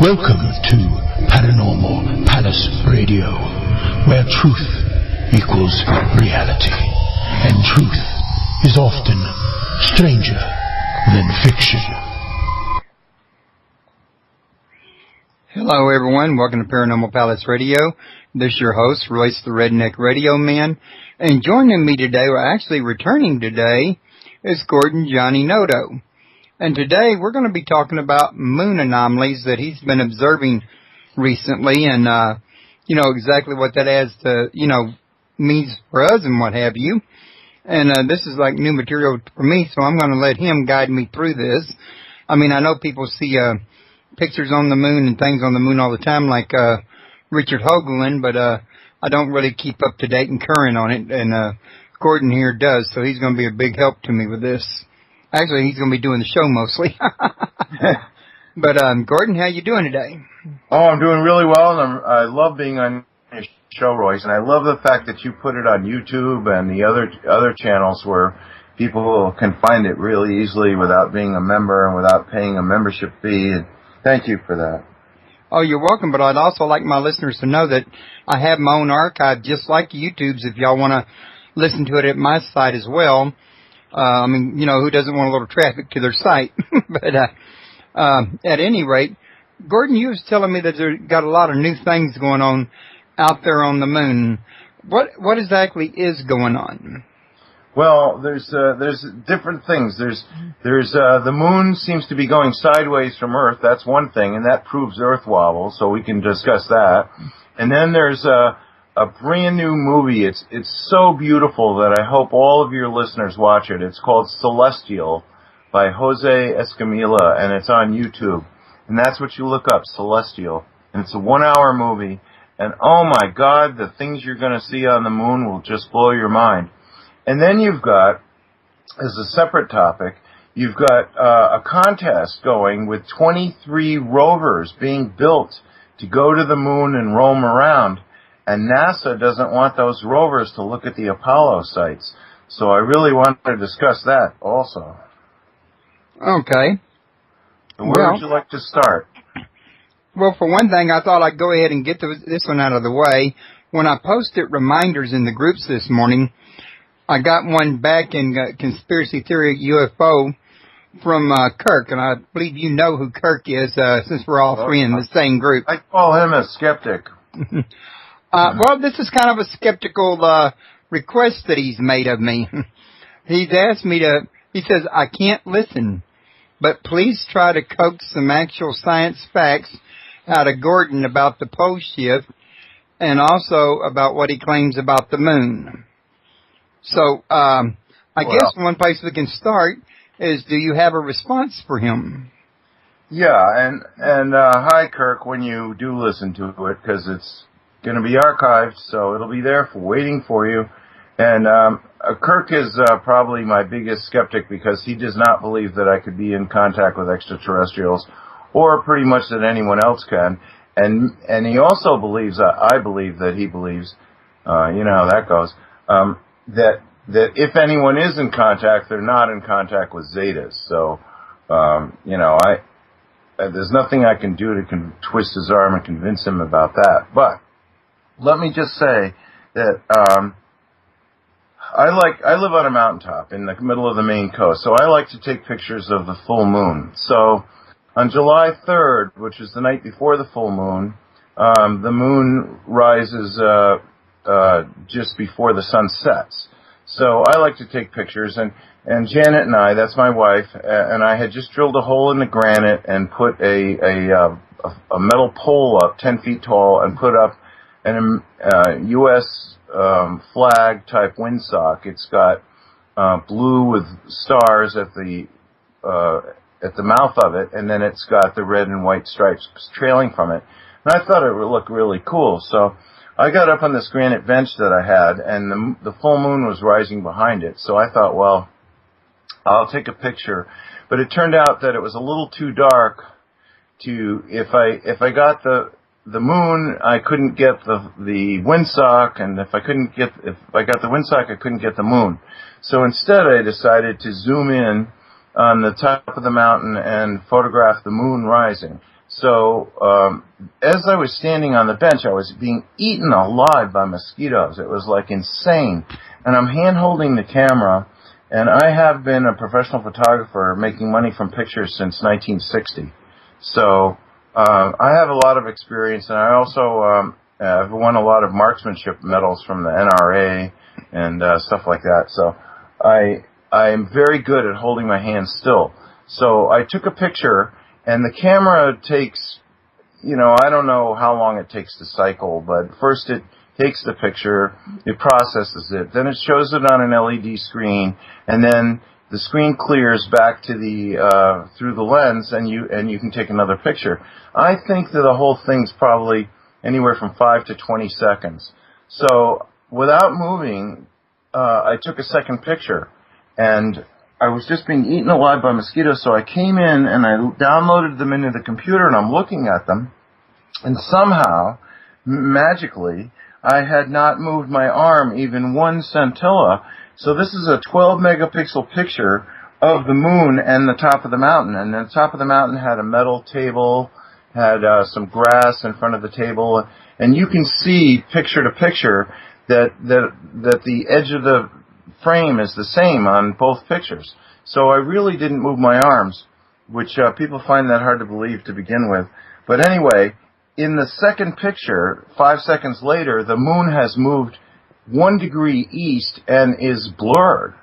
Welcome to Paranormal Palace Radio, where truth equals reality, and truth is often stranger than fiction. Hello everyone, welcome to Paranormal Palace Radio. This is your host, Royce the Redneck Radio Man, and joining me today, or actually returning today, is Gordon Gianninoto. And today we're going to be talking about moon anomalies that he's been observing recently, and exactly what that has to means for us and what have you. And this is like new material for me, so I'm going to let him guide me through this. I mean, I know people see pictures on the moon and things on the moon all the time, like Richard Hoagland, but I don't really keep up to date and current on it, and Gordon here does, so he's going to be a big help to me with this. Actually, he's going to be doing the show mostly. But Gordon, how you doing today? Oh, I'm doing really well, and I love being on your show, Royce, and I love the fact that you put it on YouTube and the other channels where people can find it really easily without being a member and without paying a membership fee. And thank you for that. Oh, you're welcome, but I'd also like my listeners to know that I have my own archive, just like YouTube's, if y'all want to listen to it at my site as well. Who doesn't want a little traffic to their site? But at any rate, Gordon, you was telling me that there got a lot of new things going on out there on the moon. What exactly is going on? Well, there's different things. There's the moon seems to be going sideways from Earth. That's one thing, and that proves Earth wobble, so we can discuss that. And then there's a brand new movie. It's so beautiful that I hope all of your listeners watch it. It's called Celestial by Jose Escamilla, and it's on YouTube. And that's what you look up, Celestial. And it's a 1-hour movie. And oh my God, the things you're going to see on the moon will just blow your mind. And then you've got, as a separate topic, you've got a contest going with 23 rovers being built to go to the moon and roam around. And NASA doesn't want those rovers to look at the Apollo sites. So I really want to discuss that also. Okay. So where would you like to start? Well, for one thing, I thought I'd go ahead and get this one out of the way. When I posted reminders in the groups this morning, I got one back in Conspiracy Theory UFO from Kirk, and I believe you know who Kirk is, since we're all three in the same group. I call him a skeptic. Well, this is kind of a skeptical request that he's made of me. He's asked me he says, I can't listen, but please try to coax some actual science facts out of Gordon about the Poleshift and also about what he claims about the moon. So, I guess one place we can start is, do you have a response for him? Yeah, and hi, Kirk, when you do listen to it, because it's going to be archived, so it'll be there waiting for you. And Kirk is probably my biggest skeptic because he does not believe that I could be in contact with extraterrestrials, or pretty much that anyone else can. And he also believes, I believe that he believes, you know how that goes, that if anyone is in contact, they're not in contact with Zetas. So, there's nothing I can do to twist his arm and convince him about that. But let me just say that I live on a mountaintop in the middle of the Maine coast, so I like to take pictures of the full moon. So on July 3rd, which is the night before the full moon, the moon rises just before the sun sets. So I like to take pictures, and Janet and I, that's my wife, and I had just drilled a hole in the granite and put a metal pole up 10 feet tall and put up an U.S. flag type windsock. It's got blue with stars at the mouth of it, and then it's got the red and white stripes trailing from it. And I thought it would look really cool, so I got up on this granite bench that I had, and the full moon was rising behind it. So I thought, well, I'll take a picture. But it turned out that it was a little too dark to, if I got the moon, I couldn't get the windsock, and if I got the windsock, I couldn't get the moon. So instead I decided to zoom in on the top of the mountain and photograph the moon rising. So as I was standing on the bench, I was being eaten alive by mosquitoes. It was like insane. And I'm hand-holding the camera, and I have been a professional photographer making money from pictures since 1960. So I have a lot of experience, and I also I've won a lot of marksmanship medals from the NRA and stuff like that. So I'm very good at holding my hands still. So I took a picture, and the camera takes, I don't know how long it takes to cycle, but first it takes the picture, it processes it, then it shows it on an LED screen, and then the screen clears back to the through the lens, and you can take another picture. I think that the whole thing's probably anywhere from 5 to 20 seconds. So without moving, I took a second picture, and I was just being eaten alive by mosquitoes. So I came in and I downloaded them into the computer, and I'm looking at them, and somehow, magically, I had not moved my arm even 1 centilla. So this is a 12 megapixel picture of the moon and the top of the mountain. And the top of the mountain had a metal table, had some grass in front of the table, and you can see picture to picture that the edge of the frame is the same on both pictures. So I really didn't move my arms, which people find that hard to believe to begin with. But anyway, in the second picture, 5 seconds later, the moon has moved 1 degree east and is blurred.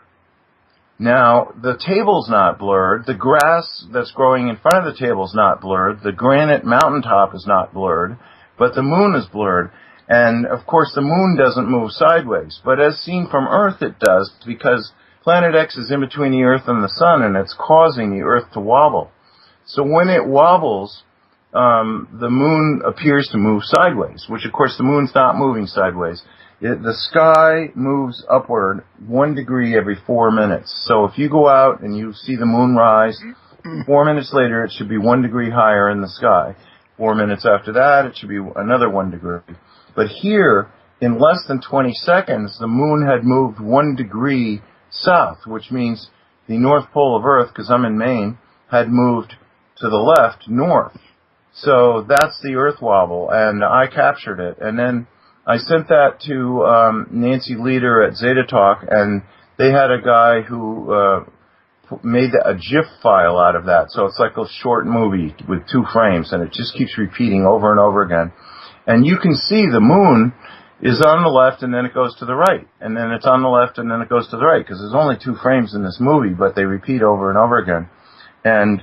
Now, the table's not blurred. The grass that's growing in front of the table's not blurred. The granite mountaintop is not blurred, but the moon is blurred. And, of course, the moon doesn't move sideways. But as seen from Earth, it does, because Planet X is in between the Earth and the Sun, and it's causing the Earth to wobble. So when it wobbles, the moon appears to move sideways, which, of course, the moon's not moving sideways. The sky moves upward 1 degree every 4 minutes. So if you go out and you see the moon rise, 4 minutes later, it should be 1 degree higher in the sky. 4 minutes after that, it should be another 1 degree. But here, in less than 20 seconds, the moon had moved 1 degree south, which means the North Pole of Earth, because I'm in Maine, had moved to the left, north. So that's the Earth wobble, and I captured it. And then I sent that to Nancy Leader at Zeta Talk, and they had a guy who made a GIF file out of that. So it's like a short movie with 2 frames, and it just keeps repeating over and over again. And you can see the moon is on the left, and then it goes to the right. And then it's on the left, and then it goes to the right, because there's only 2 frames in this movie, but they repeat over and over again. And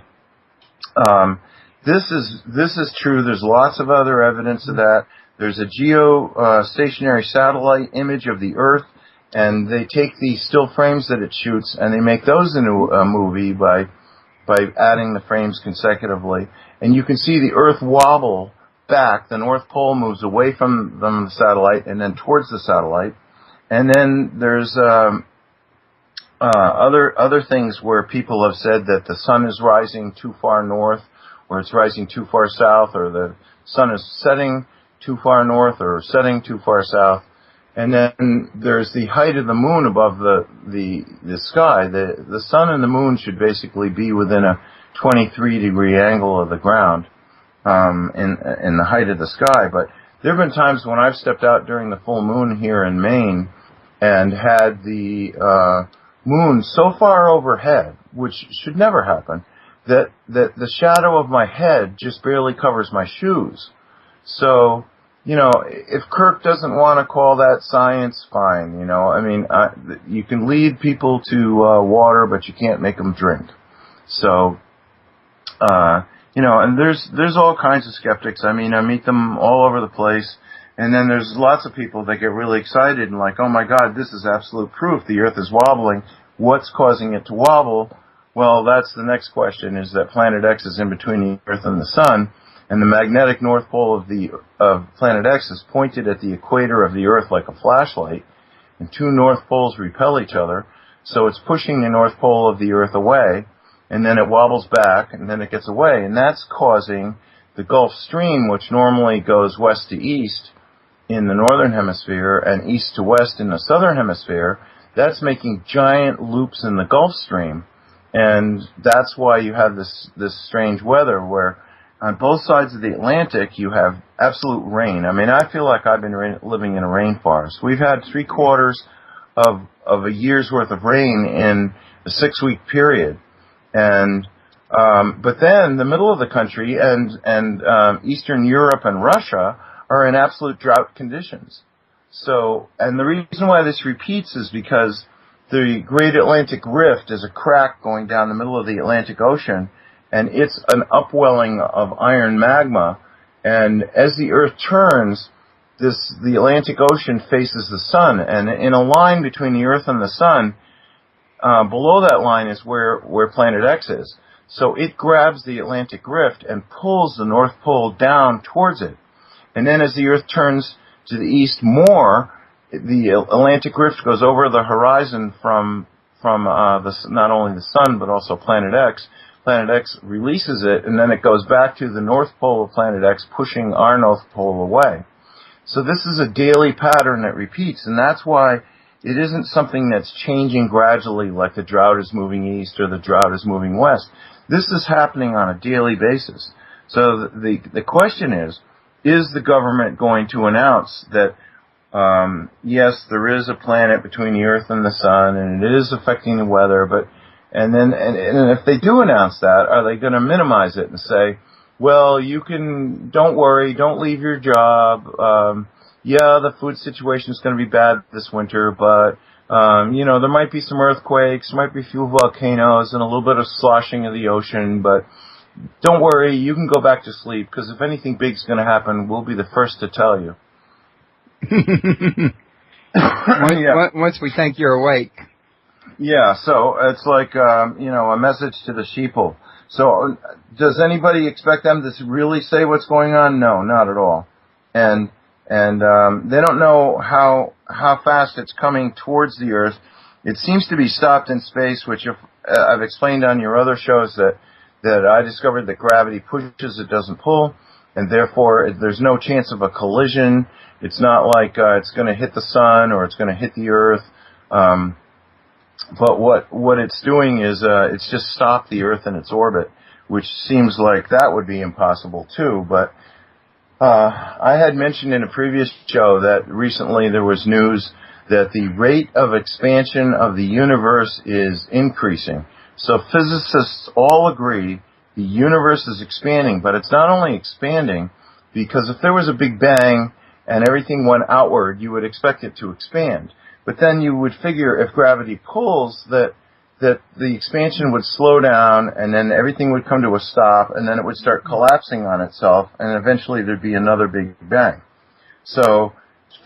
this is true. There's lots of other evidence of that. There's a geostationary satellite image of the Earth, and they take these still frames that it shoots, and they make those into a movie by adding the frames consecutively. And you can see the Earth wobble back. The North Pole moves away from the satellite and then towards the satellite. And then there's other things where people have said that the sun is rising too far north, or it's rising too far south, or the sun is setting too far north or setting too far south. And then there's the height of the moon above the sky. The sun and the moon should basically be within a 23-degree angle of the ground in the height of the sky. But there have been times when I've stepped out during the full moon here in Maine and had the moon so far overhead, which should never happen, that the shadow of my head just barely covers my shoes. So, if Kirk doesn't want to call that science, fine. I mean, you can lead people to water, but you can't make them drink. So, and there's all kinds of skeptics. I mean, I meet them all over the place. And then there's lots of people that get really excited and like, oh my God, this is absolute proof. The Earth is wobbling. What's causing it to wobble? Well, that's the next question, is that Planet X is in between the Earth and the Sun, and the magnetic North Pole of Planet X is pointed at the equator of the Earth like a flashlight, and 2 North Poles repel each other, so it's pushing the North Pole of the Earth away, and then it wobbles back, and then it gets away, and that's causing the Gulf Stream, which normally goes west to east in the northern hemisphere and east to west in the southern hemisphere. That's making giant loops in the Gulf Stream. And that's why you have this strange weather where, on both sides of the Atlantic, you have absolute rain. I mean, I feel like I've been living in a rainforest. We've had 3/4 of a year's worth of rain in a 6-week period, and but then the middle of the country and Eastern Europe and Russia are in absolute drought conditions. So, and the reason why this repeats is because the Great Atlantic Rift is a crack going down the middle of the Atlantic Ocean, and it's an upwelling of iron magma. And as the Earth turns, the Atlantic Ocean faces the sun, and in a line between the Earth and the sun, below that line is where Planet X is. So it grabs the Atlantic Rift and pulls the North Pole down towards it. And then as the Earth turns to the east more, the Atlantic Rift goes over the horizon from not only the sun but also Planet X. Planet X releases it, and then it goes back to the North Pole of Planet X, pushing our North Pole away. So this is a daily pattern that repeats, and that's why it isn't something that's changing gradually, like the drought is moving east or the drought is moving west. This is happening on a daily basis. So the question is the government going to announce that yes, there is a planet between the Earth and the Sun, and it is affecting the weather, and if they do announce that, are they going to minimize it and say, well, don't worry, don't leave your job, yeah, the food situation is going to be bad this winter, but there might be some earthquakes, there might be a few volcanoes, and a little bit of sloshing of the ocean, but don't worry, you can go back to sleep, because if anything big's going to happen, we'll be the first to tell you. Once we think you're awake. Yeah, so it's like, a message to the sheeple. So does anybody expect them to really say what's going on? No, not at all. And they don't know how fast it's coming towards the Earth. It seems to be stopped in space, which I've explained on your other shows that I discovered that gravity pushes, it doesn't pull, and therefore there's no chance of a collision. It's not like it's going to hit the sun or it's going to hit the Earth. But what it's doing is it's just stopped the Earth in its orbit, which seems like that would be impossible too. But I had mentioned in a previous show that recently there was news that the rate of expansion of the universe is increasing. So physicists all agree the universe is expanding, but it's not only expanding, because if there was a Big Bang and everything went outward, you would expect it to expand. But then you would figure if gravity pulls that the expansion would slow down, and then everything would come to a stop, and then it would start collapsing on itself, and eventually there'd be another Big Bang. So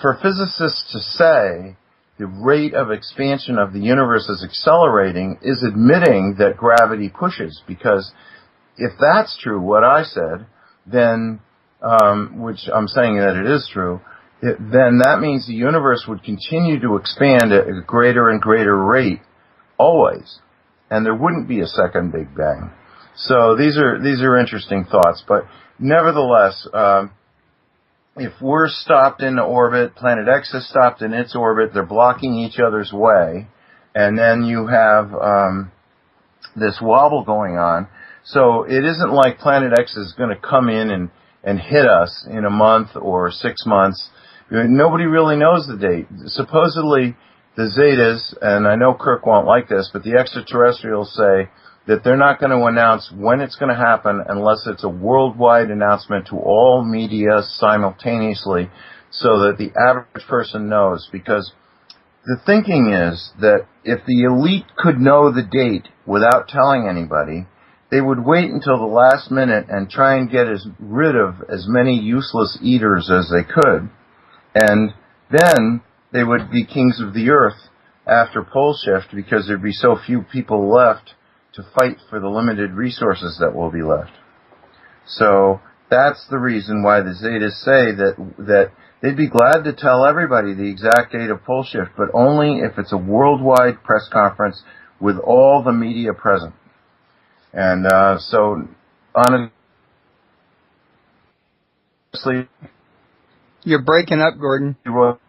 for physicists to say the rate of expansion of the universe is accelerating is admitting that gravity pushes, because if that's true, what I said, then, which I'm saying that it is true, then that means the universe would continue to expand at a greater and greater rate always, and there wouldn't be a second Big Bang. So these are interesting thoughts, but nevertheless, if we're stopped in orbit, Planet X is stopped in its orbit, they're blocking each other's way, and then you have this wobble going on. So it isn't like Planet X is going to come in and hit us in a month or 6 months. Nobody really knows the date. Supposedly, the Zetas, and I know Kirk won't like this, but the extraterrestrials say that they're not going to announce when it's going to happen unless it's a worldwide announcement to all media simultaneously, so that the average person knows. Because the thinking is that if the elite could know the date without telling anybody, they would wait until the last minute and try and get rid of as many useless eaters as they could. And then they would be kings of the earth after Poleshift, because there'd be so few people left to fight for the limited resources that will be left. So that's the reason why the Zetas say that they'd be glad to tell everybody the exact date of Poleshift, but only if it's a worldwide press conference with all the media present. And so honestly, you're breaking up, Gordon. Uh-oh.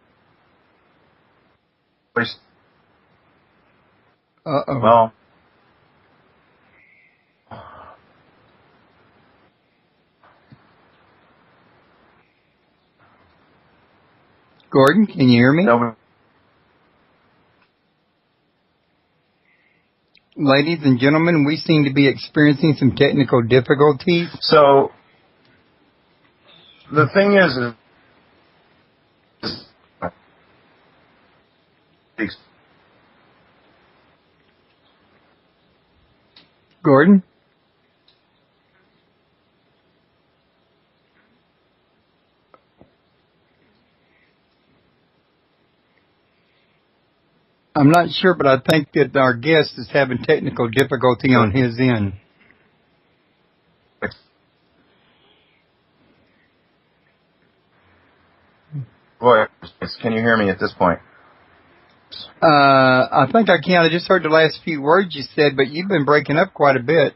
Well, Gordon, can you hear me? No. Ladies and gentlemen, we seem to be experiencing some technical difficulties. So the thing is Gordon? I'm not sure, but I think that our guest is having technical difficulty on his end. Boy, can you hear me at this point? I think I can. I just heard the last few words you said, but you've been breaking up quite a bit.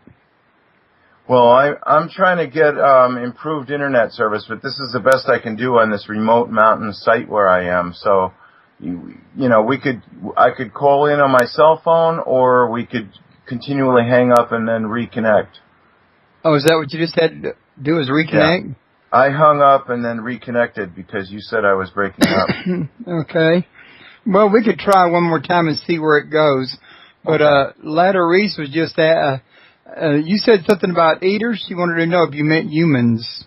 Well, I'm trying to get improved internet service, but this is the best I can do on this remote mountain site where I am. So, you know, I could call in on my cell phone, or we could continually hang up and then reconnect. Oh, is that what you just had to do, is reconnect? Yeah. I hung up and then reconnected because you said I was breaking up. Okay. Well, we could try one more time and see where it goes. But Ladder Reese was just you said something about eaters. She wanted to know if you meant humans.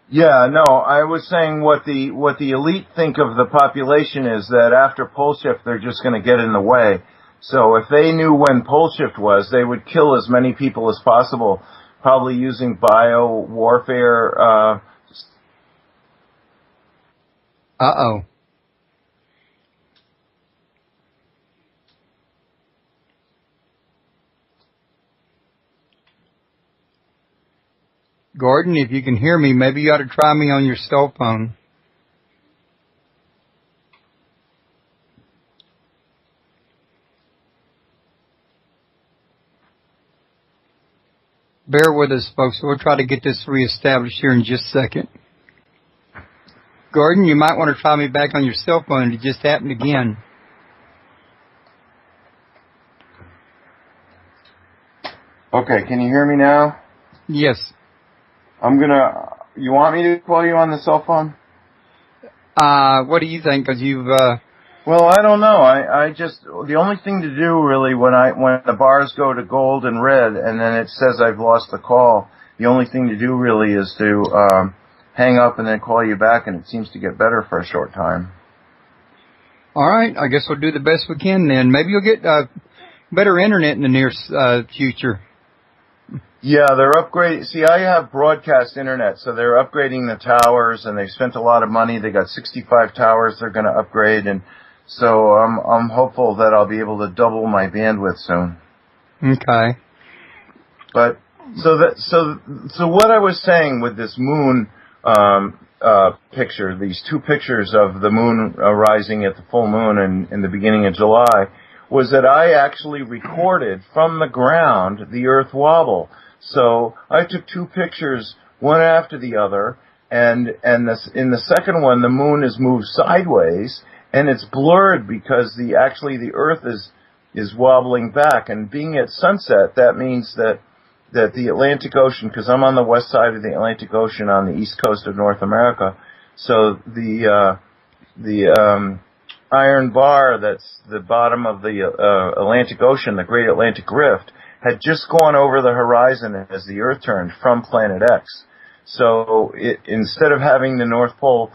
Yeah, no, I was saying what the elite think of the population is that after Poleshift, they're just going to get in the way. So if they knew when Poleshift was, they would kill as many people as possible, probably using bio-warfare. Uh-oh. Gordon, if you can hear me, maybe you ought to try me on your cell phone. Bear with us, folks. We'll try to get this reestablished here in just a second. Gordon, you might want to try me back on your cell phone. It just happened again. Okay, can you hear me now? Yes. You want me to call you on the cell phone? What do you think? Because you've, Well, I don't know. I just, the only thing to do really when the bars go to gold and red and then it says I've lost the call, the only thing to do really is to, hang up and then call you back, and it seems to get better for a short time. All right. I guess we'll do the best we can then. Maybe you'll get, better internet in the near, future. Yeah, they're upgrading. See, I have broadcast internet, so they're upgrading the towers, and they've spent a lot of money. They got 65 towers they're going to upgrade, and so I'm hopeful that I'll be able to double my bandwidth soon. Okay. But so what I was saying with this moon picture, these two pictures of the moon rising at the full moon in the beginning of July, was that I actually recorded from the ground the Earth wobble. So I took two pictures, one after the other, and in the second one, the moon is moved sideways, and it's blurred because the Earth is wobbling back. And being at sunset, that means that the Atlantic Ocean, because I'm on the west side of the Atlantic Ocean on the east coast of North America, so the iron bar that's the bottom of the Atlantic Ocean, the Great Atlantic Rift, had just gone over the horizon as the Earth turned from Planet X. So instead of having the North Pole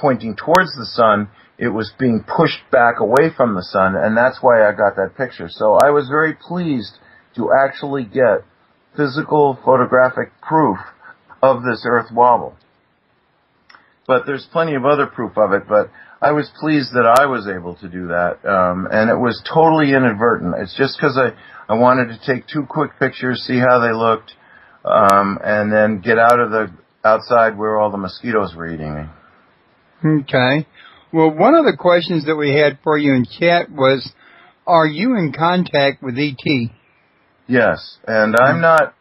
pointing towards the sun, it was being pushed back away from the sun, and that's why I got that picture. So I was very pleased to actually get physical photographic proof of this Earth wobble. But there's plenty of other proof of it, but I was pleased that I was able to do that, and it was totally inadvertent. It's just because I wanted to take two quick pictures, see how they looked, and then get out of the outside where all the mosquitoes were eating me. Okay. Well, one of the questions that we had for you in chat was, are you in contact with ET? Yes, and I'm not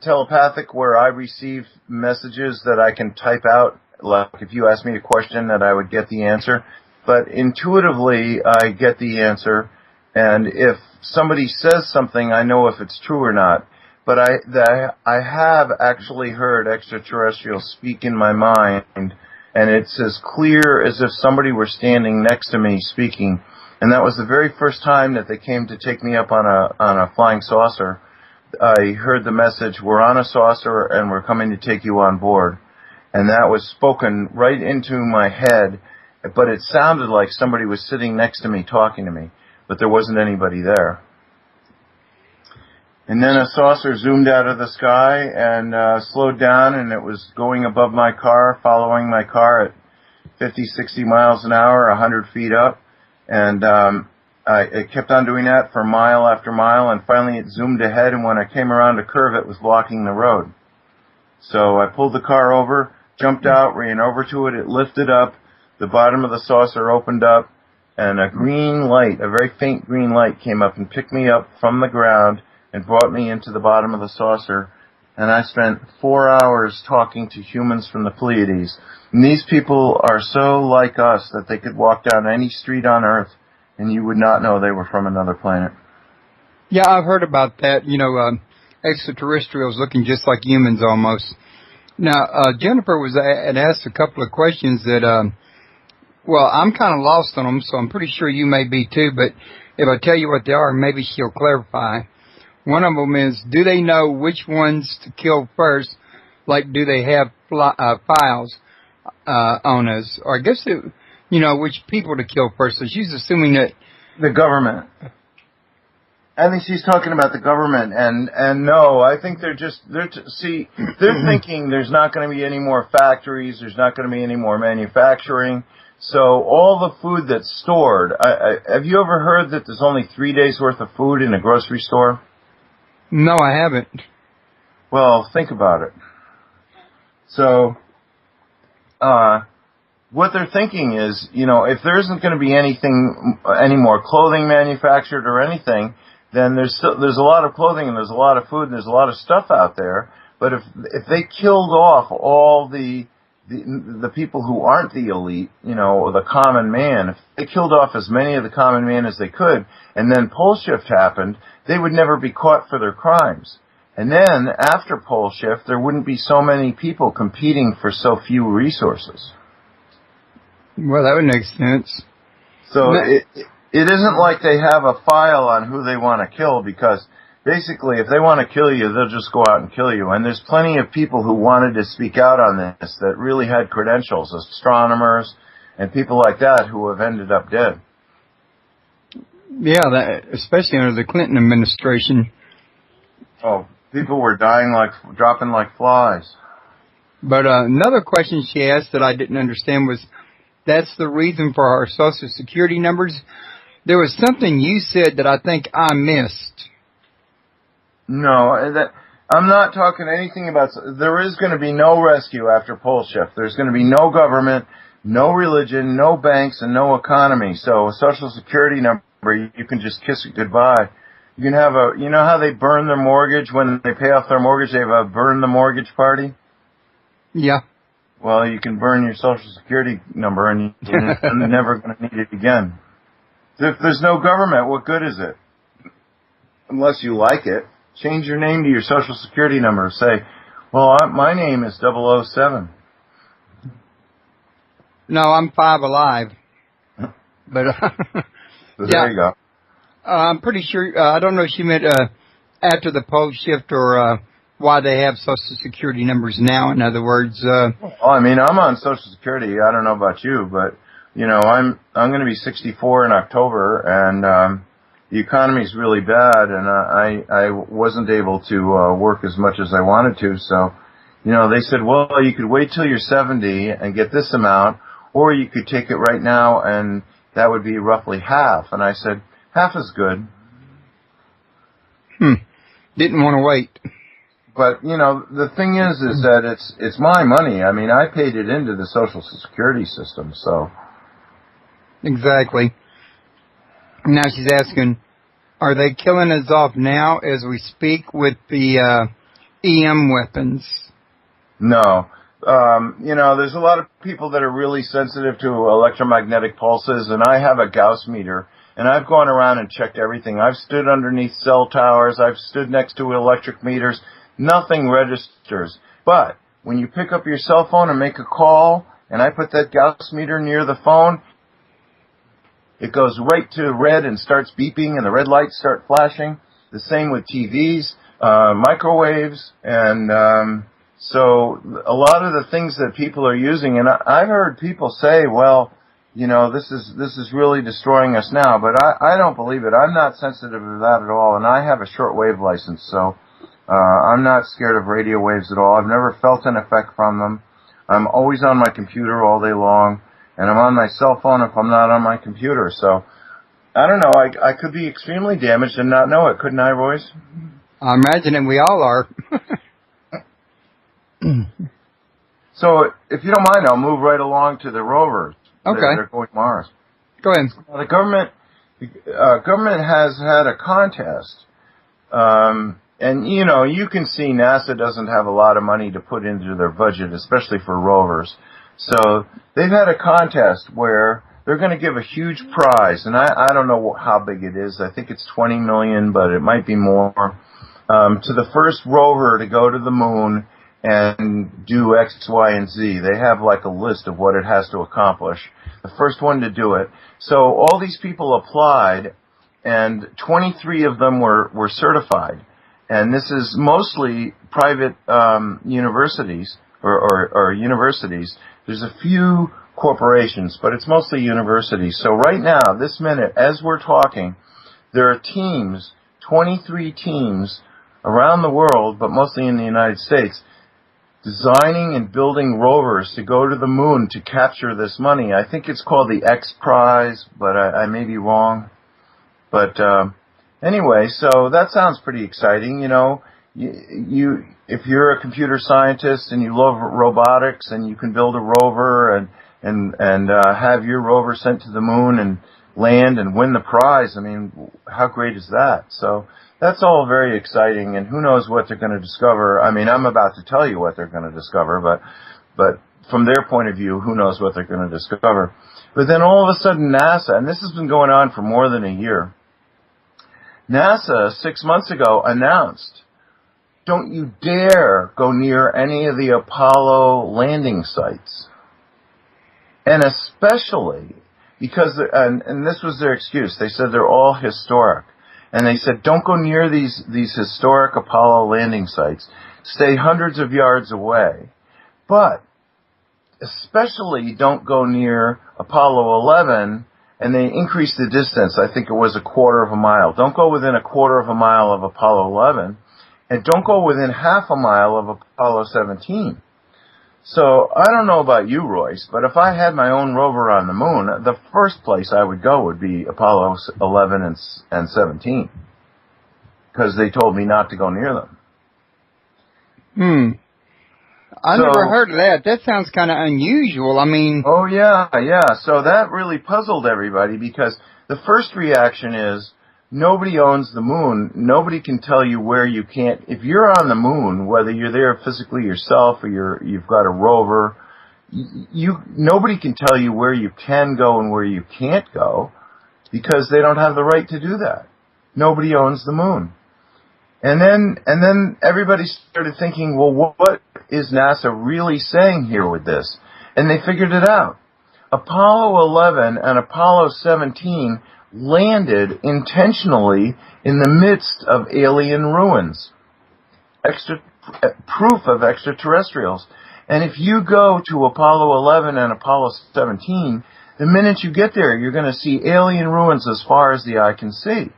telepathic where I receive messages that I can type out. Like if you ask me a question that I would get the answer, but intuitively I get the answer, and if somebody says something, I know if it's true or not. but I have actually heard extraterrestrials speak in my mind, and it's as clear as if somebody were standing next to me speaking. And that was the very first time that they came to take me up on a flying saucer. I heard the message, "We're on a saucer and we're coming to take you on board." And that was spoken right into my head, but it sounded like somebody was sitting next to me talking to me, but there wasn't anybody there. And then a saucer zoomed out of the sky and slowed down, and it was going above my car, following my car at 50, 60 miles an hour, 100 feet up. And it kept on doing that for mile after mile, and finally it zoomed ahead, and when I came around a curve, it was blocking the road. So I pulled the car over, jumped out, ran over to it, it lifted up, the bottom of the saucer opened up, and a green light, a very faint green light, came up and picked me up from the ground and brought me into the bottom of the saucer. And I spent 4 hours talking to humans from the Pleiades. And these people are so like us that they could walk down any street on Earth and you would not know they were from another planet. Yeah, I've heard about that. Extraterrestrials looking just like humans almost. Now, Jennifer had asked a couple of questions that, I'm kind of lost on them, so I'm pretty sure you may be too, but if I tell you what they are, maybe she'll clarify. One of them is, do they know which ones to kill first? Like, do they have files on us? Or I guess, which people to kill first. So she's assuming that... The government. I think she's talking about the government, and no, I think they're thinking there's not going to be any more factories, there's not going to be any more manufacturing, so all the food that's stored, have you ever heard that there's only 3 days worth of food in a grocery store? No, I haven't. Well, think about it. So, what they're thinking is, if there isn't going to be any more clothing manufactured or anything, then there's a lot of clothing and there's a lot of food and there's a lot of stuff out there. But if they killed off all the people who aren't the elite, or the common man, if they killed off as many of the common man as they could, and then Poleshift happened, they would never be caught for their crimes. And then after Poleshift, there wouldn't be so many people competing for so few resources. Well, that would make sense. So it isn't like they have a file on who they want to kill, because basically if they want to kill you, they'll just go out and kill you. And there's plenty of people who wanted to speak out on this that really had credentials, astronomers and people like that, who have ended up dead. Yeah, especially under the Clinton administration. Oh, people were dropping like flies. But another question she asked that I didn't understand was, that's the reason for our Social Security numbers. There was something you said that I think I missed. No, I'm not talking anything about... There is going to be no rescue after Poleshift. There's going to be no government, no religion, no banks, and no economy. So a Social Security number, you can just kiss it goodbye. You can have you know how they burn their mortgage when they pay off their mortgage? They have a burn the mortgage party? Yeah. Well, you can burn your Social Security number and you're never going to need it again. If there's no government, what good is it? Unless you like it. Change your name to your Social Security number. Say, well, my name is 007. No, I'm 5 alive. But So there you go. I'm pretty sure, I don't know if she meant after the Poleshift or why they have Social Security numbers now, in other words. Well, I'm on Social Security. I don't know about you, but, I'm going to be 64 in October, and the economy's really bad, and I wasn't able to work as much as I wanted to. So, they said, well, you could wait till you're 70 and get this amount, or you could take it right now, and that would be roughly half. And I said, half is good. Didn't want to wait. But, the thing is that it's my money. I mean, I paid it into the Social Security system, so. Exactly. Now she's asking, are they killing us off now as we speak with the EM weapons? No. there's a lot of people that are really sensitive to electromagnetic pulses, and I have a Gauss meter, and I've gone around and checked everything. I've stood underneath cell towers. I've stood next to electric meters. Nothing registers. But when you pick up your cell phone and make a call, and I put that Gauss meter near the phone, it goes right to red and starts beeping, and the red lights start flashing. The same with TVs, microwaves, and so a lot of the things that people are using, and I've heard people say, well, this is really destroying us now, but I don't believe it. I'm not sensitive to that at all, and I have a shortwave license, so I'm not scared of radio waves at all. I've never felt an effect from them. I'm always on my computer all day long, and I'm on my cell phone if I'm not on my computer. So I don't know. I could be extremely damaged and not know it, couldn't I, Royce? I'm imagining we all are. So if you don't mind, I'll move right along to the rovers. Okay. That are going to Mars. Go ahead. The government has had a contest, and you can see NASA doesn't have a lot of money to put into their budget, especially for rovers. So they've had a contest where they're going to give a huge prize, and I don't know how big it is. I think it's $20 million, but it might be more, to the first rover to go to the moon and do X, Y, and Z. They have like a list of what it has to accomplish. The first one to do it. So all these people applied, and 23 of them were certified. And this is mostly private universities or universities. There's a few corporations, but it's mostly universities. So right now, this minute, as we're talking, there are teams, 23 teams around the world, but mostly in the United States, designing and building rovers to go to the moon to capture this money. I think it's called the X Prize, but I may be wrong. But anyway, so that sounds pretty exciting. If you're a computer scientist and you love robotics and you can build a rover and have your rover sent to the moon and land and win the prize, I mean, how great is that? So that's all very exciting, and who knows what they're going to discover. I mean, I'm about to tell you what they're going to discover, but from their point of view, who knows what they're going to discover. But then all of a sudden NASA, and this has been going on for more than a year, NASA 6 months ago announced, don't you dare go near any of the Apollo landing sites. And especially because, and this was their excuse, they said they're all historic. And they said, don't go near these historic Apollo landing sites. Stay hundreds of yards away. But especially don't go near Apollo 11, and they increased the distance. I think it was a quarter of a mile. Don't go within a quarter of a mile of Apollo 11, and don't go within half a mile of Apollo 17. So I don't know about you, Royce, but if I had my own rover on the moon, the first place I would go would be Apollo 11 and 17, because they told me not to go near them. I never heard of that. That sounds kind of unusual. I mean... Oh, yeah. So that really puzzled everybody, because the first reaction is, nobody owns the moon. Nobody can tell you where you can't. If you're on the moon, whether you're there physically yourself or you've got a rover, nobody can tell you where you can go and where you can't go, because they don't have the right to do that. Nobody owns the moon. And then everybody started thinking, well, what is NASA really saying here with this? And they figured it out. Apollo 11 and Apollo 17 landed intentionally in the midst of alien ruins, proof of extraterrestrials. And if you go to Apollo 11 and Apollo 17, the minute you get there, you're going to see alien ruins as far as the eye can see.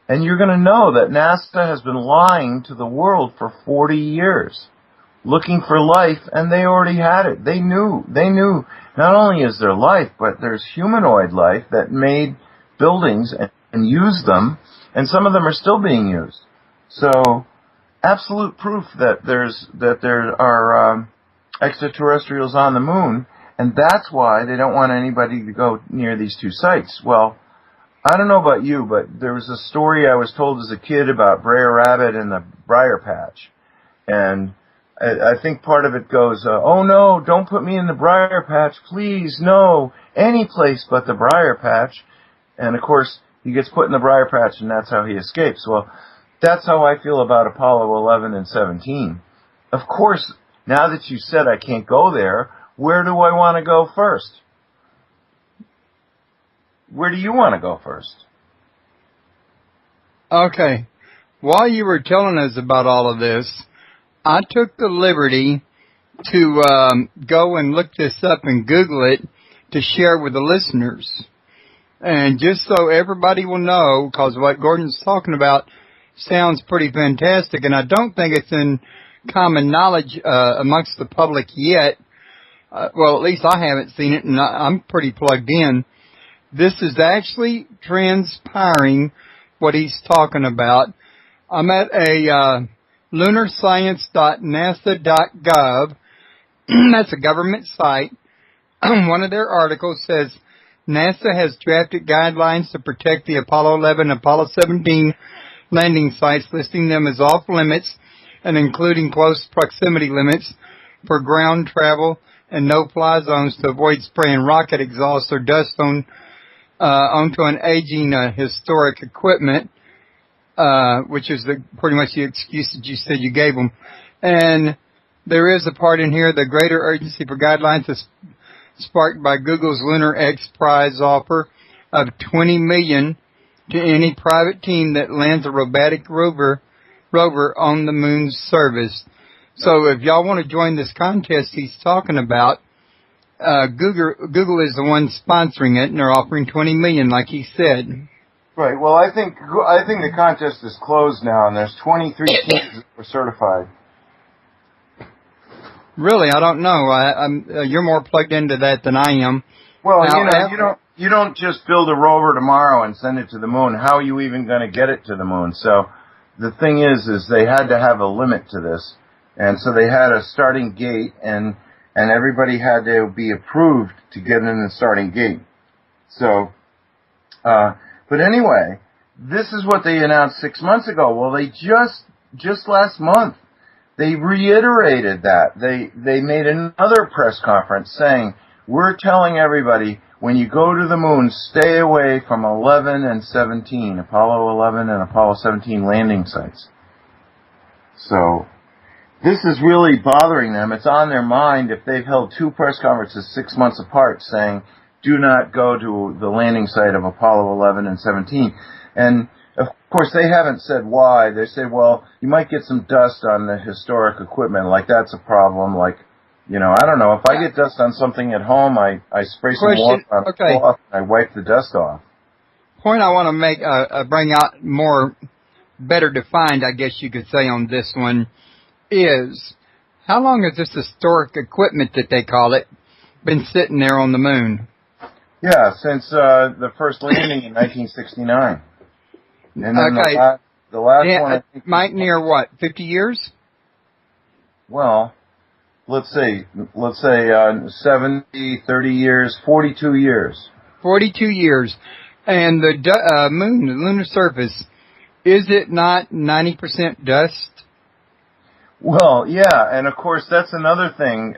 And you're going to know that NASA has been lying to the world for 40 years, looking for life, and they already had it. They knew not only is there life, but there's humanoid life that made buildings and used them, and some of them are still being used. So, absolute proof that there are extraterrestrials on the moon, and that's why they don't want anybody to go near these two sites. Well, I don't know about you, but there was a story I was told as a kid about Brer Rabbit and the Briar Patch. And I think part of it goes, oh no, don't put me in the briar patch, please, no, any place but the briar patch. And of course, he gets put in the briar patch and that's how he escapes. Well, that's how I feel about Apollo 11 and 17. Of course, now that you said I can't go there, where do I want to go first? Where do you want to go first? Okay. While you were telling us about all of this, I took the liberty to go and look this up and Google it to share with the listeners. And just so everybody will know, because what Gordon's talking about sounds pretty fantastic, and I don't think it's in common knowledge amongst the public yet. Well, at least I haven't seen it, and I'm pretty plugged in. This is actually transpiring, what he's talking about. I'm at a lunarscience.nasa.gov. That's a government site. One of their articles says, NASA has drafted guidelines to protect the Apollo 11 and Apollo 17 landing sites, listing them as off limits and including close proximity limits for ground travel and no-fly zones to avoid spraying rocket exhaust or dust onto an aging historic equipment, which is pretty much the excuse that you said you gave them. And there is a part in here, the greater urgency for guidelines is sparked by Google's Lunar X Prize offer of $20 million to any private team that lands a robotic rover on the moon's surface. So if y'all want to join this contest he's talking about, Google is the one sponsoring it, and they're offering $20 million, like he said. Right. Well, I think the contest is closed now, and there's 23 teams that were certified. Really, I don't know. You're more plugged into that than I am. Well, you don't just build a rover tomorrow and send it to the moon. How are you even going to get it to the moon? So the thing is they had to have a limit to this, and so they had a starting gate, and everybody had to be approved to get in the starting gate. So, but anyway, this is what they announced 6 months ago. Well, they just last month, they reiterated that. They made another press conference saying, we're telling everybody, when you go to the moon, stay away from 11 and 17, Apollo 11 and Apollo 17 landing sites. So, this is really bothering them. It's on their mind if they've held two press conferences 6 months apart saying, do not go to the landing site of Apollo 11 and 17. And of course, they haven't said why. They say, well, you might get some dust on the historic equipment. Like, that's a problem. Like, I don't know. If I get dust on something at home, I spray some water on the cloth and I wipe the dust off. Point I want to make, bring out more, better defined, I guess you could say, on this one is, how long has this historic equipment that they call it been sitting there on the moon? Yeah, since the first landing in 1969. And then the last one, I think, might near what, 50 years? Well, let's say 70, 30 years, 42 years. 42 years. And the moon, the lunar surface, is it not 90% dust? Well, yeah, and of course that's another thing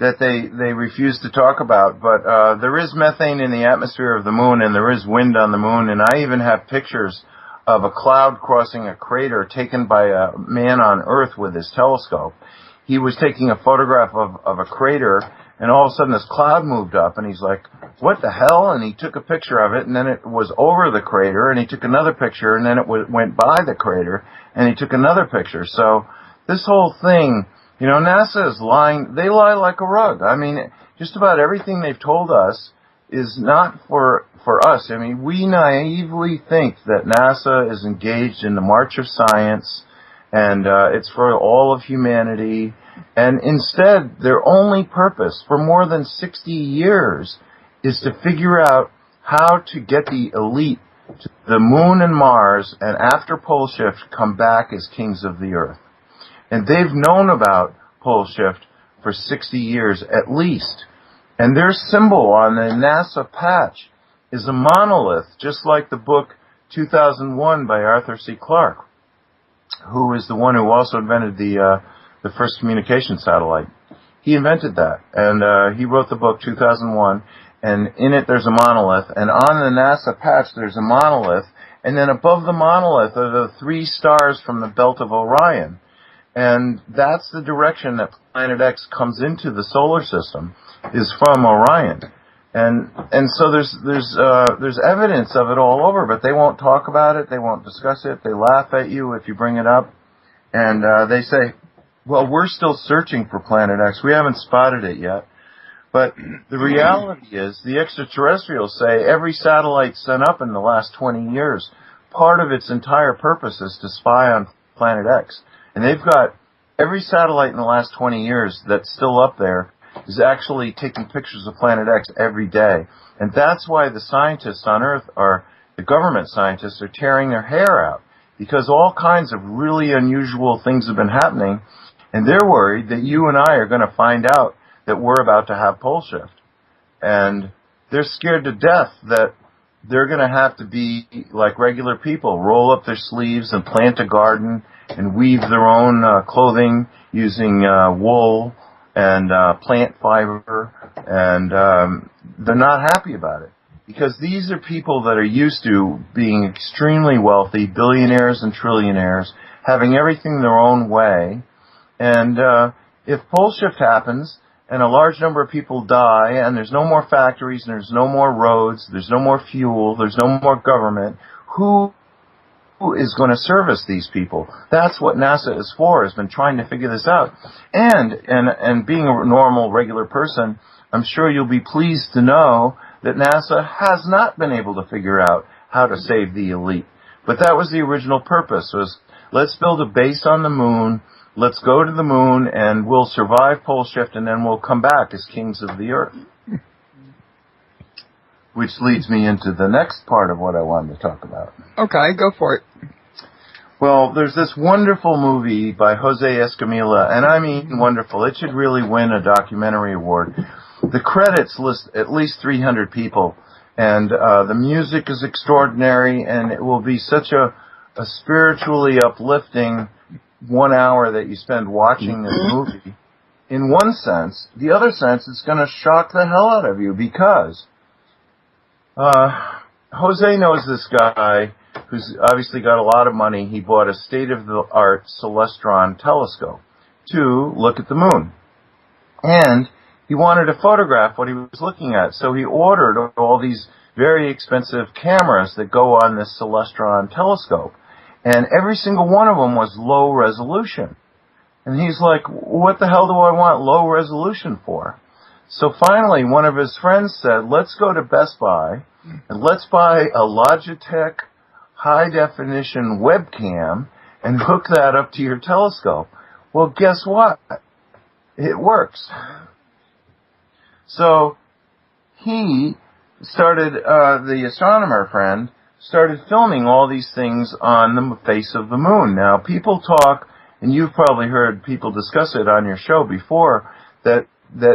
that they refuse to talk about. But there is methane in the atmosphere of the moon, and there is wind on the moon, and I even have pictures of a cloud crossing a crater taken by a man on Earth with his telescope. He was taking a photograph of a crater, and all of a sudden this cloud moved up, and he's like, what the hell? And he took a picture of it, and then it was over the crater, and he took another picture, and then it went by the crater, and he took another picture. So this whole thing, NASA is lying. They lie like a rug. I mean, just about everything they've told us is not for us. I mean, we naively think that NASA is engaged in the march of science, and it's for all of humanity. And instead, their only purpose for more than 60 years is to figure out how to get the elite to the moon and Mars, and after Poleshift, come back as kings of the earth. And they've known about Poleshift for 60 years at least. And their symbol on the NASA patch is a monolith, just like the book 2001 by Arthur C. Clarke, who is the one who also invented the the first communication satellite. He invented that, and he wrote the book 2001, and in it there's a monolith, and on the NASA patch there's a monolith, and then above the monolith are the 3 stars from the belt of Orion. And that's the direction that Planet X comes into the solar system, is from Orion. And so there's evidence of it all over, but they won't talk about it, they won't discuss it, they laugh at you if you bring it up, and they say, well, we're still searching for Planet X, we haven't spotted it yet. But the reality is, the extraterrestrials say every satellite sent up in the last 20 years, part of its entire purpose is to spy on Planet X. And they've got every satellite in the last 20 years that's still up there is actually taking pictures of Planet X every day. And that's why the scientists on Earth, or the government scientists, are tearing their hair out. Because all kinds of really unusual things have been happening, and they're worried that you and I are going to find out that we're about to have Poleshift. And they're scared to death that they're going to have to be like regular people, roll up their sleeves and plant a garden and weave their own clothing using wool and plant fiber, and they're not happy about it. Because these are people that are used to being extremely wealthy, billionaires and trillionaires, having everything their own way. And if Poleshift happens, and a large number of people die, and there's no more factories, and there's no more roads, there's no more fuel, there's no more government, who is going to service these people? That's what NASA is for, has been trying to figure this out. And being a normal, regular person, I'm sure you'll be pleased to know that NASA has not been able to figure out how to save the elite. But that was the original purpose, was let's build a base on the moon, let's go to the moon, and we'll survive Poleshift, and then we'll come back as kings of the Earth. Which leads me into the next part of what I wanted to talk about. Okay, go for it. Well, there's this wonderful movie by Jose Escamilla, and I mean wonderful. It should really win a documentary award. The credits list at least 300 people, and the music is extraordinary, and it will be such a spiritually uplifting 1 hour that you spend watching this movie. In one sense. The other sense, it's going to shock the hell out of you, because Jose knows this guy who's obviously got a lot of money. He bought a state-of-the-art Celestron telescope to look at the moon. And he wanted to photograph what he was looking at, so he ordered all these very expensive cameras that go on this Celestron telescope. And every single one of them was low resolution. And he's like, what the hell do I want low resolution for? So finally, one of his friends said, let's go to Best Buy and let's buy a Logitech high-definition webcam and hook that up to your telescope. Well, guess what? It works. So he started, the astronomer friend, started filming all these things on the face of the moon. Now, people talk, and you've probably heard people discuss it on your show before, that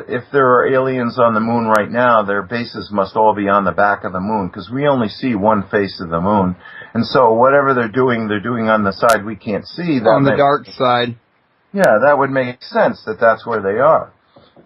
if there are aliens on the moon right now, their bases must all be on the back of the moon, because we only see one face of the moon. And so whatever they're doing on the side we can't see. On the dark side. Yeah, that would make sense that that's where they are.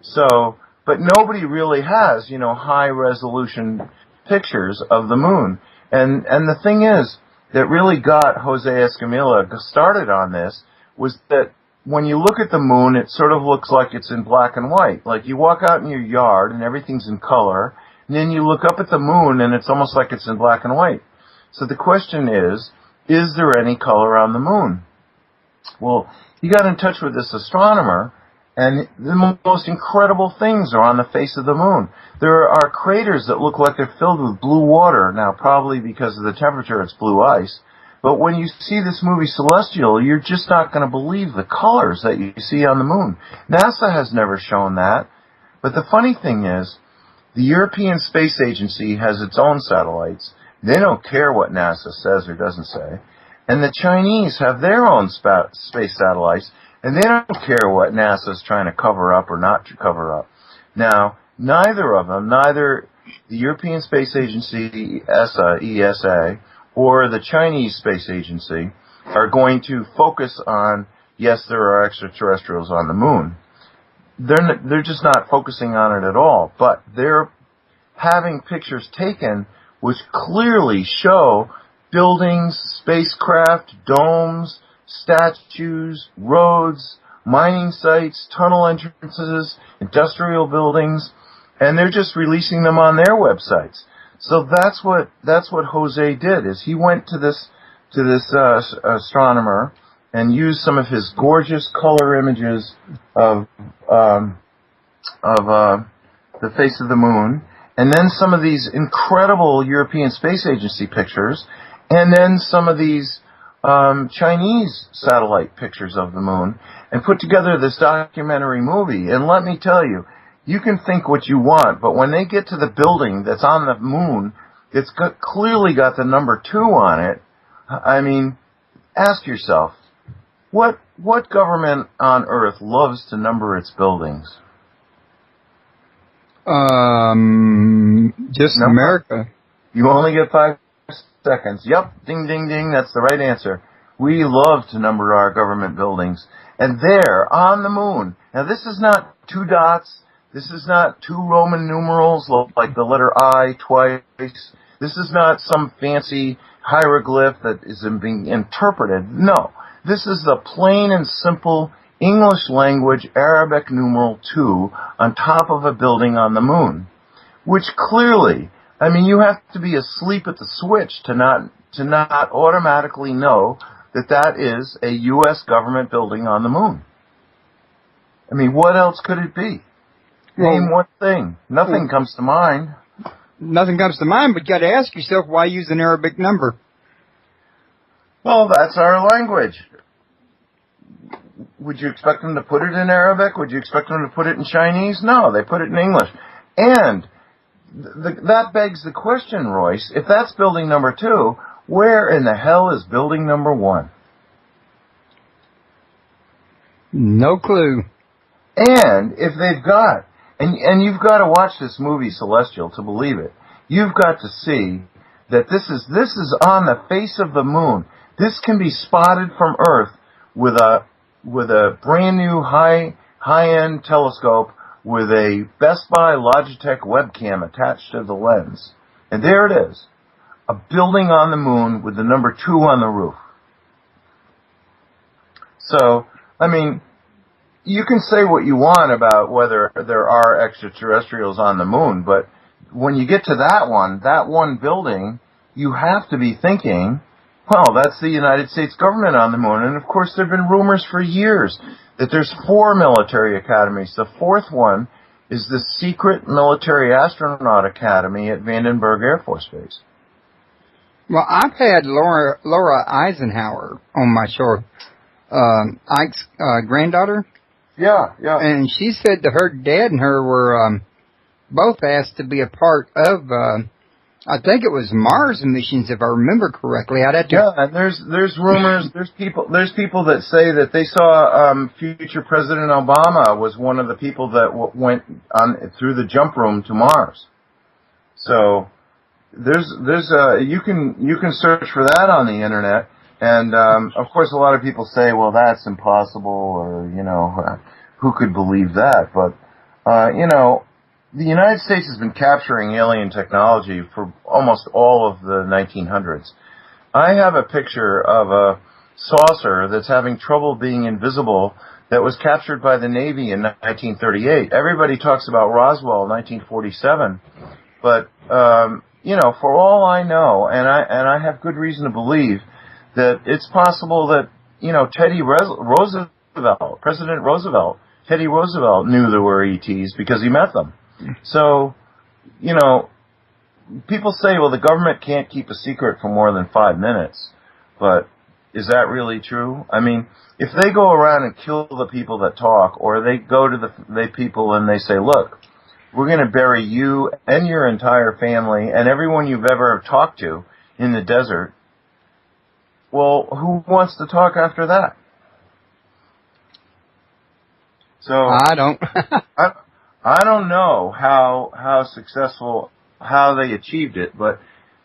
So, but nobody really has, high-resolution pictures of the moon. And the thing is, that really got Jose Escamilla started on this, was that when you look at the moon, it sort of looks like it's in black and white. Like you walk out in your yard and everything's in color, and then you look up at the moon and it's almost like it's in black and white. So the question is there any color on the moon? Well, he got in touch with this astronomer, and the most incredible things are on the face of the moon. There are craters that look like they're filled with blue water. Now, probably because of the temperature, it's blue ice. But when you see this movie Celestial, you're just not going to believe the colors that you see on the moon. NASA has never shown that. But the funny thing is, the European Space Agency has its own satellites. They don't care what NASA says or doesn't say. And the Chinese have their own space satellites, and they don't care what NASA's trying to cover up or not to cover up. Now, neither of them, neither the European Space Agency, ESA, or the Chinese Space Agency, are going to focus on yes, there are extraterrestrials on the moon. They're just not focusing on it at all, but they're having pictures taken which clearly show buildings, spacecraft, domes, statues, roads, mining sites, tunnel entrances, industrial buildings, and they're just releasing them on their websites. So that's what Jose did, is he went to this astronomer and used some of his gorgeous color images of the face of the moon, and then some of these incredible European Space Agency pictures, and then some of these Chinese satellite pictures of the moon, and put together this documentary movie. And let me tell you, you can think what you want, but when they get to the building that's on the moon, it's clearly got the number 2 on it. I mean, ask yourself, what government on Earth loves to number its buildings? Just America. You only get 5 seconds. Yep, ding, ding, ding, that's the right answer. We love to number our government buildings. And there, on the moon, now this is not 2 dots, this is not 2 Roman numerals like the letter I twice, this is not some fancy hieroglyph that is being interpreted. No, this is the plain and simple English language Arabic numeral 2 on top of a building on the moon, which clearly, I mean, you have to be asleep at the switch to not automatically know that is a U.S. government building on the moon. I mean, what else could it be? Name one thing. Nothing comes to mind. Nothing comes to mind, but you got to ask yourself, why use an Arabic number? Well, that's our language. Would you expect them to put it in Arabic? Would you expect them to put it in Chinese? No, they put it in English. And that begs the question, Royce, if that's building number 2, where in the hell is building number 1? No clue. And if they've got, and you've got to watch this movie Celestial to believe it, you've got to see that this is on the face of the moon. This can be spotted from Earth with a brand new high-end telescope with a Best Buy Logitech webcam attached to the lens. And there it is. A building on the moon with the number 2 on the roof. So, I mean, you can say what you want about whether there are extraterrestrials on the moon, but when you get to that one building, you have to be thinking, well, that's the United States government on the moon. And of course, there have been rumors for years that there's 4 military academies. The 4th one is the secret military astronaut academy at Vandenberg Air Force Base. Well, I've had Laura Eisenhower on my show, Ike's granddaughter. Yeah. And she said that her dad and her were both asked to be a part of, I think it was Mars missions, if I remember correctly. I'd have to. Yeah, and there's rumors. There's people that say that they saw future President Obama was one of the people that went on through the jump room to Mars. So there's you can search for that on the internet, and of course a lot of people say, well, that's impossible, or who could believe that? But the United States has been capturing alien technology for almost all of the 1900s. I have a picture of a saucer that's having trouble being invisible that was captured by the Navy in 1938. Everybody talks about Roswell in 1947, but for all I know, and I have good reason to believe that it's possible that President Roosevelt, Teddy Roosevelt knew there were ETs because he met them. So, people say, well, the government can't keep a secret for more than 5 minutes, but is that really true? I mean, if they go around and kill the people that talk, or they go to the people and they say, look, we're going to bury you and your entire family and everyone you've ever talked to in the desert, well, who wants to talk after that? So I don't. I don't know how successful, how they achieved it, but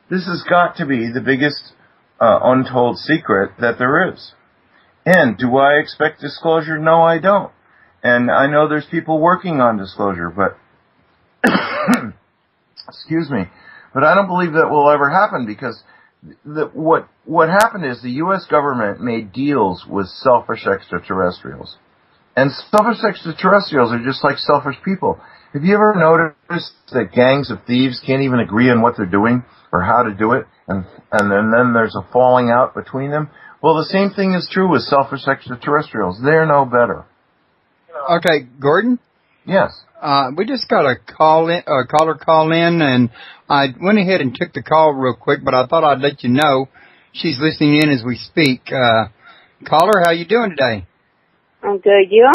this has got to be the biggest untold secret that there is. And do I expect disclosure? No, I don't. And I know there's people working on disclosure, but excuse me, but I don't believe that will ever happen, because what happened is the U.S. government made deals with selfish extraterrestrials. And selfish extraterrestrials are just like selfish people. Have you ever noticed that gangs of thieves can't even agree on what they're doing or how to do it, and then there's a falling out between them? Well, the same thing is true with selfish extraterrestrials. They're no better. Okay, Gordon? Yes. We just got a caller call in, and I went ahead and took the call real quick, but I thought I'd let you know she's listening in as we speak. Caller, how you doing today? I'm good. You?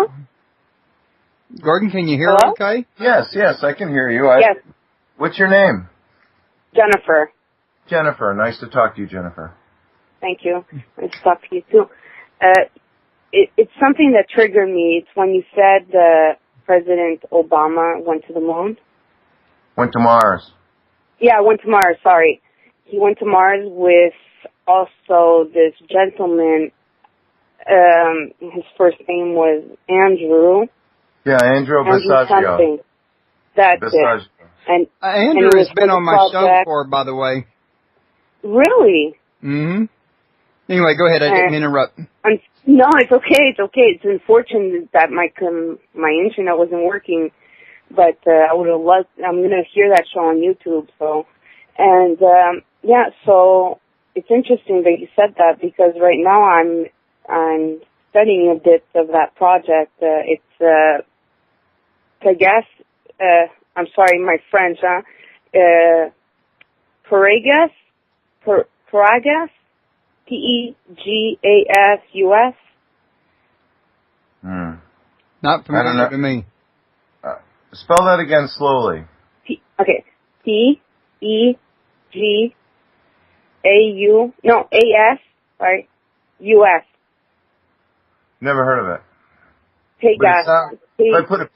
Gordon, can you hear Hello? okay? Yes, I can hear you. Yes. What's your name? Jennifer. Jennifer. Nice to talk to you, Jennifer. Thank you. Nice to talk to you, too. It's something that triggered me. It's when you said President Obama went to the moon. Went to Mars. Yeah, went to Mars, sorry. He went to Mars with also this gentleman. His first name was Andrew. Yeah, Andrew Basiago. Something. That's it. And Andrew has been on my show before, by the way. Really? Mm-hmm. Anyway, go ahead. I didn't interrupt. No, it's okay. It's okay. It's unfortunate that my internet wasn't working, but I would have loved. I'm gonna hear that show on YouTube. So, and yeah, so it's interesting that you said that, because right now I'm studying a bit of that project. It's Pegasus. I'm sorry, my French. Paragus. Paragus. Pegasus. Not familiar to me. Spell that again slowly. Okay. P-E-G-A-U. No, A-S. Sorry. U-S. Never heard of it. Pegasus. If I put a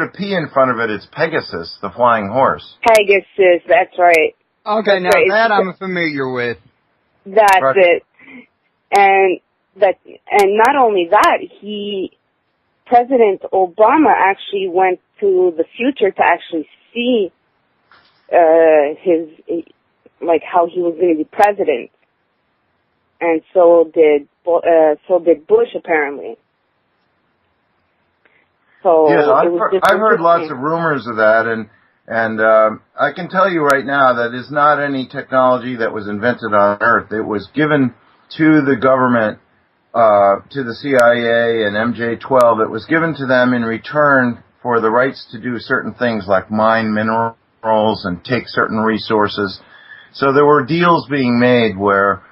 P in front of it, it's Pegasus, the flying horse. Pegasus. That's right. Okay, that's now right. that I'm familiar with. That's right. it. And not only that, President Obama actually went to the future to actually see how he was going to be president, and so did Bush, apparently. So yeah, I've heard lots of rumors of that, and I can tell you right now that is not any technology that was invented on Earth. It was given to the government, to the CIA and MJ-12. It was given to them in return for the rights to do certain things like mine minerals and take certain resources. So there were deals being made where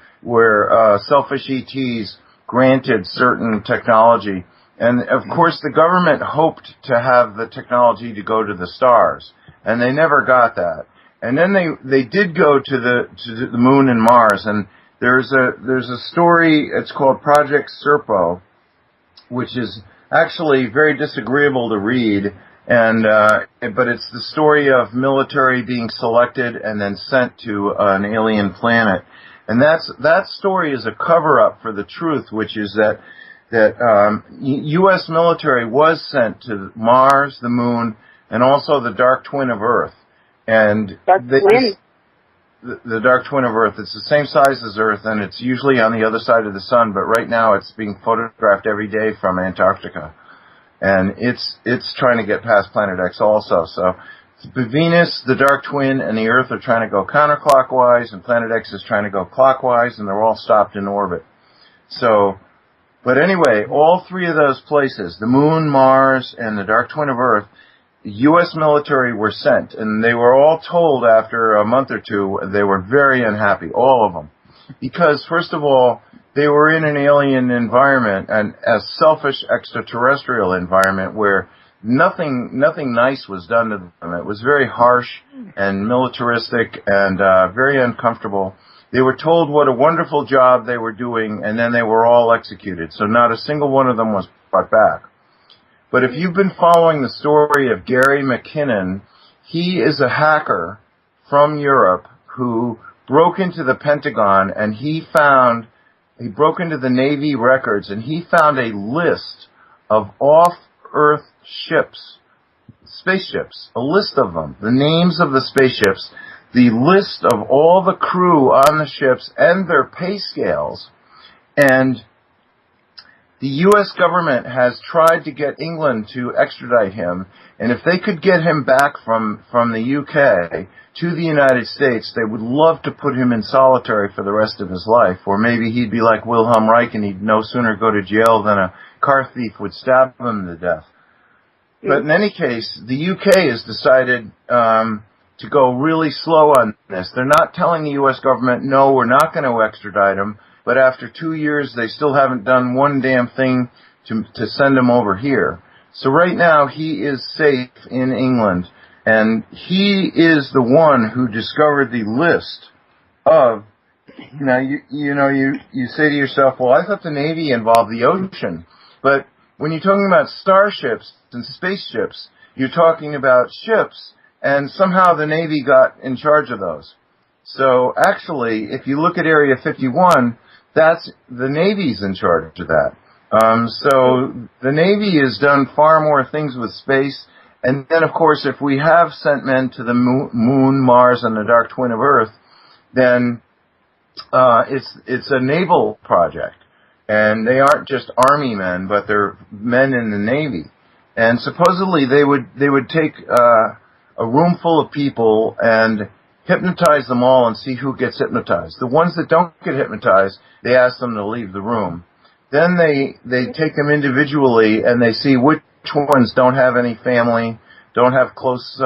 selfish ETs granted certain technology. And of course the government hoped to have the technology to go to the stars, and they never got that. And then they did go to the moon and Mars, and there's a story, it's called Project Serpo, which is actually very disagreeable to read, and but it's the story of military being selected and then sent to an alien planet. And that story is a cover-up for the truth, which is that U.S. military was sent to Mars, the moon, and also the dark twin of Earth. And the dark twin of Earth, it's the same size as Earth, and it's usually on the other side of the sun, but right now it's being photographed every day from Antarctica. And it's trying to get past Planet X also. So Venus, the dark twin, and the Earth are trying to go counterclockwise, and Planet X is trying to go clockwise, and they're all stopped in orbit. So, but anyway, all three of those places, the moon, Mars, and the dark twin of Earth, the U.S. military were sent, and they were all told after a month or two they were very unhappy, all of them. Because, first of all, they were in an alien environment, and a selfish extraterrestrial environment where nothing nice was done to them. It was very harsh and militaristic and very uncomfortable. They were told what a wonderful job they were doing, and then they were all executed. So not a single one of them was brought back. But if you've been following the story of Gary McKinnon, he is a hacker from Europe who broke into the Pentagon, and he found he broke into the Navy records, and he found a list of off-Earth ships, spaceships, a list of them, the names of the spaceships, the list of all the crew on the ships and their pay scales. And the U.S. government has tried to get England to extradite him, and if they could get him back from the U.K. to the United States, they would love to put him in solitary for the rest of his life, or maybe he'd be like Wilhelm Reich and he'd no sooner go to jail than a car thief would stab him to death. But in any case, the UK has decided to go really slow on this. They're not telling the U.S. government, no, we're not going to extradite him, but after 2 years, they still haven't done one damn thing to send him over here. So right now, he is safe in England, and he is the one who discovered the list of, now, you say to yourself, well, I thought the Navy involved the ocean, but when you're talking about starships and spaceships, you're talking about ships, and somehow the Navy got in charge of those. So actually, if you look at Area 51, that's the Navy's in charge of that. So the Navy has done far more things with space. And then, of course, if we have sent men to the moon, Mars, and the dark twin of Earth, then it's a naval project. And they aren't just army men, but they're men in the Navy. And supposedly they would take a room full of people and hypnotize them all and see who gets hypnotized. The ones that don't get hypnotized, they ask them to leave the room. Then they take them individually and they see which ones don't have any family, don't have close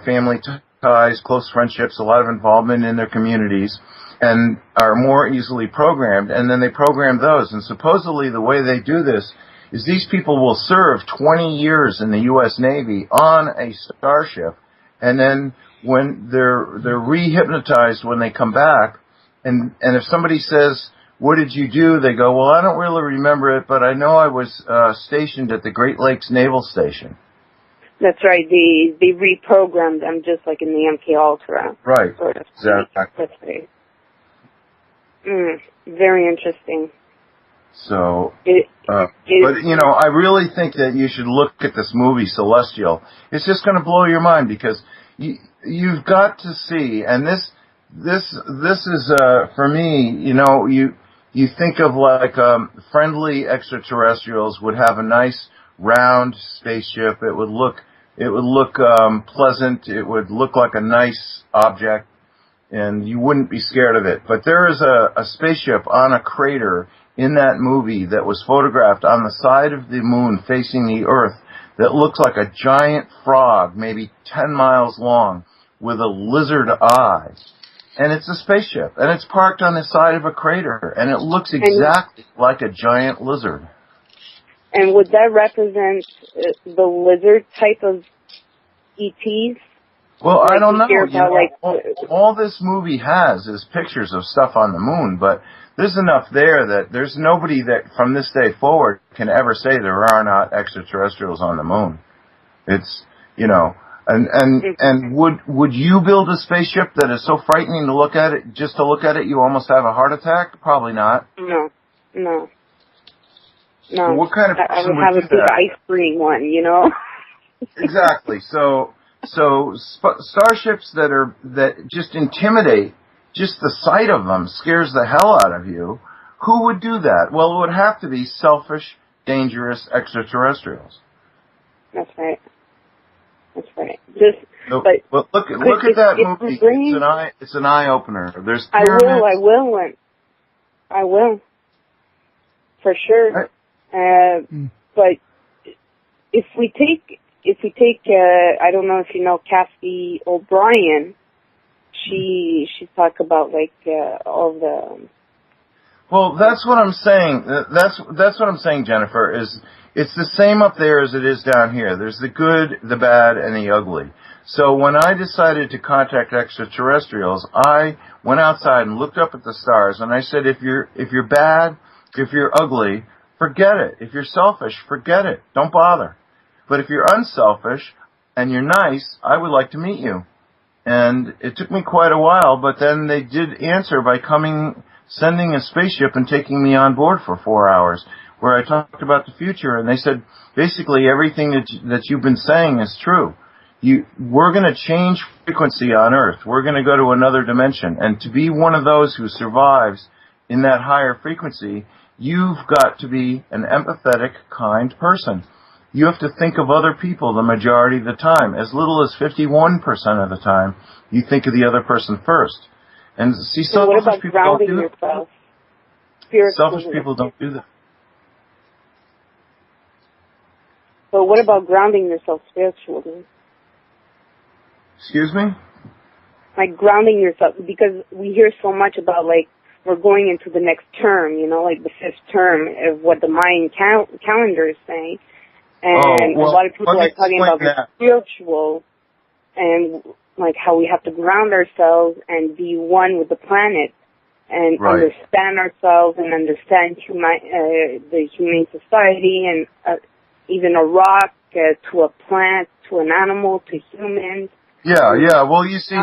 family ties, close friendships, a lot of involvement in their communities, and are more easily programmed. And then they program those. And supposedly the way they do this is these people will serve 20 years in the U.S. Navy on a starship, and then when they're re-hypnotized when they come back, and if somebody says, what did you do? They go, well, I don't really remember it, but I know I was stationed at the Great Lakes Naval Station. That's right. They reprogrammed them just like in the MK Ultra. Right. Sort of. Exactly. That's right. Very interesting. So, but I really think that you should look at this movie, Celestial. It's just going to blow your mind because you've got to see, and this is for me. You think of like friendly extraterrestrials would have a nice round spaceship. It would look pleasant. It would look like a nice object, and you wouldn't be scared of it. But there is a spaceship on a crater in that movie that was photographed on the side of the moon facing the Earth that looks like a giant frog, maybe 10 miles long, with a lizard eye. And it's a spaceship, and it's parked on the side of a crater, and it looks exactly like a giant lizard. And would that represent the lizard type of ETs? Well, I don't know. All this movie has is pictures of stuff on the moon, but there's enough there that there's nobody that from this day forward can ever say there are not extraterrestrials on the moon. It's, and would you build a spaceship that is so frightening to look at it, just to look at it, you almost have a heart attack? Probably not. No. So what kind of person I would have a big ice cream one, Exactly. So starships that just intimidate, just the sight of them scares the hell out of you. Who would do that? Well, it would have to be selfish, dangerous extraterrestrials. That's right. But look at that movie. It's an eye opener. There's pyramids. I will. For sure. But if we take I don't know if you know Cassie O'Brien. She talked about all the. Well, that's what I'm saying. That's what I'm saying, Jennifer. Is it's the same up there as it is down here. There's the good, the bad, and the ugly. So when I decided to contact extraterrestrials, I went outside and looked up at the stars, and I said, if you're bad, if you're ugly, forget it. If you're selfish, forget it. Don't bother. But if you're unselfish and you're nice, I would like to meet you. And it took me quite a while, but then they did answer by coming sending a spaceship and taking me on board for 4 hours, where I talked about the future, and they said, basically everything that you've been saying is true. We're going to change frequency on Earth. We're going to go to another dimension. And to be one of those who survives in that higher frequency, you've got to be an empathetic, kind person. You have to think of other people the majority of the time. As little as 51% of the time, you think of the other person first. And see, selfish people don't do that. Selfish people don't do that. So what about grounding yourself spiritually? Excuse me? Like grounding yourself, because we hear so much about, like, we're going into the next term, you know, like the 5th term of what the Mayan calendar is saying. And a lot of people are talking about the spiritual and, like, how we have to ground ourselves and be one with the planet and understand ourselves and understand the humane society and even a rock to a plant to an animal to humans. Yeah. Well, you see,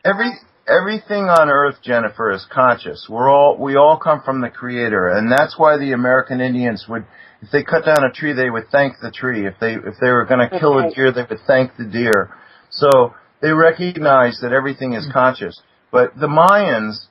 everything on Earth, Jennifer, is conscious. We all come from the Creator, and that's why the American Indians would, if they cut down a tree, they would thank the tree. If they were going to kill a deer, they would thank the deer. So they recognize that everything is conscious. But the Mayans,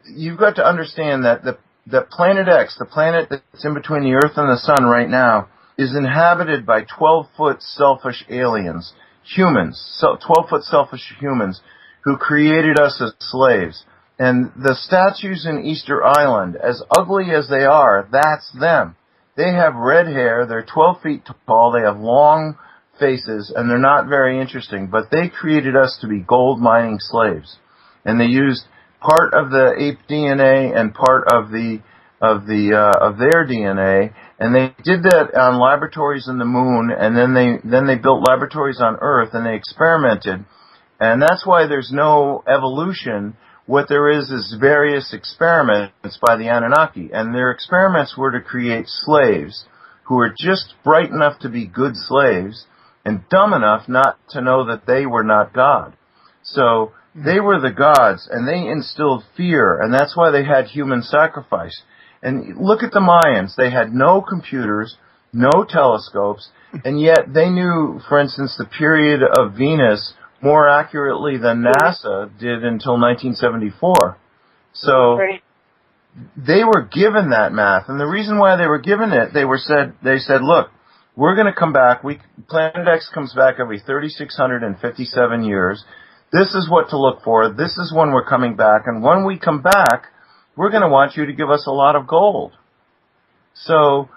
you've got to understand that the Planet X, the planet that's in between the Earth and the Sun right now, is inhabited by 12-foot selfish aliens, humans, 12-foot selfish humans who created us as slaves. And the statues in Easter Island, as ugly as they are, that's them. They have red hair, they're 12 feet tall, they have long faces, and they're not very interesting, but they created us to be gold mining slaves. And they used part of the ape DNA and part of their DNA, and they did that on laboratories in the moon, and then they built laboratories on Earth, and they experimented. And that's why there's no evolution. What there is various experiments by the Anunnaki, and their experiments were to create slaves who were just bright enough to be good slaves and dumb enough not to know that they were not God. So they were the gods, and they instilled fear, and that's why they had human sacrifice. And look at the Mayans. They had no computers, no telescopes, and yet they knew, for instance, the period of Venus more accurately than NASA did until 1974. So they were given that math, and the reason why they were given it, they said, look, we're going to come back. Planet X comes back every 3,657 years. This is what to look for. This is when we're coming back, and when we come back, we're going to want you to give us a lot of gold. So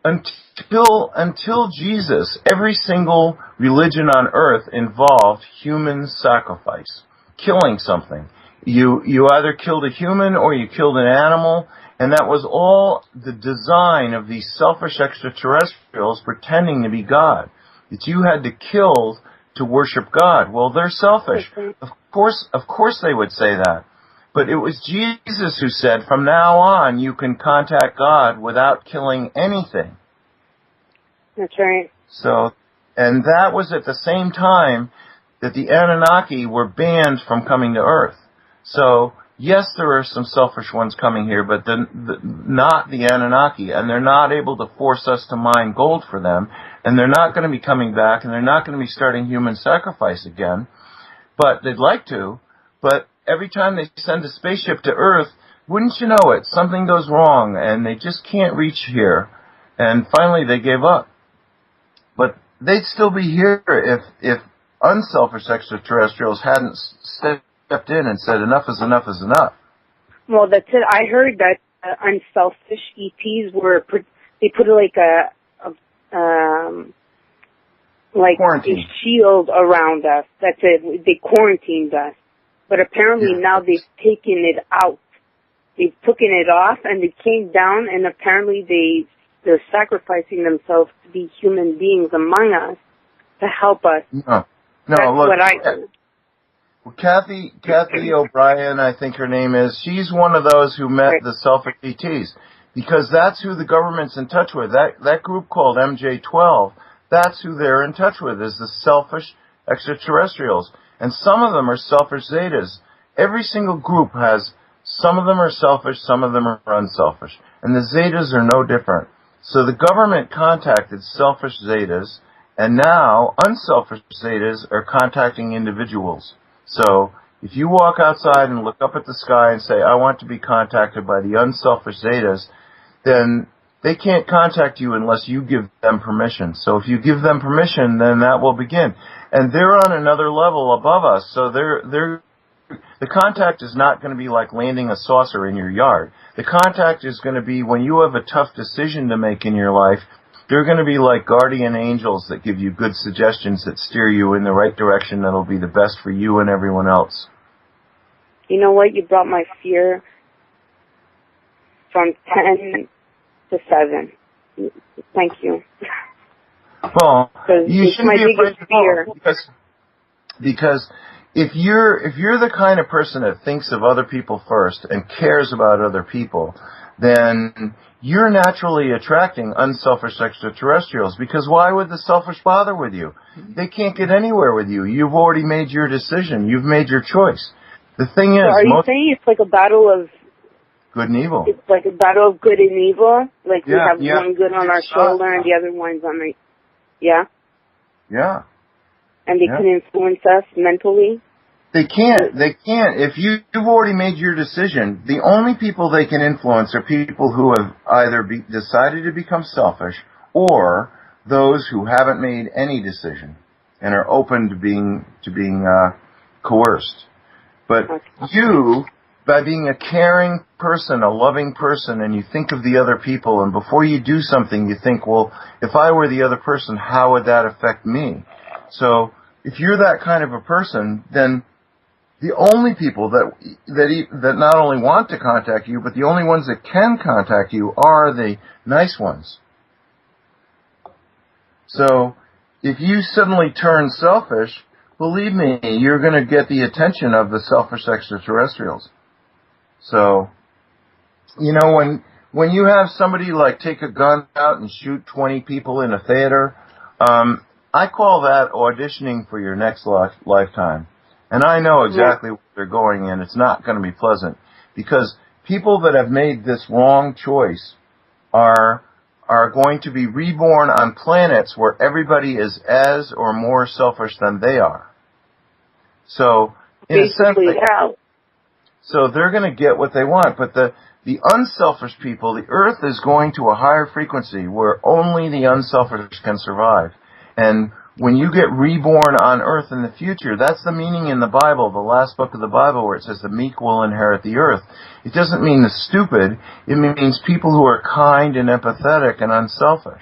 until Jesus, every single religion on Earth involved human sacrifice, killing something. You either killed a human or you killed an animal, and that was all the design of these selfish extraterrestrials pretending to be God. That you had to kill to worship God. Well, they're selfish. Of course they would say that. But it was Jesus who said, from now on, you can contact God without killing anything. That's right. So, and that was at the same time that the Anunnaki were banned from coming to Earth. So, yes, there are some selfish ones coming here, but not the Anunnaki, and they're not able to force us to mine gold for them, and they're not going to be coming back, and they're not going to be starting human sacrifice again. But they'd like to, but every time they send a spaceship to Earth, wouldn't you know it, something goes wrong, and they just can't reach here. And finally they gave up. But they'd still be here if unselfish extraterrestrials hadn't stepped in and said enough is enough is enough. Well, that's it. I heard that unselfish ETs they put like a quarantine. a shield around us. That's it. They quarantined us. But apparently now they've taken it out. They've taken it off, and they came down, and apparently they're sacrificing themselves to be human beings among us to help us. No, that's look, what I heard. Well, Kathy O'Brien, I think her name is, she's one of those who met the selfish ETs, because that's who the government's in touch with. That group called MJ-12, that's who they're in touch with, is the selfish extraterrestrials. And some of them are selfish Zetas. Every single group has Some of them are selfish, some of them are unselfish. And the Zetas are no different. So the government contacted selfish Zetas, and now unselfish Zetas are contacting individuals. So if you walk outside and look up at the sky and say, I want to be contacted by the unselfish Zetas, then they can't contact you unless you give them permission. So if you give them permission, then that will begin. And they're on another level above us, so the contact is not going to be like landing a saucer in your yard. The contact is going to be when you have a tough decision to make in your life. They're going to be like guardian angels that give you good suggestions that steer you in the right direction that'll be the best for you and everyone else. You know what? You brought my fear from 10 to 7. Thank you. Well, you shouldn't be afraid of fear. Because if you're the kind of person that thinks of other people first and cares about other people, then you're naturally attracting unselfish extraterrestrials, because why would the selfish bother with you? They can't get anywhere with you. You've already made your decision. You've made your choice. The thing is... So are you saying it's like a battle of... good and evil? It's like a battle of good and evil? Like we have yeah. one good on our shoulder and the other one's on the... Yeah? Yeah. And they can influence us mentally? They can't. If you've already made your decision, the only people they can influence are people who have either decided to become selfish or those who haven't made any decision and are open to being coerced. But you, by being a caring person, a loving person, and you think of the other people, and before you do something, you think, well, if I were the other person, how would that affect me? So if you're that kind of a person, then the only people that not only want to contact you, but the only ones that can contact you are the nice ones. So if you suddenly turn selfish, believe me, you're going to get the attention of the selfish extraterrestrials. So, you know, when you have somebody like take a gun out and shoot 20 people in a theater, I call that auditioning for your next lifetime. And I know exactly what they're going in. It's not going to be pleasant, because people that have made this wrong choice are going to be reborn on planets where everybody is as or more selfish than they are. So, in a sense, so they're going to get what they want. But the unselfish people, the Earth is going to a higher frequency where only the unselfish can survive. And when you get reborn on Earth in the future, that's the meaning in the Bible, the last book of the Bible, where it says the meek will inherit the earth. It doesn't mean the stupid. It means people who are kind and empathetic and unselfish.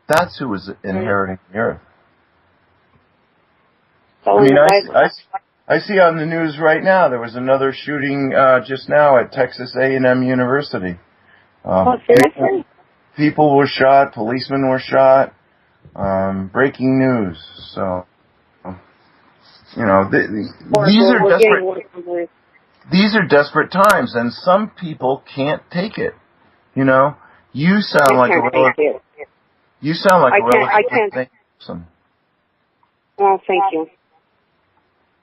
That's who is inheriting the earth. I mean, I see on the news right now, there was another shooting just now at Texas A&M University. People were shot, policemen were shot. Breaking news. So, you know, these are desperate times, and some people can't take it. You know, you sound like a relatively person. Well, thank you.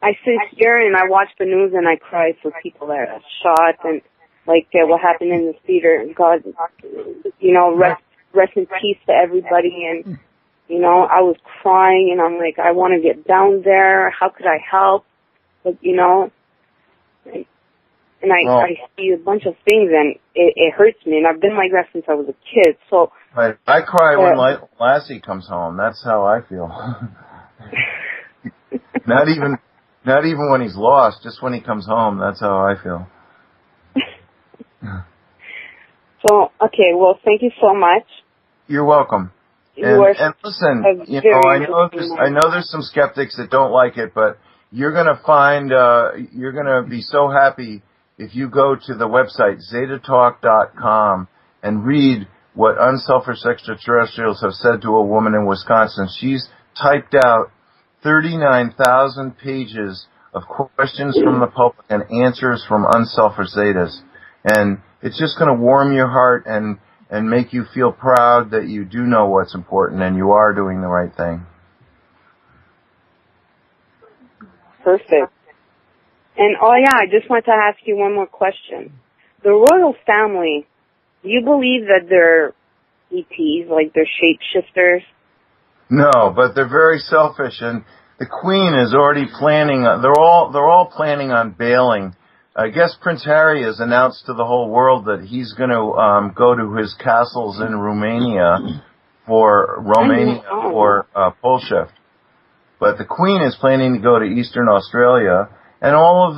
I sit here and I watch the news and I cry for people that are shot and like what happened in the theater. God, you know, rest in peace to everybody. And you know, I was crying, and I'm like, I want to get down there. How could I help? But, you know, and I see a bunch of things, and it hurts me. And I've been like that since I was a kid. So I cry when Lassie comes home. That's how I feel. Not even when he's lost. Just when he comes home. That's how I feel. So, okay. Well, thank you so much. You're welcome. And listen, you know, I know there's some skeptics that don't like it, but you're going to find, you're going to be so happy if you go to the website, zetatalk.com, and read what unselfish extraterrestrials have said to a woman in Wisconsin. She's typed out 39,000 pages of questions from the public and answers from unselfish Zetas. And it's just going to warm your heart and make you feel proud that you do know what's important and you are doing the right thing. Perfect. And, oh yeah, I just want to ask you one more question. The royal family, do you believe that they're ETs, like they're shapeshifters? No, but they're very selfish, and the Queen is already planning. They're all planning on bailing. I guess Prince Harry has announced to the whole world that he's going to go to his castles in Romania for Poleshift. But the Queen is planning to go to Eastern Australia, and all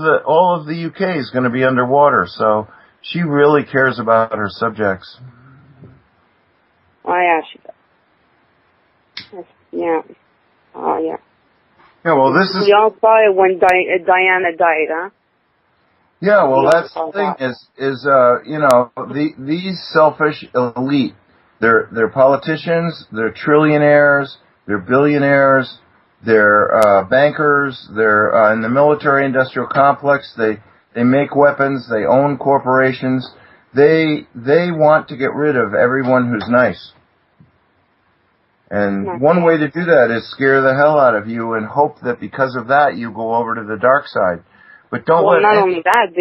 of the UK is going to be underwater. So she really cares about her subjects. Oh yeah, she does. Yeah. Oh yeah. Yeah. Well, this is. We all saw it when Diana died, huh? Yeah. Well, that's the thing is these selfish elite. They're politicians. They're trillionaires. They're billionaires. They're bankers. They're in the military-industrial complex. They make weapons. They own corporations. They want to get rid of everyone who's nice. And one way to do that is scare the hell out of you and hope that because of that you go over to the dark side. But don't let. Well, not only that,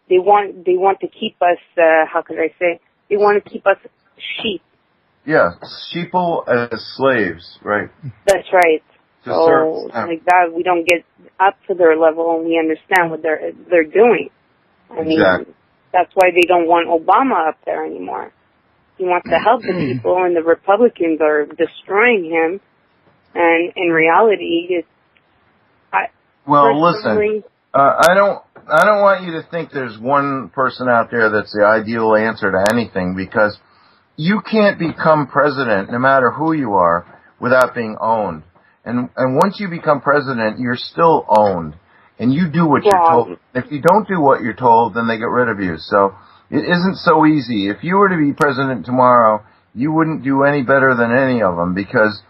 they want to keep us. How could I say? They want to keep us sheep. Yeah, sheeple as slaves, right? That's right. So like that, we don't get up to their level and we understand what they're doing. I mean, that's why they don't want Obama up there anymore. He wants to help the people, and the Republicans are destroying him. And in reality, listen. I don't want you to think there's one person out there that's the ideal answer to anything, because you can't become president, no matter who you are, without being owned. And once you become president, you're still owned. And you do what you're told. If you don't do what you're told, then they get rid of you. So it isn't so easy. If you were to be president tomorrow, you wouldn't do any better than any of them, because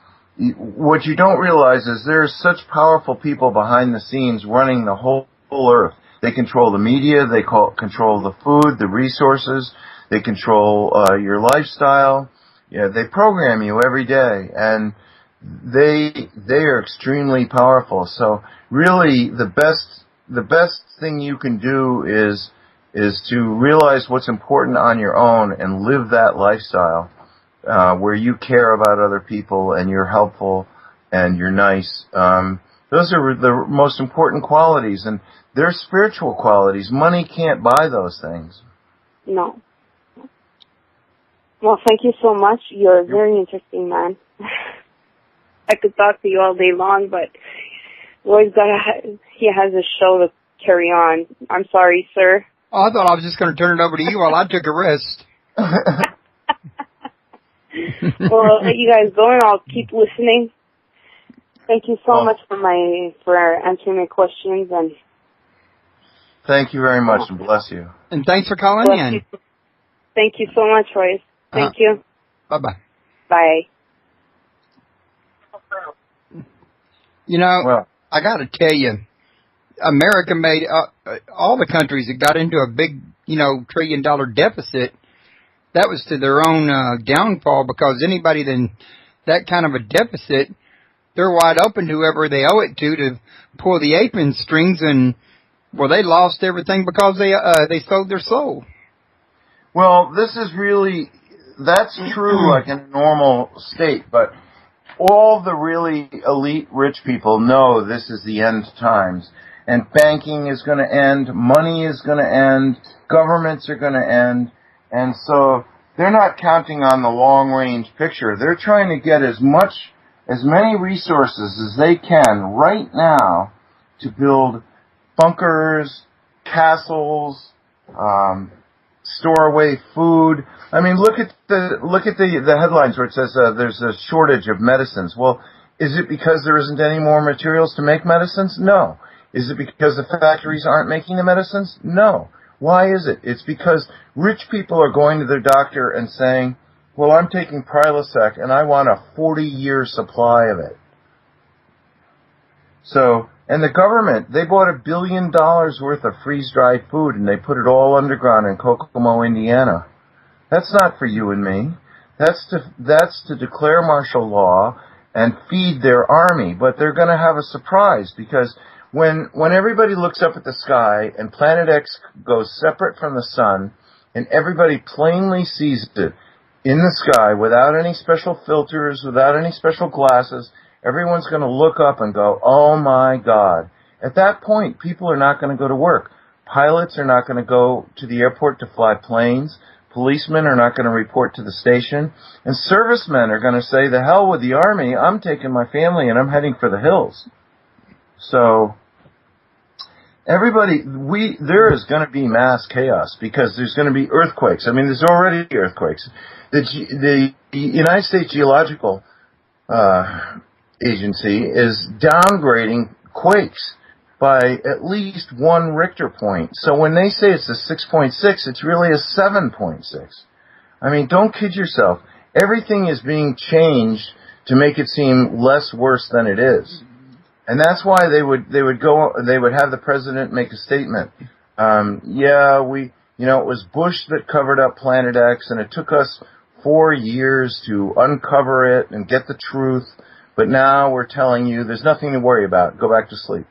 what you don't realize is there's such powerful people behind the scenes running the whole earth. They control the media. They control the food, the resources. They control your lifestyle. Yeah, they program you every day, and they are extremely powerful. So really, the best thing you can do is to realize what's important on your own and live that lifestyle where you care about other people and you're helpful and you're nice. Those are the most important qualities, and they're spiritual qualities. Money can't buy those things. No. Well, thank you so much. You're a very interesting man. I could talk to you all day long, but Roy's he has a show to carry on. I'm sorry, sir. Oh, I thought I was just going to turn it over to you while I took a rest. Well, I'll let you guys go, and I'll keep listening. Thank you so much for answering my questions. And thank you very much, and bless you. And thanks for calling in. Thank you so much, Royce. Thank you. Bye-bye. Bye. You know, I got to tell you, America made all the countries that got into a big, $1 trillion deficit. That was to their own downfall, because anybody in that kind of a deficit, they're wide open to whoever they owe it to pull the apron strings, and they lost everything because they sold their soul. Well, that's true like in a normal state, but all the really elite rich people know this is the end times. And banking is going to end, money is going to end, governments are going to end. And so they're not counting on the long-range picture. They're trying to get as many resources as they can right now to build bunkers, castles, store away food. I mean, look at the headlines where it says there's a shortage of medicines. Well, is it because there isn't any more materials to make medicines? No. Is it because the factories aren't making the medicines? No. Why is it? It's because rich people are going to their doctor and saying, well, I'm taking Prilosec and I want a 40-year supply of it. So, and the government, they bought $1 billion worth of freeze-dried food and they put it all underground in Kokomo, Indiana. That's not for you and me. That's to declare martial law and feed their army. But they're going to have a surprise, because when everybody looks up at the sky and Planet X goes separate from the sun, and everybody plainly sees it in the sky without any special filters, without any special glasses, everyone's going to look up and go, oh my God. At that point, people are not going to go to work. Pilots are not going to go to the airport to fly planes. Policemen are not going to report to the station. And servicemen are going to say, the hell with the Army, I'm taking my family and I'm heading for the hills. So, there is going to be mass chaos because there's going to be earthquakes. I mean, there's already earthquakes. The United States Geological Agency is downgrading quakes by at least 1 Richter point. So when they say it's a 6.6, it's really a 7.6. I mean, don't kid yourself. Everything is being changed to make it seem less worse than it is. And that's why they would have the president make a statement. It was Bush that covered up Planet X, and it took us 4 years to uncover it and get the truth. But now we're telling you there's nothing to worry about. Go back to sleep.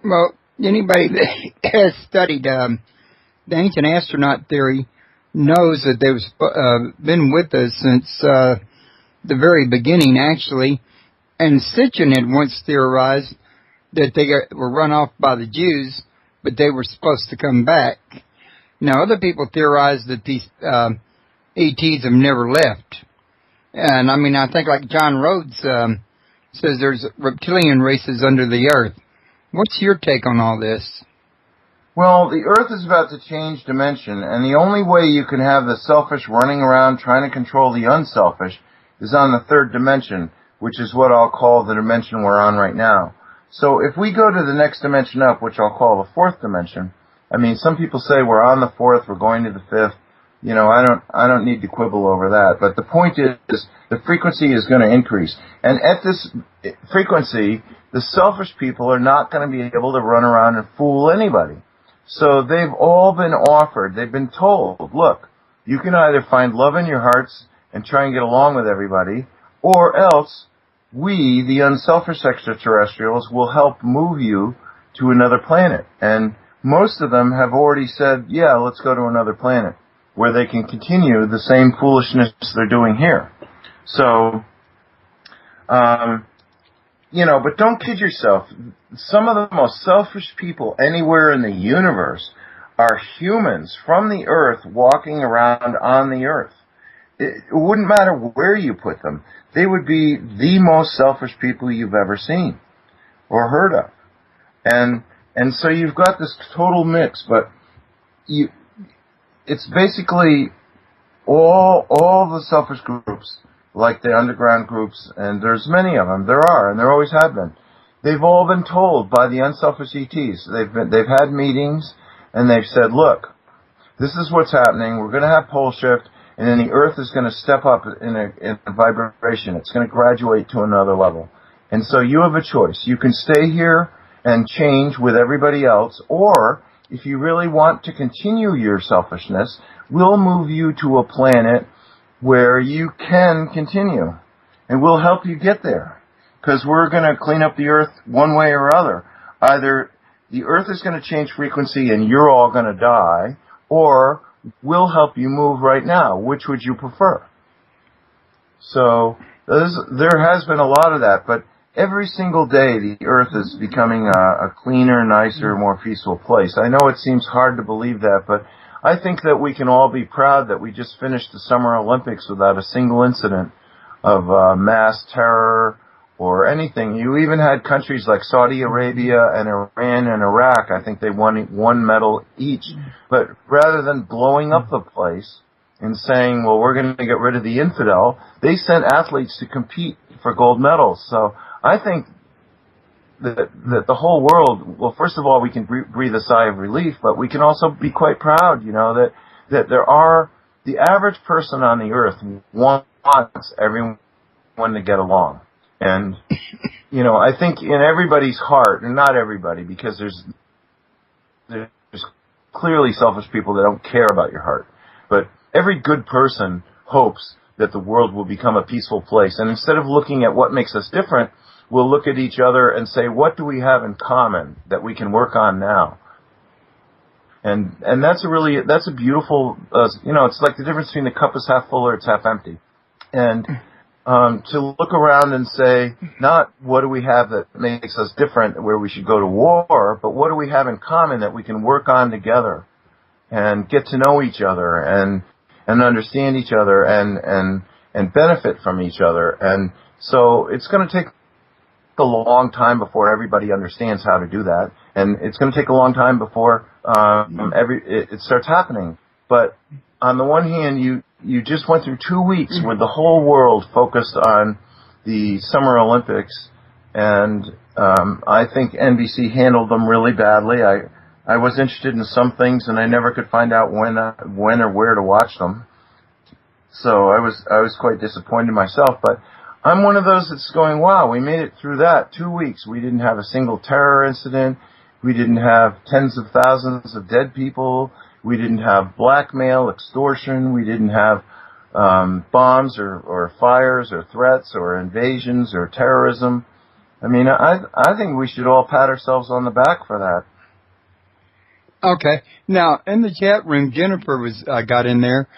Well, anybody that has studied the ancient astronaut theory knows that they've been with us since the very beginning, actually. And Sitchin had once theorized that they were run off by the Jews, but they were supposed to come back. Now, other people theorize that these ETs have never left. And, I mean, I think like John Rhodes says there's reptilian races under the earth. What's your take on all this? Well, the Earth is about to change dimension, and the only way you can have the selfish running around trying to control the unselfish is on the 3rd dimension, which is what I'll call the dimension we're on right now. So if we go to the next dimension up, which I'll call the 4th dimension, I mean, some people say we're on the 4th, we're going to the 5th. You know, I don't need to quibble over that. But the point is, the frequency is going to increase. And at this frequency, the selfish people are not going to be able to run around and fool anybody. So they've all been offered, they've been told, look, you can either find love in your hearts and try and get along with everybody, or else we, the unselfish extraterrestrials, will help move you to another planet. And most of them have already said, yeah, let's go to another planet, where they can continue the same foolishness they're doing here. So, but don't kid yourself. Some of the most selfish people anywhere in the universe are humans from the Earth walking around on the Earth. It wouldn't matter where you put them. They would be the most selfish people you've ever seen or heard of. And so you've got this total mix, but it's basically all the selfish groups, like the underground groups, and there's many of them. There are, and there always have been. They've all been told by the unselfish ETs. They've had meetings, and they've said, look, this is what's happening. We're going to have Poleshift, and then the Earth is going to step up in a vibration. It's going to graduate to another level. And so you have a choice. You can stay here and change with everybody else, or if you really want to continue your selfishness, we'll move you to a planet where you can continue, and we'll help you get there. Because we're going to clean up the Earth one way or other. Either the Earth is going to change frequency and you're all going to die, or we'll help you move right now. Which would you prefer? So there has been a lot of that, but every single day the Earth is becoming a cleaner, nicer, more peaceful place. I know it seems hard to believe that, but I think that we can all be proud that we just finished the Summer Olympics without a single incident of mass terror or anything. You even had countries like Saudi Arabia and Iran and Iraq, I think they won one medal each. But rather than blowing up the place and saying, well, we're going to get rid of the infidel, they sent athletes to compete for gold medals. So I think that the whole world, well, first of all, we can breathe a sigh of relief, but we can also be quite proud, that there are, the average person on the earth wants everyone to get along. And, I think in everybody's heart, and not everybody, because there's clearly selfish people that don't care about your heart, but every good person hopes that the world will become a peaceful place. And instead of looking at what makes us different, we'll look at each other and say, what do we have in common that we can work on now? And that's a beautiful, it's like the difference between the cup is half full or it's half empty. And to look around and say, not what do we have that makes us different where we should go to war, but what do we have in common that we can work on together and get to know each other and understand each other and benefit from each other. And so it's going to take a long time before everybody understands how to do that. And it's going to take a long time before it starts happening. But on the one hand, you just went through 2 weeks where the whole world focused on the Summer Olympics, and I think NBC handled them really badly. I was interested in some things, and I never could find out when or where to watch them. So I was quite disappointed myself. But I'm one of those that's going, wow, we made it through that 2 weeks. We didn't have a single terror incident. We didn't have tens of thousands of dead people. We didn't have blackmail, extortion. We didn't have bombs or fires or threats or invasions or terrorism. I mean, I think we should all pat ourselves on the back for that. Okay. Now, in the chat room, Jennifer got in there,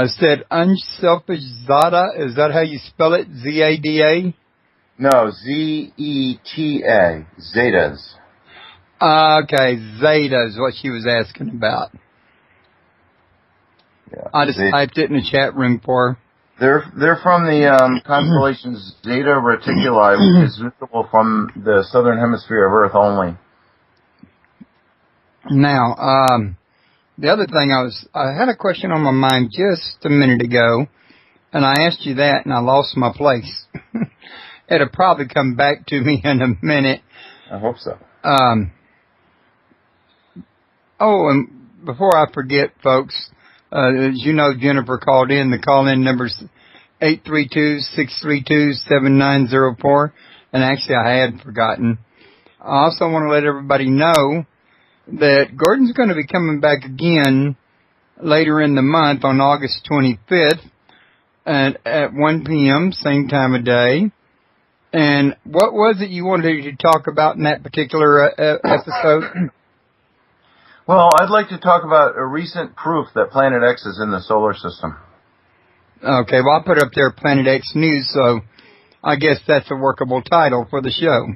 said unselfish Zada. Is that how you spell it? Z-A-D-A? No, Z-E-T-A. Zetas. Okay, Zeta is what she was asking about. Yeah, I just typed it in the chat room for her. They're from the constellation Zeta Reticuli, which is visible from the southern hemisphere of Earth only. Now, the other thing I had a question on my mind just a minute ago, and I asked you that, and I lost my place. It'll probably come back to me in a minute. I hope so. And before I forget, folks, as you know, Jennifer called in. The call-in number's 832-632-7904. And actually, I had forgotten. I also want to let everybody know that Gordon's going to be coming back again later in the month on August 25th at 1 p.m., same time of day. And what was it you wanted to talk about in that particular episode? Well, I'd like to talk about a recent proof that Planet X is in the solar system. Okay, well, I put up there Planet X News, so I guess that's a workable title for the show.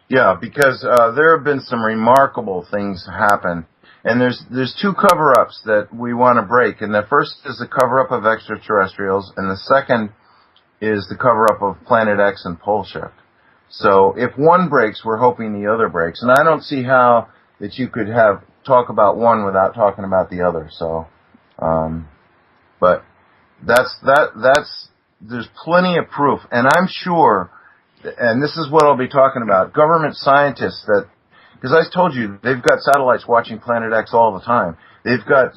Yeah, because there have been some remarkable things happen. And there's two cover-ups that we want to break. And the first is the cover-up of extraterrestrials, and the second is the cover-up of Planet X and Poleshift. So if one breaks, we're hoping the other breaks. And I don't see how that you could talk about one without talking about the other. So, but there's plenty of proof, and I'm sure, and this is what I'll be talking about, government scientists because I told you, they've got satellites watching Planet X all the time. They've got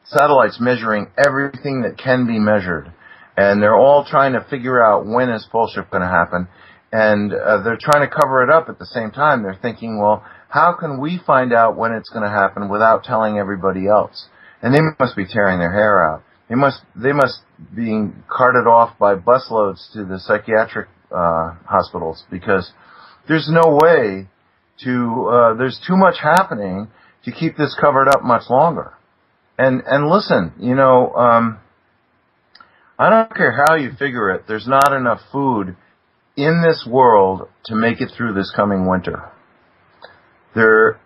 satellites measuring everything that can be measured, and they're all trying to figure out when is Poleshift going to happen, and they're trying to cover it up at the same time. They're thinking, well, how can we find out when it's going to happen without telling everybody else? And they must be tearing their hair out. They must be carted off by busloads to the psychiatric hospitals, because there's no way there's too much happening to keep this covered up much longer. And listen, I don't care how you figure it, there's not enough food in this world to make it through this coming winter. The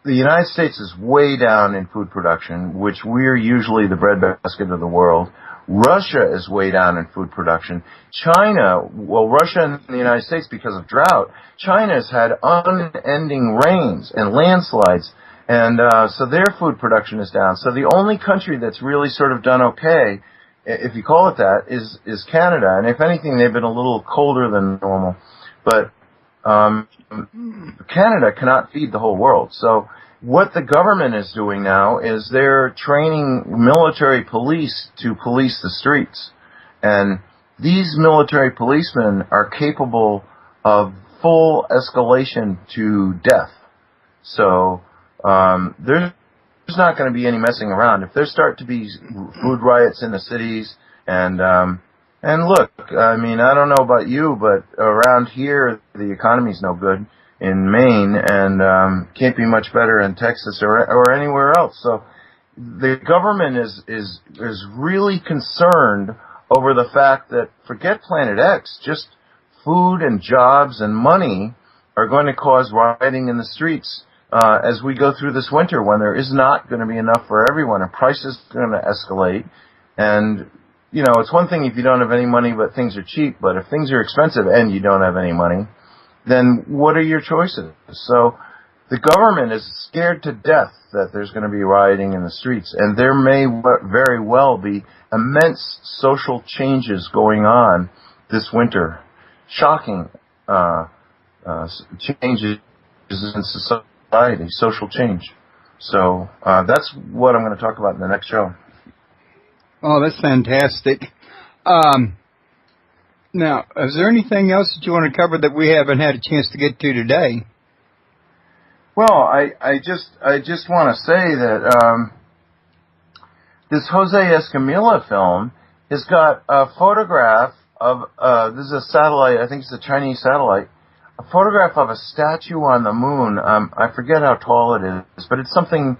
United States is way down in food production, which we're usually the breadbasket of the world. Russia is way down in food production. Russia and the United States, because of drought, China has had unending rains and landslides, and so their food production is down. So the only country that's really sort of done okay, if you call it that, is Canada. And if anything, they've been a little colder than normal. But Canada cannot feed the whole world. So what the government is doing now is they're training military police to police the streets. And these military policemen are capable of full escalation to death. So there's not going to be any messing around. If there start to be food riots in the cities and And look, I mean, I don't know about you, but around here, the economy's no good in Maine, and can't be much better in Texas or anywhere else. So the government is really concerned over the fact that, forget Planet X, just food and jobs and money are going to cause rioting in the streets as we go through this winter, when there is not going to be enough for everyone, and prices are going to escalate. And you know, it's one thing if you don't have any money but things are cheap, but if things are expensive and you don't have any money, then what are your choices? So the government is scared to death that there's going to be rioting in the streets, and there may very well be immense social changes going on this winter. Shocking changes in society, social change. So that's what I'm going to talk about in the next show. Oh, that's fantastic. Now, is there anything else that you want to cover that we haven't had a chance to get to today? Well, I just want to say that this Jose Escamilla film has got a photograph of this is a satellite. I think it's a Chinese satellite. A photograph of a statue on the moon. I forget how tall it is, but it's something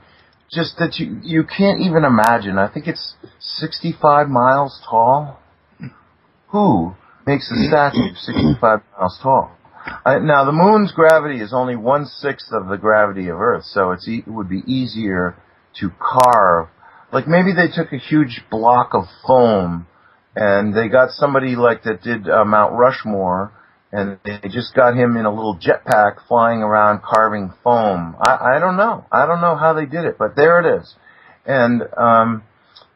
just that you can't even imagine. I think it's 65 miles tall. Who makes a statue 65 miles tall? Now, the moon's gravity is only 1/6 of the gravity of Earth, so it would be easier to carve. Like maybe they took a huge block of foam and they got somebody like that did Mount Rushmore, and they just got him in a little jetpack flying around carving foam. I don't know. I don't know how they did it, but there it is. And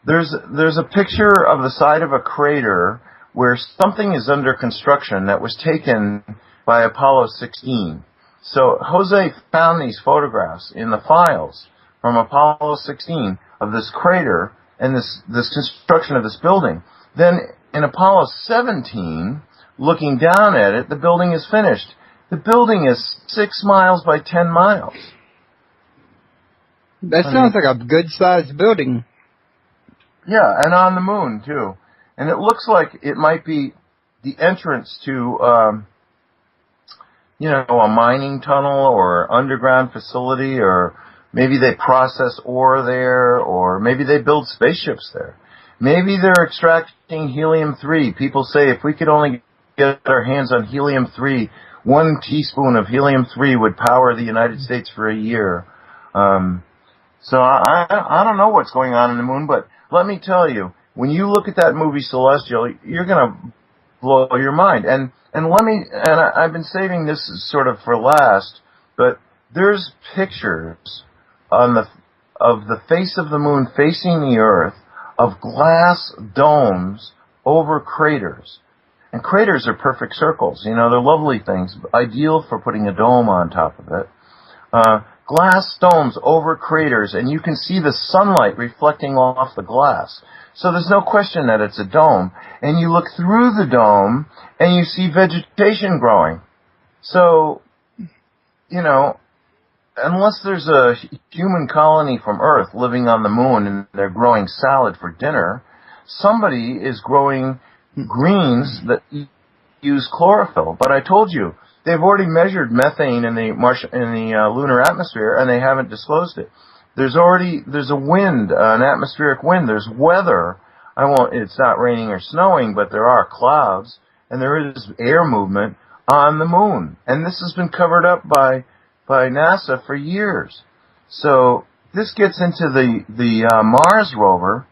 there's a picture of the side of a crater where something is under construction that was taken by Apollo 16. So Jose found these photographs in the files from Apollo 16 of this crater and this construction of this building. Then in Apollo 17, looking down at it, the building is finished. The building is 6 miles by 10 miles. That sounds like a good-sized building. Yeah, and on the moon, too. And it looks like it might be the entrance to, a mining tunnel or underground facility, or maybe they process ore there, or maybe they build spaceships there. Maybe they're extracting helium-3. People say if we could only get our hands on helium-3, 1 teaspoon of helium-3 would power the United States for a year. So I don't know what's going on in the moon, but let me tell you, when you look at that movie Celestial, you're going to blow your mind. And I've been saving this sort of for last, but there's pictures of the face of the moon facing the Earth of glass domes over craters. And craters are perfect circles. You know, they're lovely things, ideal for putting a dome on top of it. Glass domes over craters, and you can see the sunlight reflecting off the glass. So there's no question that it's a dome. And you look through the dome, and you see vegetation growing. So, unless there's a human colony from Earth living on the moon and they're growing salad for dinner, somebody is growing greens that use chlorophyll. But I told you, they've already measured methane in the lunar atmosphere, and they haven't disclosed it. There's a wind, an atmospheric wind. There's weather. It's not raining or snowing, but there are clouds, and there is air movement on the moon. And this has been covered up by NASA for years. So this gets into the Mars rover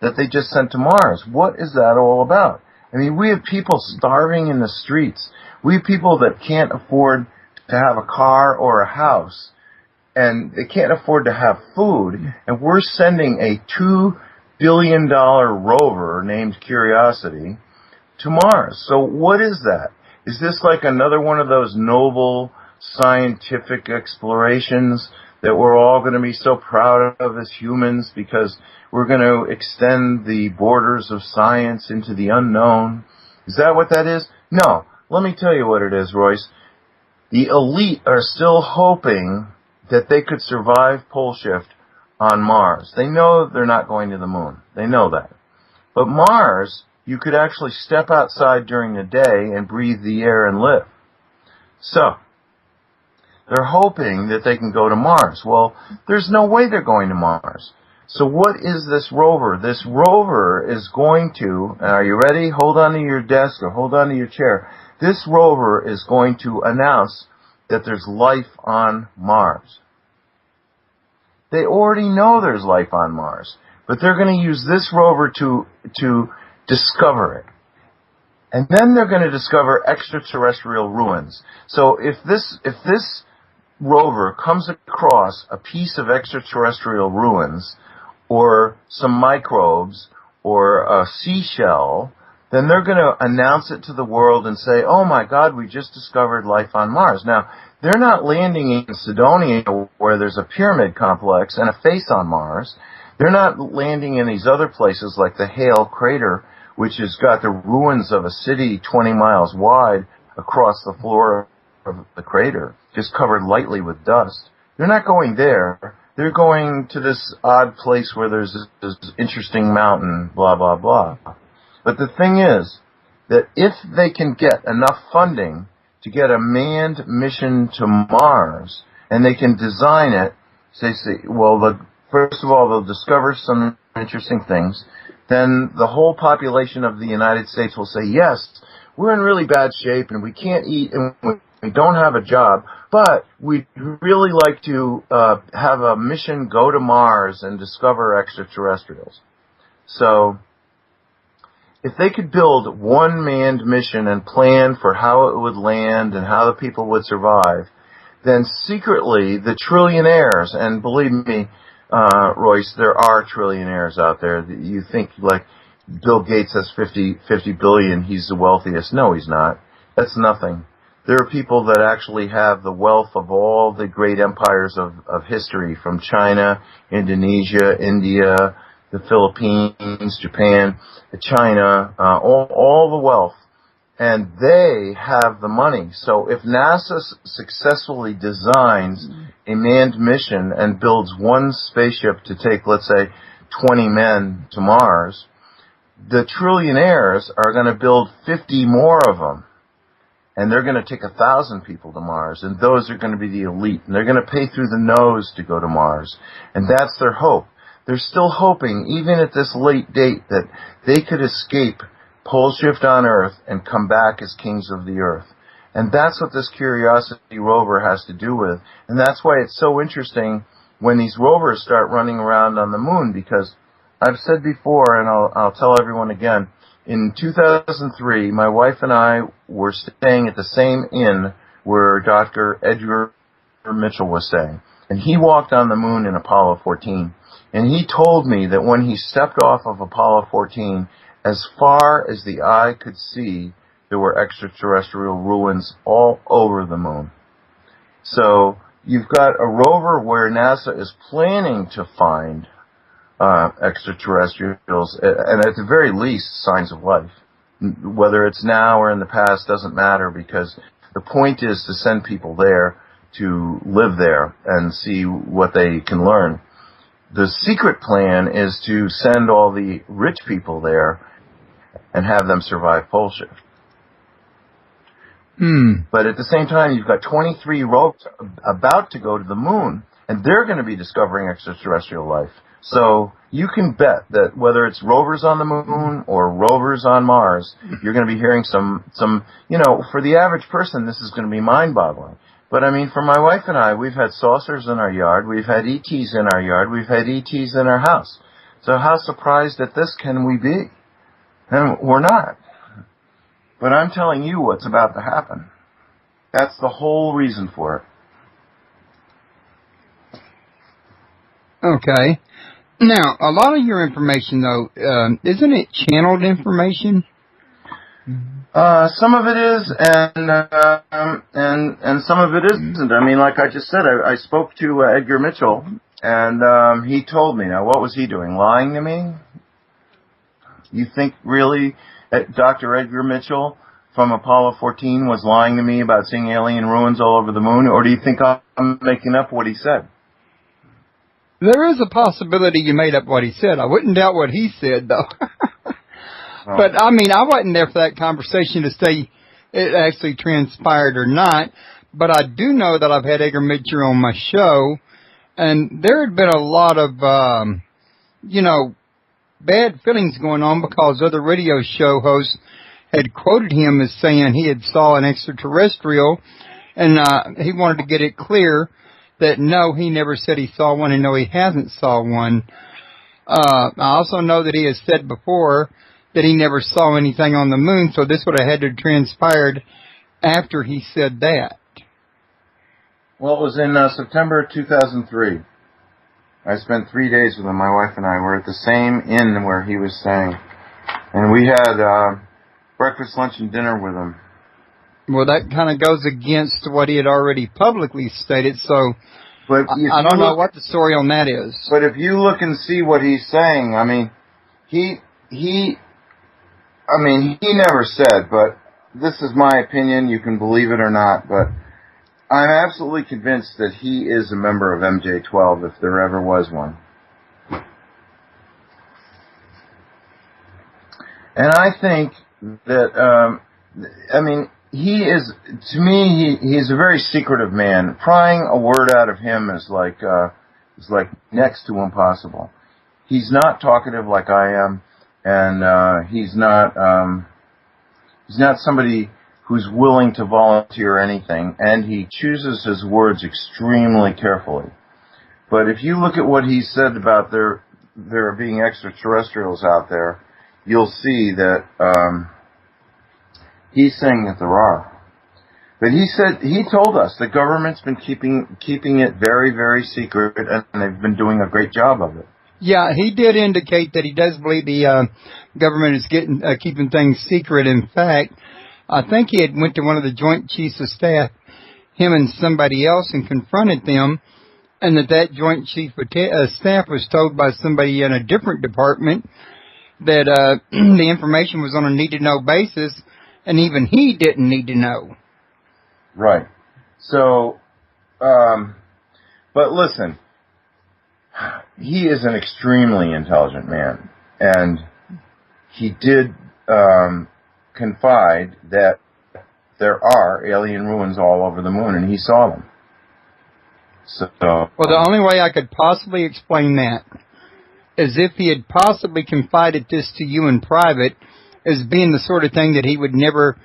that they just sent to Mars. What is that all about? I mean, we have people starving in the streets. We have people that can't afford to have a car or a house, and they can't afford to have food, and we're sending a $2 billion rover named Curiosity to Mars. So what is that? Is this like another one of those noble scientific explorations that we're all going to be so proud of as humans because we're going to extend the borders of science into the unknown? Is that what that is? No. Let me tell you what it is, Royce. The elite are still hoping that they could survive Poleshift on Mars. They know they're not going to the moon. They know that. But Mars, you could actually step outside during the day and breathe the air and live. So, they're hoping that they can go to Mars. Well, there's no way they're going to Mars. So what is this rover? This rover is going to, are you ready? Hold on to your desk or hold on to your chair. This rover is going to announce that there's life on Mars. They already know there's life on Mars, but they're going to use this rover to discover it. And then they're going to discover extraterrestrial ruins. So if this rover comes across a piece of extraterrestrial ruins, or some microbes, or a seashell, then they're going to announce it to the world and say, oh my God, we just discovered life on Mars. Now, they're not landing in Cydonia where there's a pyramid complex and a face on Mars. They're not landing in these other places like the Hale crater, which has got the ruins of a city 20 miles wide across the floor of the crater, just covered lightly with dust. They're not going there. They're going to this odd place where there's this interesting mountain, blah, blah, blah. But the thing is that if they can get enough funding to get a manned mission to Mars, and they can design it, first of all, they'll discover some interesting things. Then the whole population of the United States will say, yes, we're in really bad shape, and we can't eat, and we don't have a job, but we'd really like to have a mission go to Mars and discover extraterrestrials. So if they could build one manned mission and plan for how it would land and how the people would survive, then secretly the trillionaires, and believe me, Royce, there are trillionaires out there. You think like Bill Gates has 50 billion, he's the wealthiest. No, he's not. That's nothing. There are people that actually have the wealth of all the great empires of history, from China, Indonesia, India, the Philippines, Japan, China, all the wealth. And they have the money. So if NASA successfully designs a manned mission and builds one spaceship to take, let's say, 20 men to Mars, the trillionaires are going to build 50 more of them. And they're going to take 1,000 people to Mars, and those are going to be the elite. And they're going to pay through the nose to go to Mars. And that's their hope. They're still hoping, even at this late date, that they could escape Poleshift on Earth and come back as kings of the Earth. And that's what this Curiosity rover has to do with. And that's why it's so interesting when these rovers start running around on the moon, because I've said before, and I'll tell everyone again, in 2003, my wife and I were staying at the same inn where Dr. Edgar Mitchell was staying. And he walked on the moon in Apollo 14. And he told me that when he stepped off of Apollo 14, as far as the eye could see, there were extraterrestrial ruins all over the moon. So you've got a rover where NASA is planning to find extraterrestrials, and at the very least, signs of life. Whether it's now or in the past doesn't matter, because the point is to send people there to live there and see what they can learn. The secret plan is to send all the rich people there and have them survive Poleshift. But at the same time, you've got 23 rovers about to go to the moon, and they're going to be discovering extraterrestrial life. So you can bet that whether it's rovers on the moon or rovers on Mars, you're going to be hearing some, for the average person, this is going to be mind-boggling. But I mean, for my wife and I, we've had saucers in our yard, we've had ETs in our yard, we've had ETs in our house. So how surprised at this can we be? And we're not. But I'm telling you what's about to happen. That's the whole reason for it. Okay. Now, a lot of your information, though, isn't it channeled information? Some of it is, and some of it isn't. I mean, like I just said, I spoke to Edgar Mitchell, and he told me. Now, what was he doing? Lying to me? You think really Dr. Edgar Mitchell from Apollo 14 was lying to me about seeing alien ruins all over the moon, or do you think I'm making up what he said? There is a possibility you made up what he said. I wouldn't doubt what he said, though. But, I mean, I wasn't there for that conversation to say it actually transpired or not. But I do know that I've had Edgar Mitchell on my show, and there had been a lot of, bad feelings going on because other radio show hosts had quoted him as saying he had saw an extraterrestrial, and he wanted to get it clear that no, he never said he saw one, and no, he hasn't saw one. I also know that he has said before that he never saw anything on the moon, so this would have had to have transpired after he said that. Well, it was in September 2003. I spent 3 days with him. My wife and I were at the same inn where he was staying. And we had breakfast, lunch, and dinner with him. Well, that kind of goes against what he had already publicly stated, so but I don't know what the story on that is. But if you look and see what he's saying, I mean, he never said, but this is my opinion, you can believe it or not, but I'm absolutely convinced that he is a member of MJ-12 if there ever was one. And I think that, he is, to me, he's a very secretive man. Prying a word out of him is like next to impossible. He's not talkative like I am, and he's not somebody who's willing to volunteer anything, and he chooses his words extremely carefully. But if you look at what he said about there being extraterrestrials out there, you'll see that he's saying that there are. But he told us the government's been keeping it very, very secret, and they've been doing a great job of it. Yeah, he did indicate that he does believe the government is keeping things secret. In fact, I think he had went to one of the Joint Chiefs of Staff, him and somebody else, and confronted them, and that Joint Chief of Staff was told by somebody in a different department that the information was on a need-to-know basis, and even he didn't need to know. Right. So, but listen, he is an extremely intelligent man, and he did confide that there are alien ruins all over the moon, and he saw them. So, well, the only way I could possibly explain that is if he had possibly confided this to you in private as being the sort of thing that he would never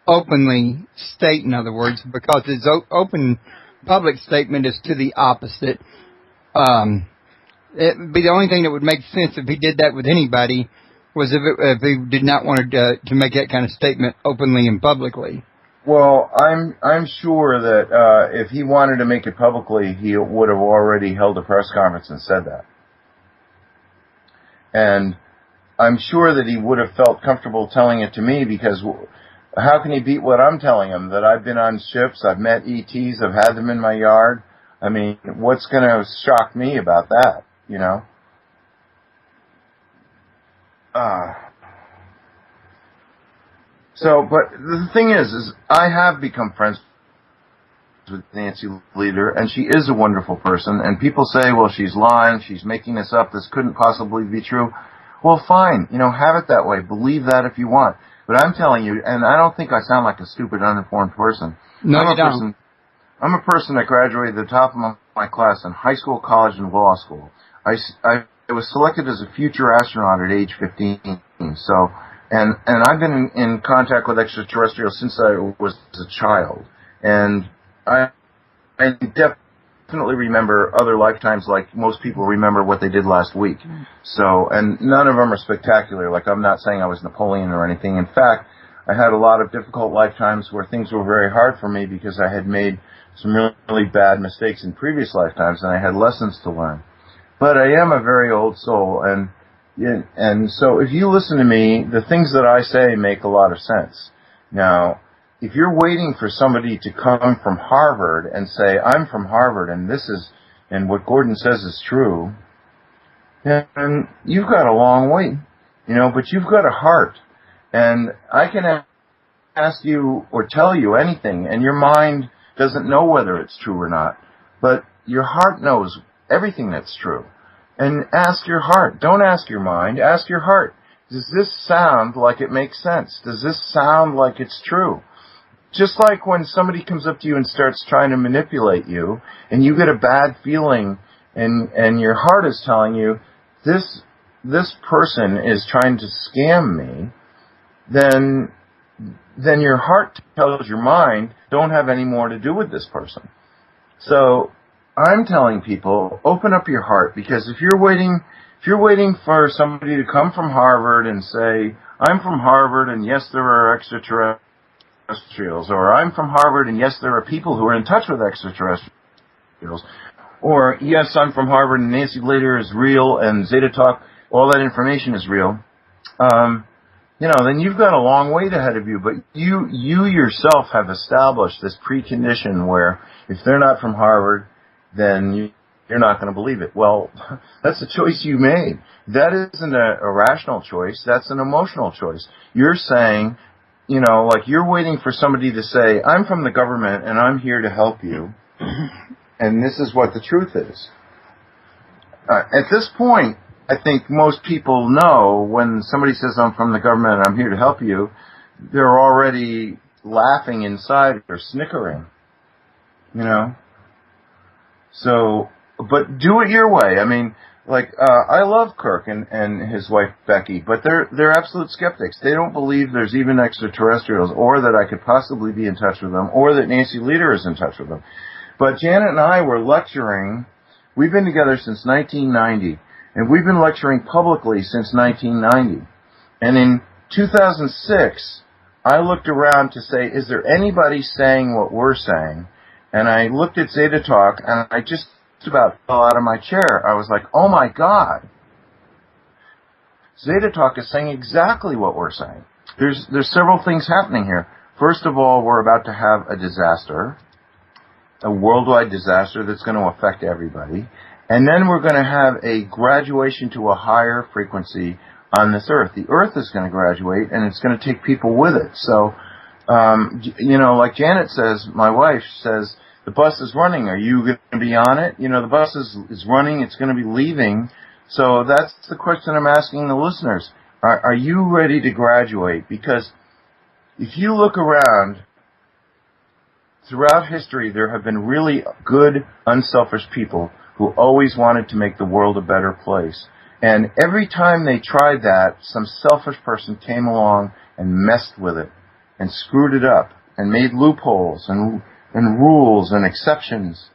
openly state, in other words, because his open public statement is to the opposite. It would be the only thing that would make sense if he did that with anybody was if he did not want to make that kind of statement openly and publicly. Well, I'm sure that if he wanted to make it publicly, he would have already held a press conference and said that. And I'm sure that he would have felt comfortable telling it to me, because how can he beat what I'm telling him? That I've been on ships, I've met ETs, I've had them in my yard. I mean, what's going to shock me about that, you know? But the thing is I have become friends with Nancy Leader, and she is a wonderful person, and people say, well, she's lying, she's making this up, this couldn't possibly be true. Well, fine, have it that way, believe that if you want. But I'm telling you, and I don't think I sound like a stupid, uninformed person. No, you don't. I'm a person that graduated the top of my class in high school, college, and law school. I was selected as a future astronaut at age 15. So, and I've been in contact with extraterrestrials since I was a child. And I definitely remember other lifetimes like most people remember what they did last week. So, and none of them are spectacular. Like, I'm not saying I was Napoleon or anything. In fact, I had a lot of difficult lifetimes where things were very hard for me because I had made some really bad mistakes in previous lifetimes, and I had lessons to learn. But I am a very old soul, and so if you listen to me, the things that I say make a lot of sense. Now, if you're waiting for somebody to come from Harvard and say, I'm from Harvard and what Gordon says is true, then you've got a long wait, but you've got a heart. And I can ask you or tell you anything, and your mind doesn't know whether it's true or not. But your heart knows everything that's true. And ask your heart. Don't ask your mind. Ask your heart. Does this sound like it makes sense? Does this sound like it's true? Just like when somebody comes up to you and starts trying to manipulate you, and you get a bad feeling, and your heart is telling you, this person is trying to scam me, then your heart tells your mind, don't have any more to do with this person. So I'm telling people, open up your heart, because if you're waiting for somebody to come from Harvard and say, I'm from Harvard and yes, there are extraterrestrials, or I'm from Harvard and yes, there are people who are in touch with extraterrestrials, or yes, I'm from Harvard and Nancy Later is real and Zeta Talk, all that information is real, then you've got a long wait ahead of you. But you yourself have established this precondition where if they're not from Harvard, then you're not going to believe it. Well, that's a choice you made. That isn't a rational choice. That's an emotional choice. You're saying, like you're waiting for somebody to say, I'm from the government and I'm here to help you. And this is what the truth is. At this point, I think most people know when somebody says, I'm from the government and I'm here to help you, they're already laughing inside or snickering, So, but do it your way. I mean, I love Kirk and his wife Becky, but they're absolute skeptics. They don't believe there's even extraterrestrials, or that I could possibly be in touch with them, or that Nancy Lieder is in touch with them. But Janet and I were lecturing. We've been together since 1990, and we've been lecturing publicly since 1990. And in 2006, I looked around to say, is there anybody saying what we're saying? And I looked at Zeta Talk, and I just about fell out of my chair. I was like, oh my God. Zeta Talk is saying exactly what we're saying. There's several things happening here. First of all, we're about to have a disaster, a worldwide disaster that's going to affect everybody. And then we're going to have a graduation to a higher frequency on this earth. The earth is going to graduate, and it's going to take people with it. So, like Janet says, my wife says, the bus is running. Are you going to be on it? The bus is running. It's going to be leaving. So that's the question I'm asking the listeners. Are you ready to graduate? Because if you look around, throughout history, there have been really good, unselfish people who always wanted to make the world a better place. And every time they tried that, some selfish person came along and messed with it and screwed it up and made loopholes and rules and exceptions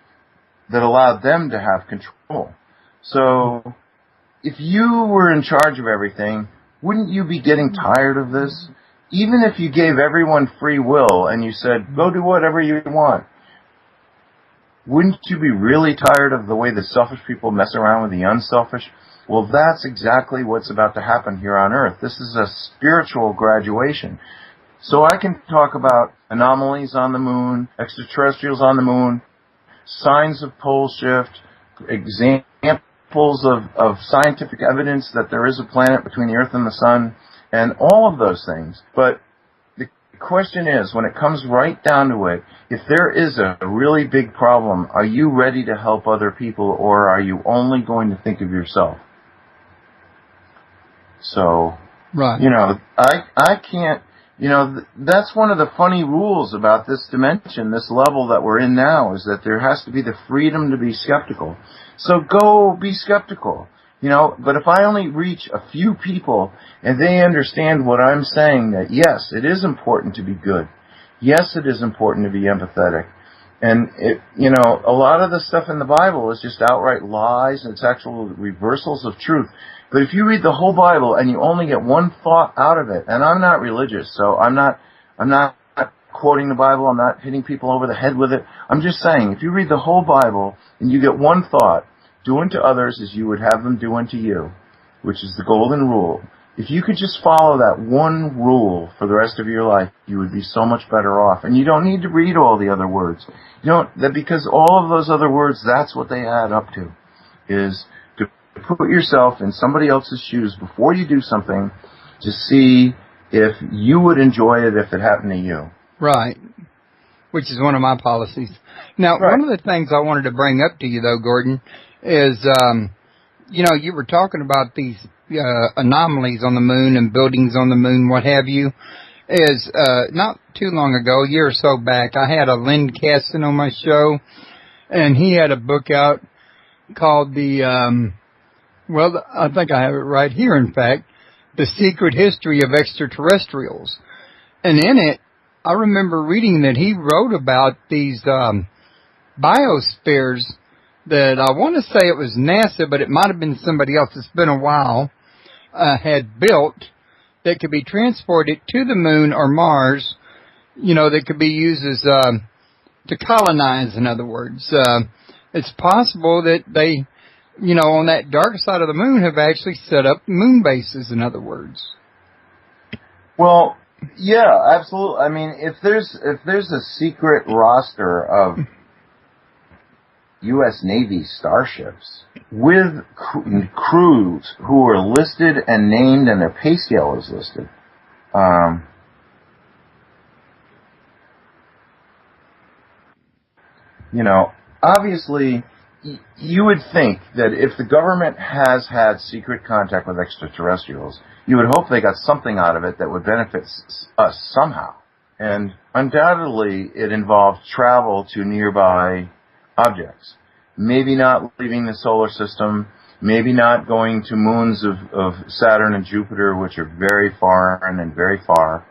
that allowed them to have control. So if you were in charge of everything, wouldn't you be getting tired of this? Even if you gave everyone free will and you said, go do whatever you want, wouldn't you be really tired of the way the selfish people mess around with the unselfish? Well, that's exactly what's about to happen here on Earth. This is a spiritual graduation. So I can talk about anomalies on the moon, extraterrestrials on the moon, signs of Poleshift, examples of scientific evidence that there is a planet between the Earth and the Sun, and all of those things. But the question is, when it comes right down to it, if there is a really big problem, are you ready to help other people, or are you only going to think of yourself? So, right. I can't, that's one of the funny rules about this dimension, this level that we're in now, is that there has to be the freedom to be skeptical. So go be skeptical, but if I only reach a few people and they understand what I'm saying, that yes, it is important to be good. Yes, it is important to be empathetic. And a lot of the stuff in the Bible is just outright lies, and it's actual reversals of truth. But if you read the whole Bible and you only get one thought out of it, and I'm not religious, so I'm not quoting the Bible, I'm not hitting people over the head with it. I'm just saying, if you read the whole Bible and you get one thought, do unto others as you would have them do unto you, which is the golden rule. If you could just follow that one rule for the rest of your life, you would be so much better off. And you don't need to read all the other words. Because all of those other words, that's what they add up to, is to put yourself in somebody else's shoes before you do something to see if you would enjoy it if it happened to you. Right. Which is one of my policies. Now, right. One of the things I wanted to bring up to you, though, Gordon, is, you were talking about these anomalies on the moon and buildings on the moon, what have you, is not too long ago, a year or so back, I had a Lynn Caston on my show, and he had a book out called I think I have it right here, in fact, The Secret History of Extraterrestrials. And in it, I remember reading that he wrote about these biospheres that I want to say it was NASA, but it might have been somebody else. It's been a while. Had built that could be transported to the moon or Mars. That could be used as to colonize. In other words, it's possible that they, on that dark side of the moon, have actually set up moon bases. In other words. Well, yeah, absolutely. I mean, if there's a secret roster of U.S. Navy starships with crews who are listed and named, and their pay scale is listed, obviously, you would think that if the government has had secret contact with extraterrestrials, you would hope they got something out of it that would benefit us somehow. And undoubtedly, it involved travel to nearby objects. Maybe not leaving the solar system, maybe not going to moons of Saturn and Jupiter, which are very foreign and very far,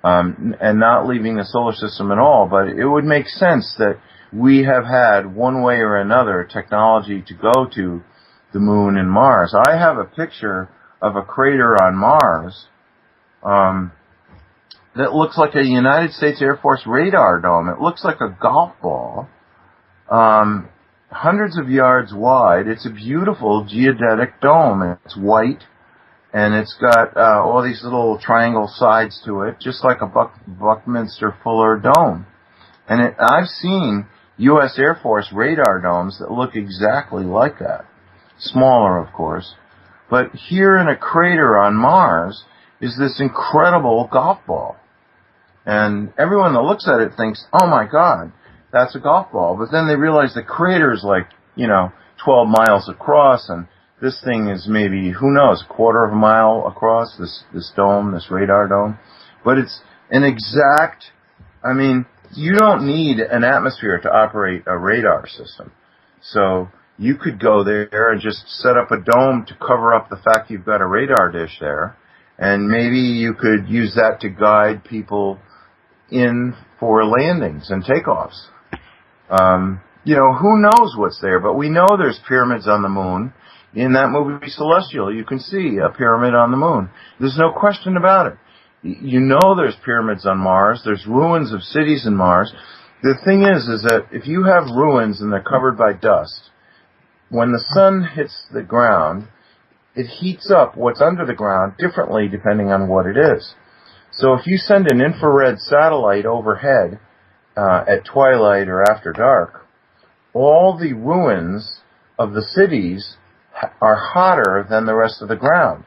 and not leaving the solar system at all. But it would make sense that we have had, one way or another, technology to go to the moon and Mars. I have a picture of a crater on Mars that looks like a United States Air Force radar dome. It looks like a golf ball, hundreds of yards wide. It's a beautiful geodetic dome. It's white, and it's got all these little triangle sides to it, just like a Buckminster Fuller dome. And I've seen U.S. Air Force radar domes that look exactly like that. Smaller, of course. But here in a crater on Mars is this incredible golf ball. And everyone that looks at it thinks, oh my God, that's a golf ball. But then they realize the crater is like, 12 miles across, and this thing is maybe, who knows, a quarter of a mile across, this dome, this radar dome. But it's an exact, you don't need an atmosphere to operate a radar system. So you could go there and just set up a dome to cover up the fact you've got a radar dish there, and maybe you could use that to guide people in for landings and takeoffs. Who knows what's there, but we know there's pyramids on the moon. In that movie Celestial, you can see a pyramid on the moon. There's no question about it. There's pyramids on Mars. There's ruins of cities in Mars. The thing is that if you have ruins and they're covered by dust, when the sun hits the ground, it heats up what's under the ground differently depending on what it is. So if you send an infrared satellite overhead at twilight or after dark, all the ruins of the cities are hotter than the rest of the ground.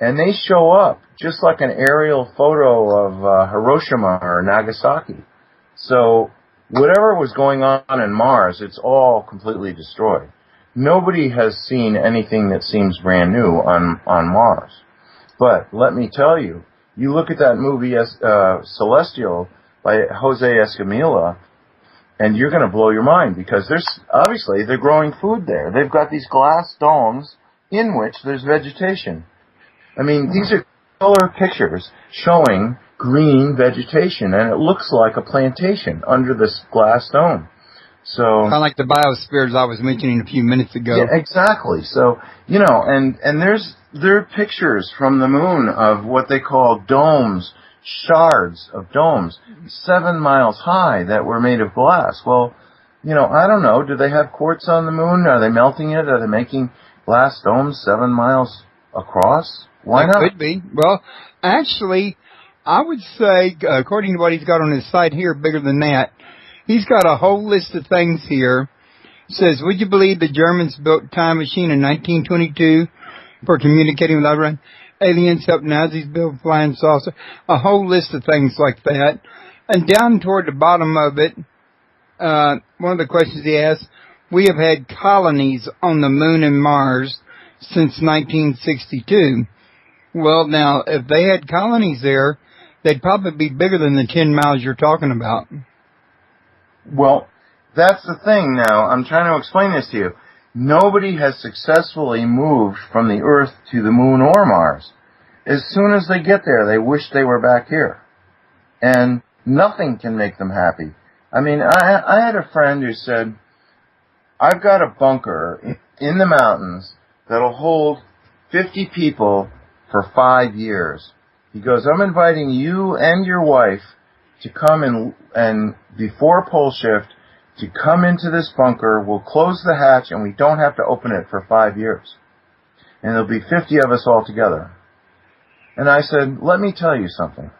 And they show up just like an aerial photo of Hiroshima or Nagasaki. So whatever was going on in Mars, it's all completely destroyed. Nobody has seen anything that seems brand new on Mars. But let me tell you, you look at that movie Celestial by Jose Escamilla, and you're going to blow your mind, because they're growing food there. They've got these glass domes in which there's vegetation. These are color pictures showing green vegetation, and it looks like a plantation under this glass dome. So kind of like the biospheres I was mentioning a few minutes ago. Yeah, exactly. So, and there are pictures from the moon of what they call domes, shards of domes, 7 miles high that were made of glass. Well, I don't know. Do they have quartz on the moon? Are they melting it? Are they making glass domes 7 miles across? Why not? Could be. Well, actually, I would say, according to what he's got on his site here, bigger than that, he's got a whole list of things here. It says, would you believe the Germans built a time machine in 1922 for communicating with other aliens, helped Nazis build flying saucer? A whole list of things like that. And down toward the bottom of it, one of the questions he asked, we have had colonies on the moon and Mars since 1962. Well, now, if they had colonies there, they'd probably be bigger than the 10 miles you're talking about. Well, that's the thing now. I'm trying to explain this to you. Nobody has successfully moved from the Earth to the Moon or Mars. As soon as they get there, they wish they were back here. And nothing can make them happy. I mean, I had a friend who said, I've got a bunker in the mountains that'll hold 50 people for 5 years. He goes, I'm inviting you and your wife to come and before Poleshift, to come into this bunker. We'll close the hatch and we don't have to open it for 5 years. And there'll be 50 of us all together. And I said, let me tell you something.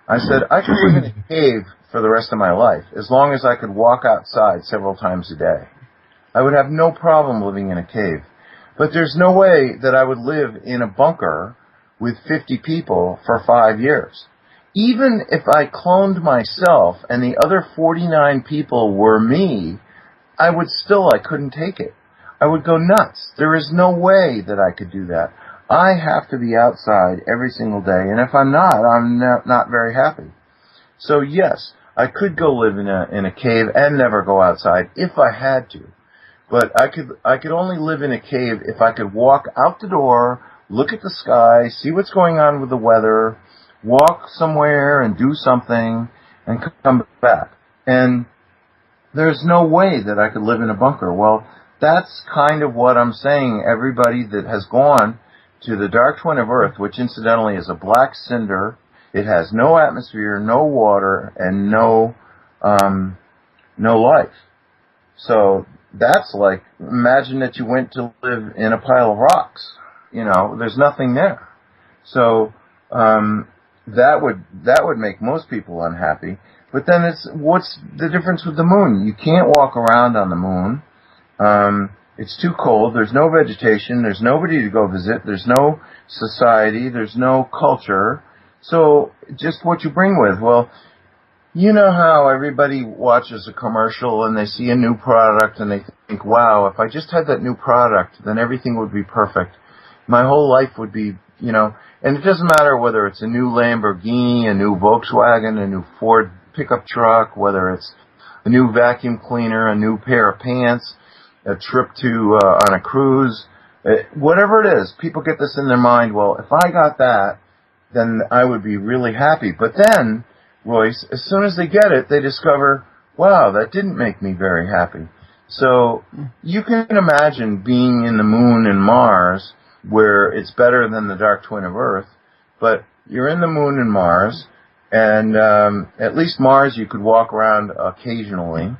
I said, I could live in a cave for the rest of my life, as long as I could walk outside several times a day. I would have no problem living in a cave. But there's no way that I would live in a bunker with 50 people for 5 years. Even if I cloned myself and the other 49 people were me, I couldn't take it. I would go nuts. There is no way that I could do that. I have to be outside every single day, and if I'm not very happy. So yes, I could go live in a cave and never go outside if I had to. But I could only live in a cave if I could walk out the door, look at the sky, see what's going on with the weather, walk somewhere and do something, and come back. And there's no way that I could live in a bunker. Well, that's kind of what I'm saying. Everybody that has gone to the dark twin of Earth, which incidentally is a black cinder, it has no atmosphere, no water, and no life. So that's like, imagine that you went to live in a pile of rocks. You know, there's nothing there. So that would make most people unhappy. But then what's the difference with the moon? You can't walk around on the moon. It's too cold. There's no vegetation. There's nobody to go visit. There's no society. There's no culture. So just what you bring with. Well, you know how everybody watches a commercial and they see a new product and they think, wow, if I just had that new product, then everything would be perfect. My whole life would be, you know, and it doesn't matter whether it's a new Lamborghini, a new Volkswagen, a new Ford pickup truck, whether it's a new vacuum cleaner, a new pair of pants, a trip to on a cruise, whatever it is, people get this in their mind, well, if I got that, then I would be really happy. But then, Royce, as soon as they get it, they discover, wow, that didn't make me very happy. So you can imagine being in the moon and Mars, where it's better than the dark twin of Earth, but you're in the moon and Mars, and at least Mars you could walk around occasionally.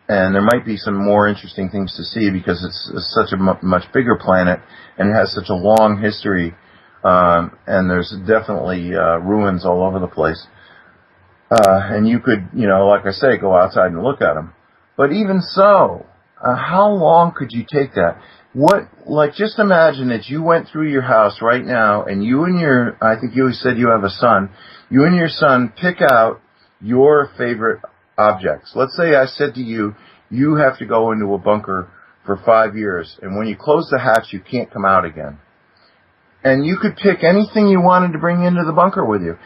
And there might be some more interesting things to see because it's such a much bigger planet and it has such a long history, and there's definitely ruins all over the place. And you could, you know, like I say, go outside and look at them. But even so, how long could you take that? Just imagine that you went through your house right now and I think you said you have a son, you and your son pick out your favorite objects. Let's say I said to you, you have to go into a bunker for 5 years, and when you close the hatch, you can't come out again. And you could pick anything you wanted to bring into the bunker with you.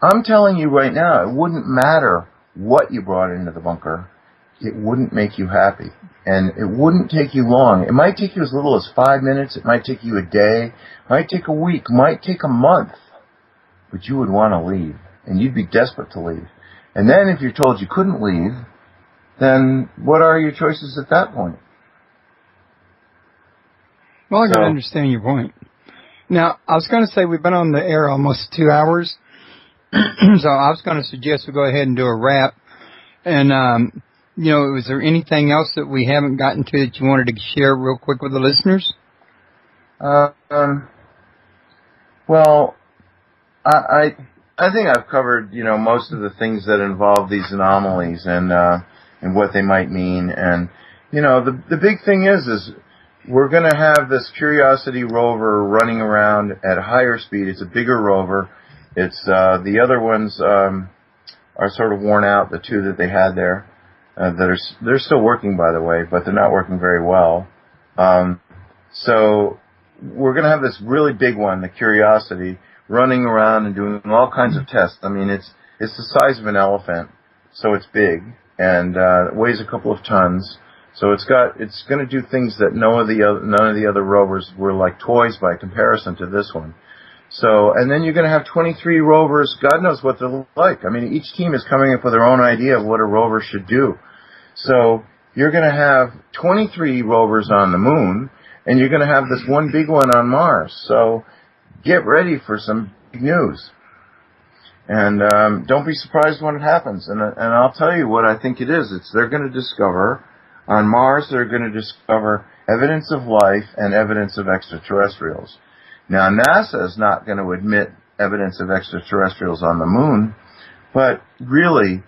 I'm telling you right now, it wouldn't matter what you brought into the bunker. It wouldn't make you happy. And it wouldn't take you long. It might take you as little as 5 minutes. It might take you a day. It might take a week. It might take a month. But you would want to leave. And you'd be desperate to leave. And then if you're told you couldn't leave, then what are your choices at that point? Well, I can understand your point. Now, I was going to say we've been on the air almost 2 hours. So I was going to suggest we go ahead and do a wrap. And, you know, is there anything else that we haven't gotten to that you wanted to share real quick with the listeners? Well, I think I've covered, you know, most of the things that involve these anomalies and what they might mean. And, you know, the big thing is we're going to have this Curiosity rover running around at higher speed. It's a bigger rover. It's the other ones are sort of worn out, the two that they had there. They're still working, by the way, but they're not working very well. So we're going to have this really big one, the Curiosity, running around and doing all kinds of tests. I mean, it's the size of an elephant, so it's big, and it weighs a couple of tons. So it's going to do things that none of the other rovers were like toys by comparison to this one. So, and then you're going to have 23 rovers. God knows what they're like. I mean, each team is coming up with their own idea of what a rover should do. So you're going to have 23 rovers on the moon, and you're going to have this one big one on Mars. So get ready for some big news. And don't be surprised when it happens. And I'll tell you what I think it is. They're going to discover, on Mars, they're going to discover evidence of life and evidence of extraterrestrials. Now, NASA is not going to admit evidence of extraterrestrials on the moon, but really,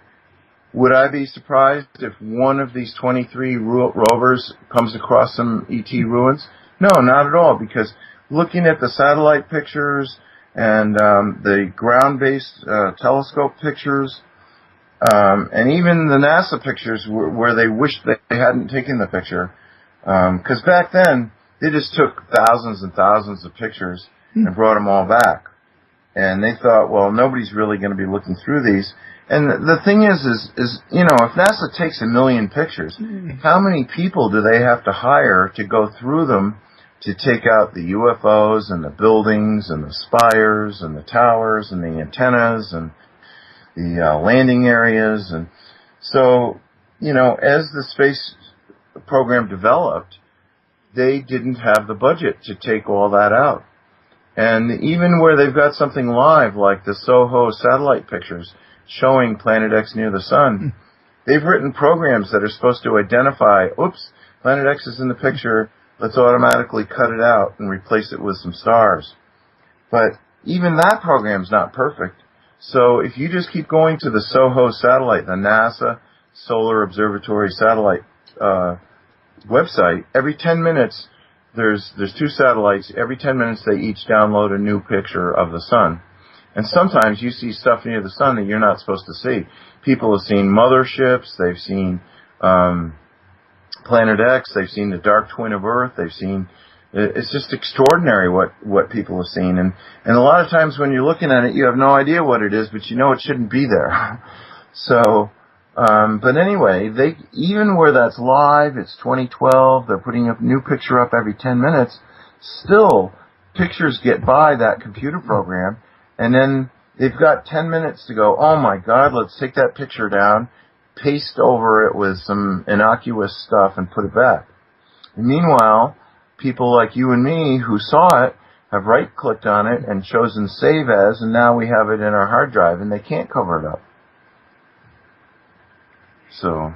would I be surprised if one of these 23 rovers comes across some ET ruins? No, not at all, because looking at the satellite pictures and the ground-based telescope pictures, and even the NASA pictures where they wished they hadn't taken the picture, because back then, they just took thousands and thousands of pictures and brought them all back. And they thought, well, nobody's really going to be looking through these. And the thing is, you know, if NASA takes 1 million pictures, how many people do they have to hire to go through them to take out the UFOs and the buildings and the spires and the towers and the antennas and the landing areas? And so, you know, as the space program developed, they didn't have the budget to take all that out. And even where they've got something live, like the SOHO satellite pictures showing Planet X near the sun, they've written programs that are supposed to identify, oops, Planet X is in the picture, let's automatically cut it out and replace it with some stars. But even that program's not perfect. So if you just keep going to the SOHO satellite, the NASA Solar Observatory satellite website, every 10 minutes there's 2 satellites. Every 10 minutes they each download a new picture of the sun. And sometimes you see stuff near the sun that you're not supposed to see. People have seen motherships, they've seen Planet X, they've seen the dark twin of Earth, they've seen, it's just extraordinary what people have seen. And a lot of times when you're looking at it, you have no idea what it is, but you know it shouldn't be there. So, but anyway, even where that's live, it's 2012, they're putting a new picture up every 10 minutes, still pictures get by that computer program, and then they've got 10 minutes to go, oh my God, let's take that picture down, paste over it with some innocuous stuff and put it back. And meanwhile, people like you and me who saw it have right-clicked on it and chosen Save As, and now we have it in our hard drive, and they can't cover it up. So,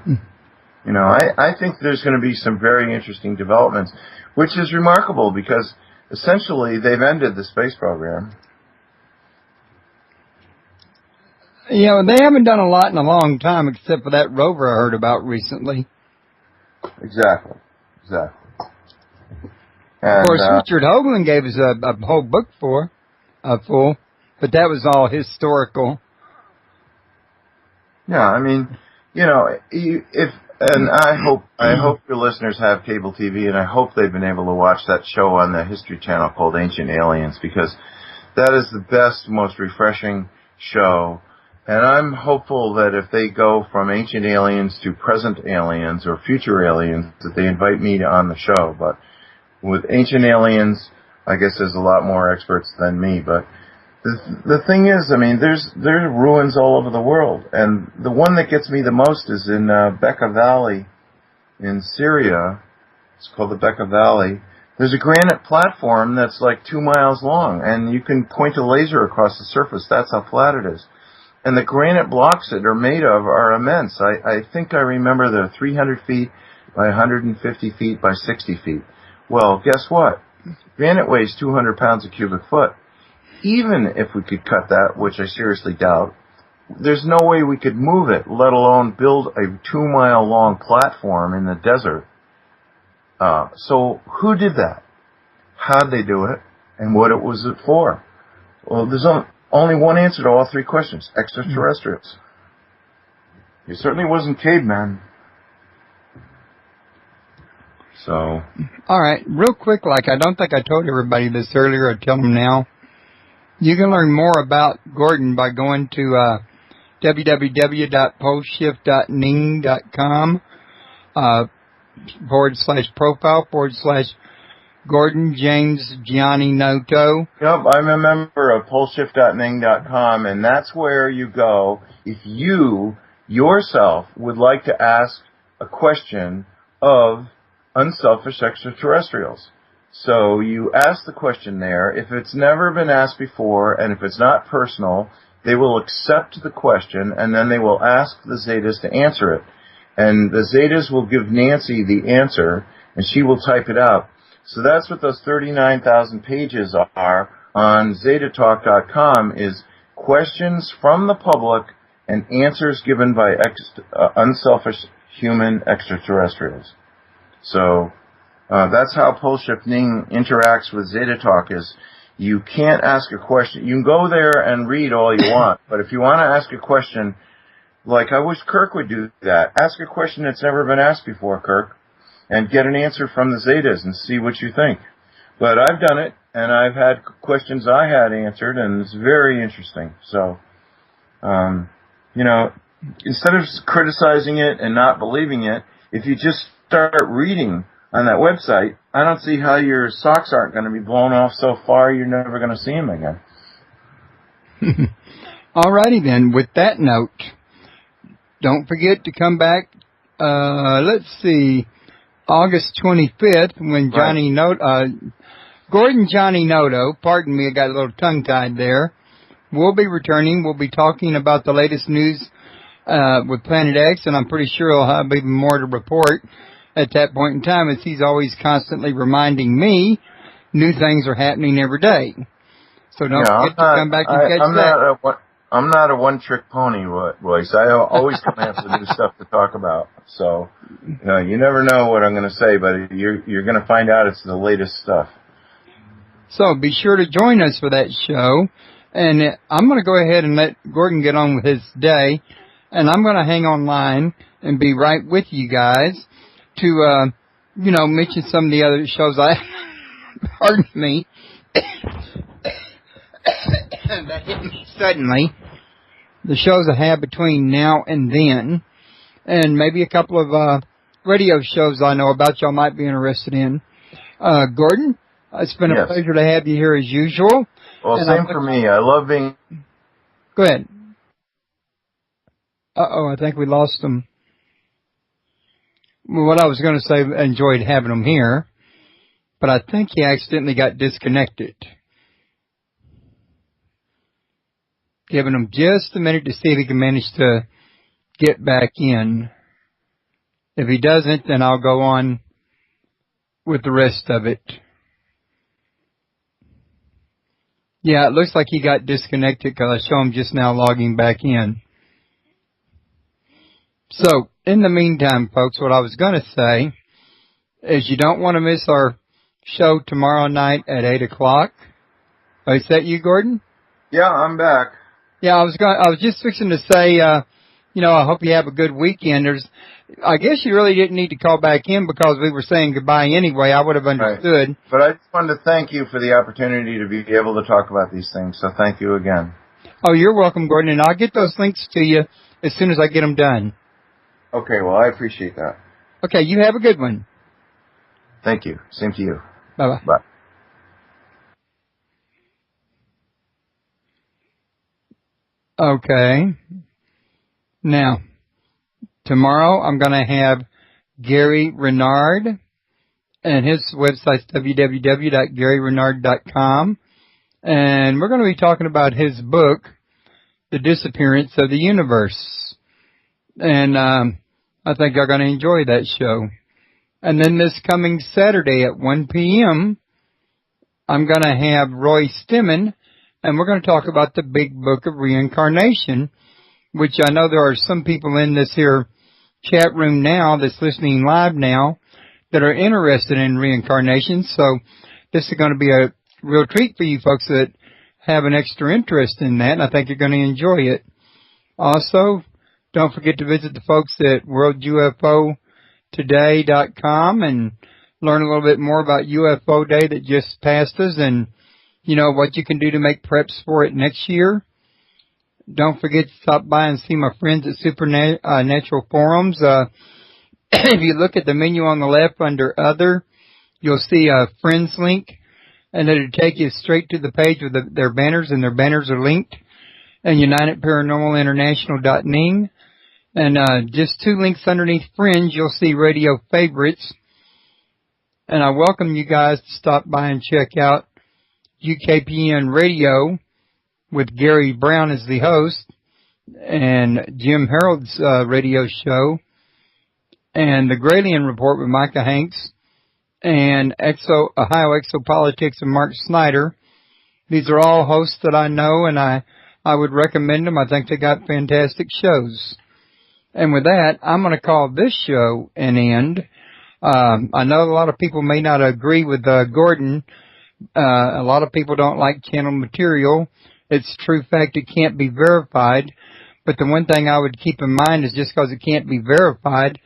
you know, I think there's going to be some very interesting developments, which is remarkable because essentially they've ended the space program. You know, they haven't done a lot in a long time except for that rover I heard about recently. Exactly. And, of course, Richard Hoagland gave us a whole book full, but that was all historical. Yeah, I mean, you know, I hope your listeners have cable TV, and I hope they've been able to watch that show on the History Channel called Ancient Aliens, because that is the best, most refreshing show. And I'm hopeful that if they go from ancient aliens to present aliens or future aliens, that they invite me on the show. But with ancient aliens, I guess there's a lot more experts than me. But the thing is, I mean, there's ruins all over the world. And the one that gets me the most is in Bekaa Valley in Syria. It's called the Bekaa Valley. There's a granite platform that's like 2 miles long, and you can point a laser across the surface. That's how flat it is. And the granite blocks it are made of are immense. I think I remember they're 300 feet by 150 feet by 60 feet. Well, guess what? Granite weighs 200 pounds a cubic foot. Even if we could cut that, which I seriously doubt, there's no way we could move it, let alone build a 2-mile-long platform in the desert. So who did that? How did they do it? And what was it for? Well, there's only one answer to all 3 questions. Extraterrestrials. It certainly wasn't cavemen. So. All right, real quick, like I don't think I told everybody this earlier, I'll tell them now. You can learn more about Gordon by going to www.poleshift.ning.com /profile /Gordon James Gianninoto. Yep, I'm a member of Poleshift.ning.com, and that's where you go if you yourself would like to ask a question of unselfish extraterrestrials. So you ask the question there. If it's never been asked before, and if it's not personal, they will accept the question, and then they will ask the Zetas to answer it. And the Zetas will give Nancy the answer, and she will type it out. So that's what those 39,000 pages are on ZetaTalk.com, is questions from the public and answers given by unselfish human extraterrestrials. So that's how Poleshift Ning interacts with Zeta Talk. Is you can't ask a question. You can go there and read all you want, but if you want to ask a question, like I wish Kirk would do that, ask a question that's never been asked before, Kirk, and get an answer from the Zetas and see what you think. But I've done it, and I've had questions I had answered, and it's very interesting. So, instead of criticizing it and not believing it, if you just start reading on that website, I don't see how your socks aren't going to be blown off so far you're never going to see them again. All righty then. With that note, don't forget to come back, let's see, August 25th, when Gordon Gianninoto, pardon me, I got a little tongue-tied there, will be returning. We'll be talking about the latest news with Planet X, and I'm pretty sure he'll have even more to report at that point in time, as he's always constantly reminding me new things are happening every day. So don't forget to come back and catch that. I'm not a one-trick pony, Royce. I always come after new stuff to talk about. So, you never know what I'm going to say, but you're going to find out it's the latest stuff. So be sure to join us for that show. And I'm going to go ahead and let Gordon get on with his day. And I'm going to hang online and be right with you guys to, mention some of the other shows pardon me. That hit me suddenly. The shows I have between now and then, and maybe a couple of radio shows I know about y'all might be interested in. Gordon, it's been a pleasure to have you here as usual. Well, same for me. I love being... Go ahead. I think we lost him. Well, what I was going to say, I enjoyed having him here, but I think he accidentally got disconnected. Giving him just a minute to see if he can manage to get back in. If he doesn't, then I'll go on with the rest of it. Yeah, it looks like he got disconnected because I show him just now logging back in. So, in the meantime, folks, what I was going to say is you don't want to miss our show tomorrow night at 8 o'clock. Is that you, Gordon? Yeah, I'm back. Yeah, I was just fixing to say, I hope you have a good weekend. I guess you really didn't need to call back in because we were saying goodbye anyway. I would have understood. Right. But I just wanted to thank you for the opportunity to be able to talk about these things. So thank you again. Oh, you're welcome, Gordon. And I'll get those links to you as soon as I get them done. Okay, well, I appreciate that. Okay, you have a good one. Thank you. Same to you. Bye-bye. Bye. Okay. Now, tomorrow I'm going to have Gary Renard, and his website's www.garyrenard.com, and we're going to be talking about his book, The Disappearance of the Universe. And I think you're going to enjoy that show. And then this coming Saturday at 1 p.m., I'm going to have Roy Stimmen, and we're going to talk about the Big Book of Reincarnation, which I know there are some people in this here chat room now that's listening live now that are interested in reincarnation. So this is going to be a real treat for you folks that have an extra interest in that, and I think you're going to enjoy it. Also, don't forget to visit the folks at worldUFOtoday.com and learn a little bit more about UFO Day that just passed us and, what you can do to make preps for it next year. Don't forget to stop by and see my friends at Supernatural Forums. If you look at the menu on the left under Other, you'll see a Friends link, and it'll take you straight to the page with their banners, and their banners are linked. And UnitedParanormalInternational.ning. And just 2 links underneath Friends, you'll see Radio Favorites. And I welcome you guys to stop by and check out UKPN Radio with Gary Brown as the host, and Jim Harold's radio show, and the Gralien Report with Micah Hanks, and Ohio Exopolitics and Mark Snyder. These are all hosts that I know, and I would recommend them. I think they got fantastic shows. And with that, I'm going to call this show an end. I know a lot of people may not agree with Gordon. A lot of people don't like channel material. It's true fact it can't be verified. But the one thing I would keep in mind is just because it can't be verified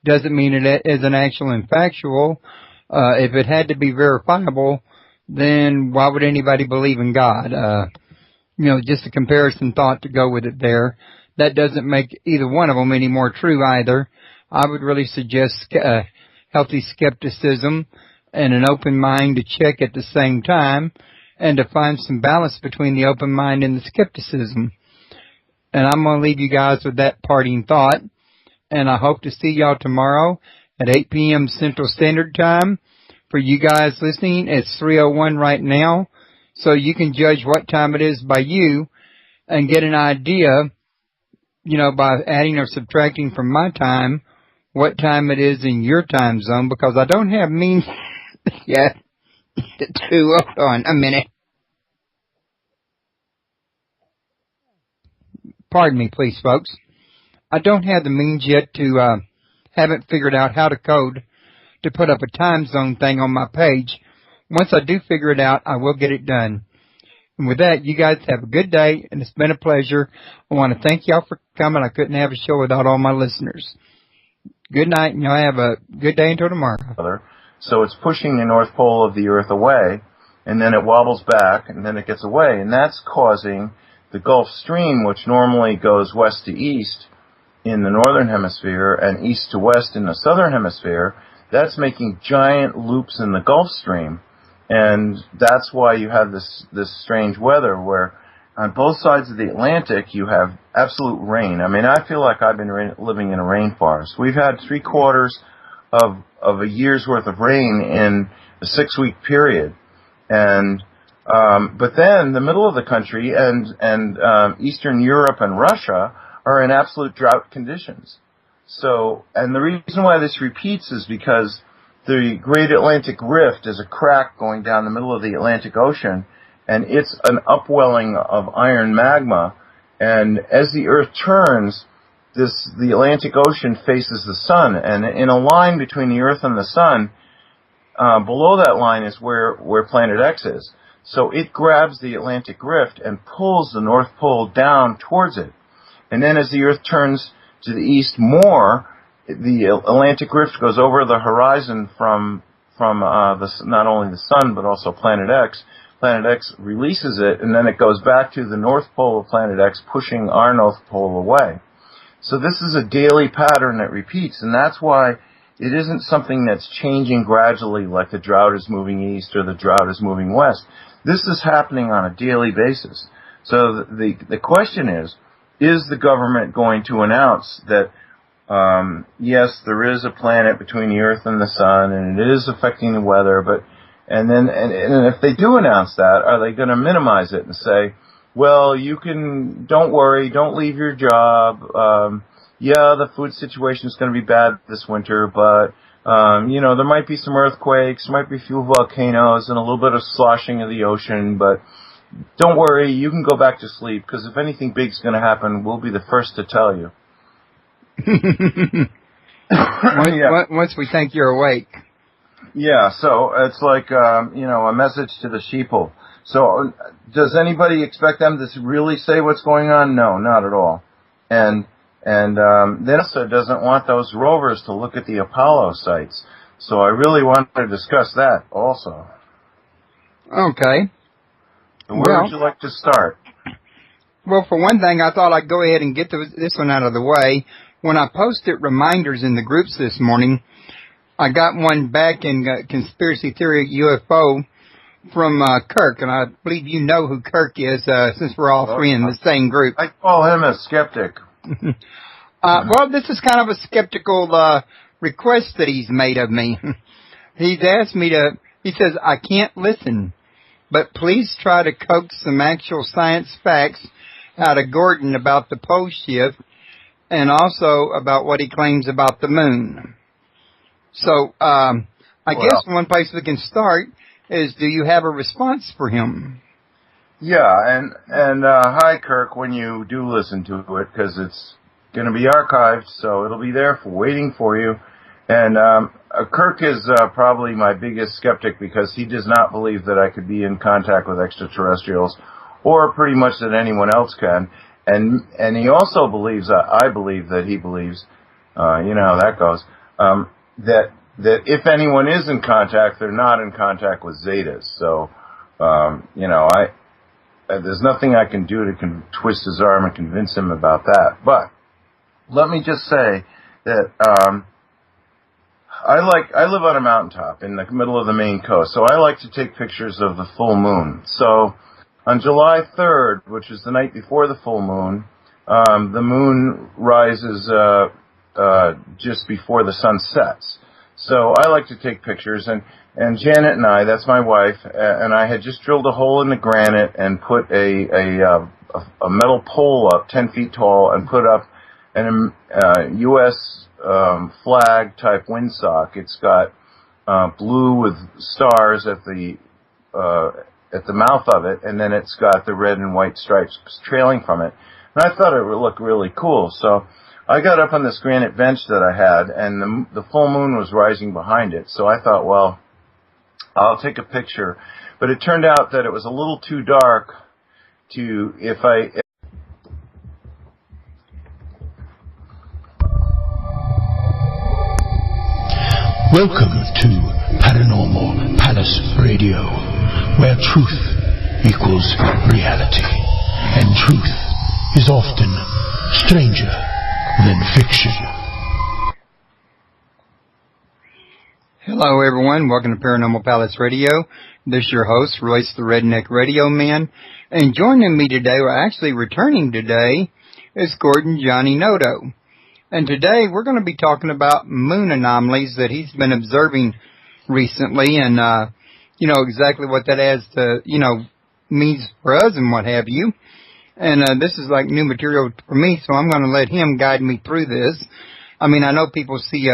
doesn't mean it isn't actual and factual. If it had to be verifiable, then why would anybody believe in God? Just a comparison thought to go with it there. That doesn't make either one of them any more true either. I would really suggest healthy skepticism and an open mind to check at the same time, and to find some balance between the open mind and the skepticism. And I'm going to leave you guys with that parting thought. And I hope to see y'all tomorrow at 8 p.m. Central Standard Time. For you guys listening, it's 3:01 right now. So you can judge what time it is by you and get an idea, by adding or subtracting from my time, what time it is in your time zone, because I don't have means yet. Hold on a minute. Pardon me, please, folks. I don't have the means yet to, haven't figured out how to code to put up a time zone thing on my page. Once I do figure it out, I will get it done. And with that, you guys have a good day, and it's been a pleasure. I want to thank y'all for coming. I couldn't have a show without all my listeners. Good night, and y'all have a good day until tomorrow. So it's pushing the North Pole of the Earth away, and then it wobbles back, and then it gets away. And that's causing the Gulf Stream, which normally goes west to east in the northern hemisphere and east to west in the southern hemisphere, that's making giant loops in the Gulf Stream. And that's why you have this strange weather where on both sides of the Atlantic you have absolute rain. I mean, I feel like I've been living in a rainforest. We've had 3/4 of a year's worth of rain in a 6-week period. And but then the middle of the country and Eastern Europe and Russia are in absolute drought conditions. So, and the reason why this repeats is because the Great Atlantic Rift is a crack going down the middle of the Atlantic Ocean, and it's an upwelling of iron magma. And as the Earth turns, the Atlantic Ocean faces the sun, and in a line between the Earth and the sun, below that line is where Planet X is. So it grabs the Atlantic Rift and pulls the North Pole down towards it. And then as the Earth turns to the east more, the Atlantic Rift goes over the horizon from not only the sun but also Planet X. Planet X releases it, and then it goes back to the North Pole of Planet X, pushing our North Pole away. So this is a daily pattern that repeats, and that's why it isn't something that's changing gradually like the drought is moving east or the drought is moving west. This is happening on a daily basis. So the question is the government going to announce that yes, there is a planet between the Earth and the Sun, and it is affecting the weather, and if they do announce that, are they going to minimize it and say, well, don't worry, don't leave your job. Yeah, the food situation is going to be bad this winter, but there might be some earthquakes, there might be a few volcanoes, and a little bit of sloshing of the ocean, but don't worry, you can go back to sleep, because if anything big's going to happen, we'll be the first to tell you. Once we think you're awake. Yeah, so it's like, a message to the sheeple. So does anybody expect them to really say what's going on? No, not at all. And NASA doesn't want those rovers to look at the Apollo sites. So I really want to discuss that also. Okay. So where would you like to start? Well, for one thing, I thought I'd go ahead and get this one out of the way. When I posted reminders in the groups this morning, I got one back in Conspiracy Theory UFO from Kirk, and I believe you know who Kirk is, since we're all three in the same group. I call him a skeptic. Well, this is kind of a skeptical request that he's made of me. He's asked me he says, I can't listen, but please try to coax some actual science facts out of Gordon about the Poleshift and also about what he claims about the moon. So, I guess one place we can start is, do you have a response for him? Yeah, and hi, Kirk, when you do listen to it, because it's going to be archived, so it'll be there waiting for you. And Kirk is probably my biggest skeptic because he does not believe that I could be in contact with extraterrestrials, or pretty much that anyone else can. And he also believes, I believe that he believes, you know how that goes, that if anyone is in contact, they're not in contact with Zetas. So, you know, there's nothing I can do to twist his arm and convince him about that. But let me just say that I live on a mountaintop in the middle of the Maine coast, so I like to take pictures of the full moon. So on July 3rd, which is the night before the full moon, the moon rises just before the sun sets. So I like to take pictures, and Janet and I, that's my wife, and I had just drilled a hole in the granite and put a metal pole up 10 feet tall and put up an U.S. Flag type windsock. It's got blue with stars at the mouth of it, and then it's got the red and white stripes trailing from it. And I thought it would look really cool, so I got up on this granite bench that I had, and the full moon was rising behind it. So I thought, well, I'll take a picture. But it turned out that it was a little too dark to, Welcome to Paranormal Palace Radio, where truth equals reality, and truth is often stranger than fiction. Hello, everyone. Welcome to Paranormal Palace Radio. This is your host, Royce the Redneck Radio Man. And joining me today, or actually returning today, is Gordon Gianninoto. And today we're going to be talking about moon anomalies that he's been observing recently, and you know exactly what that has to, means for us and what have you. And this is like new material for me, so I'm going to let him guide me through this. I mean, I know people see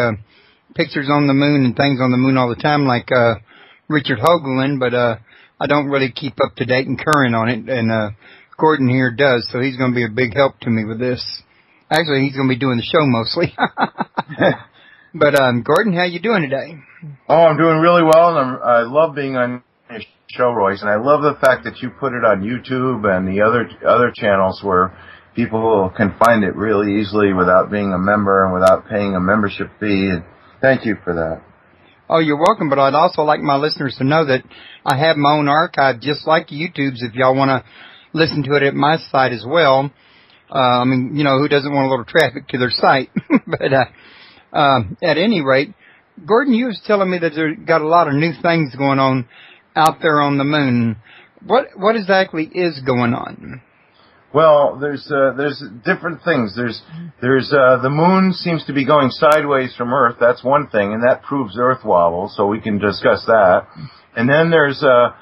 pictures on the moon and things on the moon all the time, like Richard Hoagland, but I don't really keep up to date and current on it, and Gordon here does, so he's going to be a big help to me with this. Actually, he's going to be doing the show mostly. But Gordon, how you doing today? Oh, I'm doing really well, and I love being on your show, Royce, and I love the fact that you put it on YouTube and the other channels where people can find it really easily without being a member and without paying a membership fee. And thank you for that. Oh, you're welcome, but I'd also like my listeners to know that I have my own archive, just like YouTube's, if y'all want to listen to it at my site as well. I mean, who doesn't want a little traffic to their site? But at any rate, Gordon, you was telling me that there's got a lot of new things going on out there on the moon. What exactly is going on? Well, there's different things. There's the moon seems to be going sideways from Earth. That's one thing, and that proves Earth wobble. So we can discuss that. And then there's a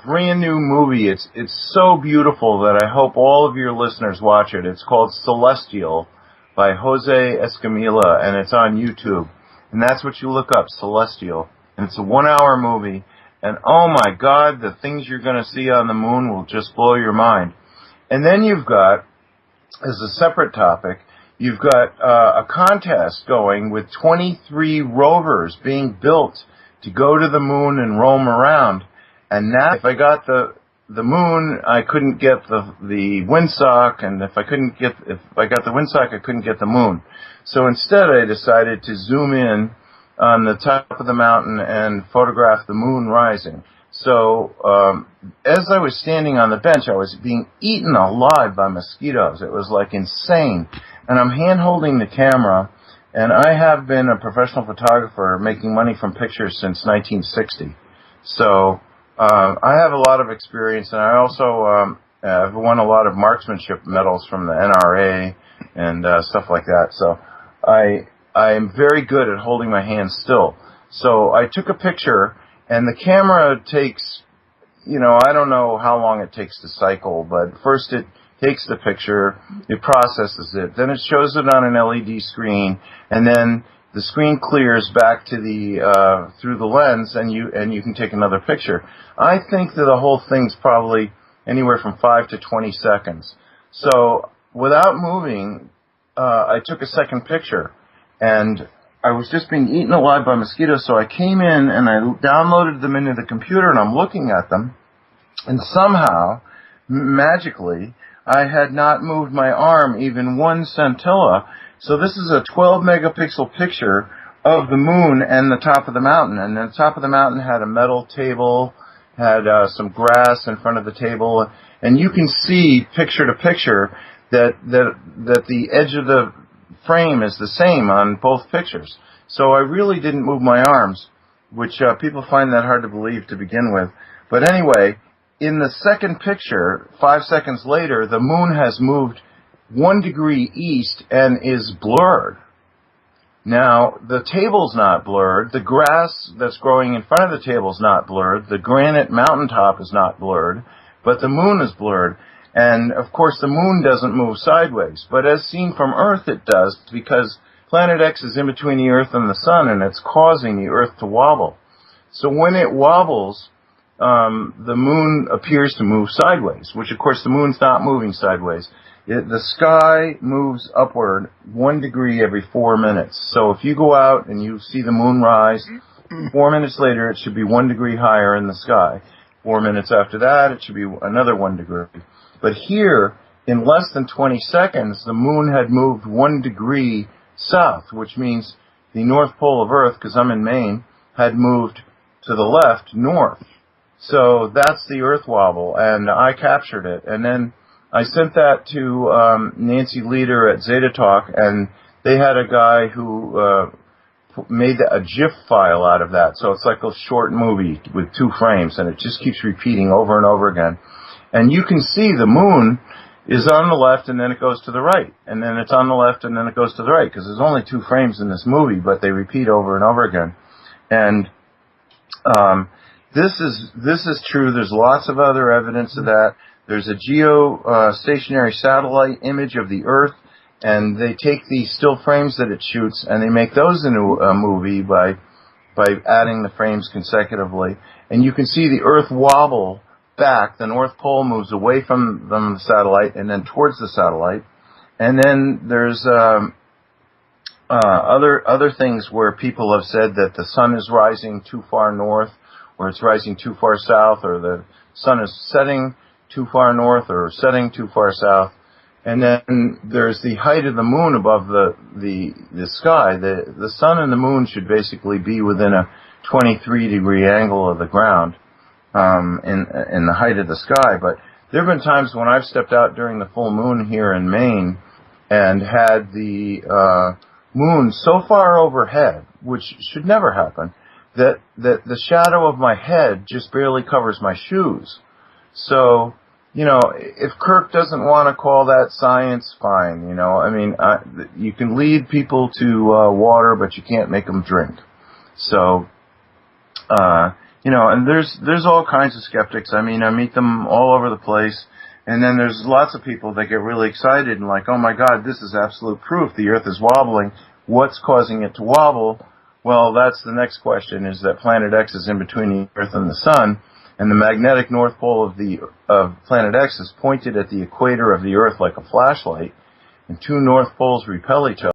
brand new movie. It's so beautiful that I hope all of your listeners watch it. It's called Celestial by Jose Escamilla, and it's on YouTube. And that's what you look up, Celestial. And it's a 1-hour movie. And oh my God, the things you're going to see on the moon will just blow your mind. And then you've got, as a separate topic, you've got a contest going with 23 rovers being built to go to the moon and roam around. And now, if I got the moon, I couldn't get the windsock, and if I got the windsock, I couldn't get the moon. So instead, I decided to zoom in on the top of the mountain and photographed the moon rising. So as I was standing on the bench, I was being eaten alive by mosquitoes. It was like insane. And I'm hand-holding the camera, and I have been a professional photographer making money from pictures since 1960. So I have a lot of experience, and I also I've won a lot of marksmanship medals from the NRA and stuff like that. So I'm very good at holding my hands still. So I took a picture, and the camera takes, I don't know how long it takes to cycle, but first it takes the picture, it processes it, then it shows it on an LED screen, and then the screen clears back to the through the lens, and you can take another picture. I think that the whole thing's probably anywhere from 5 to 20 seconds. So without moving, I took a second picture, and I was just being eaten alive by mosquitoes, so I came in and I downloaded them into the computer, and I'm looking at them, and somehow, magically, I had not moved my arm even one centilla. So this is a 12 megapixel picture of the moon and the top of the mountain, and the top of the mountain had a metal table, had some grass in front of the table, and you can see picture to picture that the edge of the frame is the same on both pictures. So I really didn't move my arms, which people find that hard to believe to begin with. But anyway, in the second picture, 5 seconds later, the moon has moved 1 degree east and is blurred. Now, the table's not blurred. The grass that's growing in front of the table's not blurred. The granite mountaintop is not blurred, but the moon is blurred. And, of course, the moon doesn't move sideways. But as seen from Earth, it does, because Planet X is in between the Earth and the Sun, and it's causing the Earth to wobble. So when it wobbles, the moon appears to move sideways, which, of course, the moon's not moving sideways. The sky moves upward 1 degree every 4 minutes. So if you go out and you see the moon rise, 4 minutes later, it should be 1 degree higher in the sky. 4 minutes after that, it should be another 1 degree. But here, in less than 20 seconds, the moon had moved 1 degree south, which means the North Pole of Earth, because I'm in Maine, had moved to the left, north. So that's the Earth wobble, and I captured it. And then I sent that to Nancy Leader at Zeta Talk, and they had a guy who made a GIF file out of that. So it's like a short movie with 2 frames, and it just keeps repeating over and over again. And you can see the moon is on the left, and then it goes to the right. And then it's on the left, and then it goes to the right, because there's only 2 frames in this movie, but they repeat over and over again. And this is true. There's lots of other evidence of that. There's a geostationary satellite image of the Earth, and they take the still frames that it shoots, and they make those into a movie by adding the frames consecutively. And you can see the Earth wobble back. The North Pole moves away from the satellite and then towards the satellite. And then there's other things where people have said that the sun is rising too far north, or it's rising too far south, or the sun is setting too far north or setting too far south. And then there's the height of the moon above the sky. The sun and the moon should basically be within a 23-degree angle of the ground in the height of the sky. But there have been times when I've stepped out during the full moon here in Maine and had the moon so far overhead, which should never happen, that the shadow of my head just barely covers my shoes. So, if Kirk doesn't want to call that science, fine. You can lead people to water, but you can't make them drink. So, and there's all kinds of skeptics. I meet them all over the place. And then there's lots of people that get really excited and like, oh my God, this is absolute proof. The Earth is wobbling. What's causing it to wobble? Well, that's the next question, is that Planet X is in between the Earth and the Sun, and the magnetic north pole of Planet X is pointed at the equator of the Earth like a flashlight, and 2 north poles repel each other.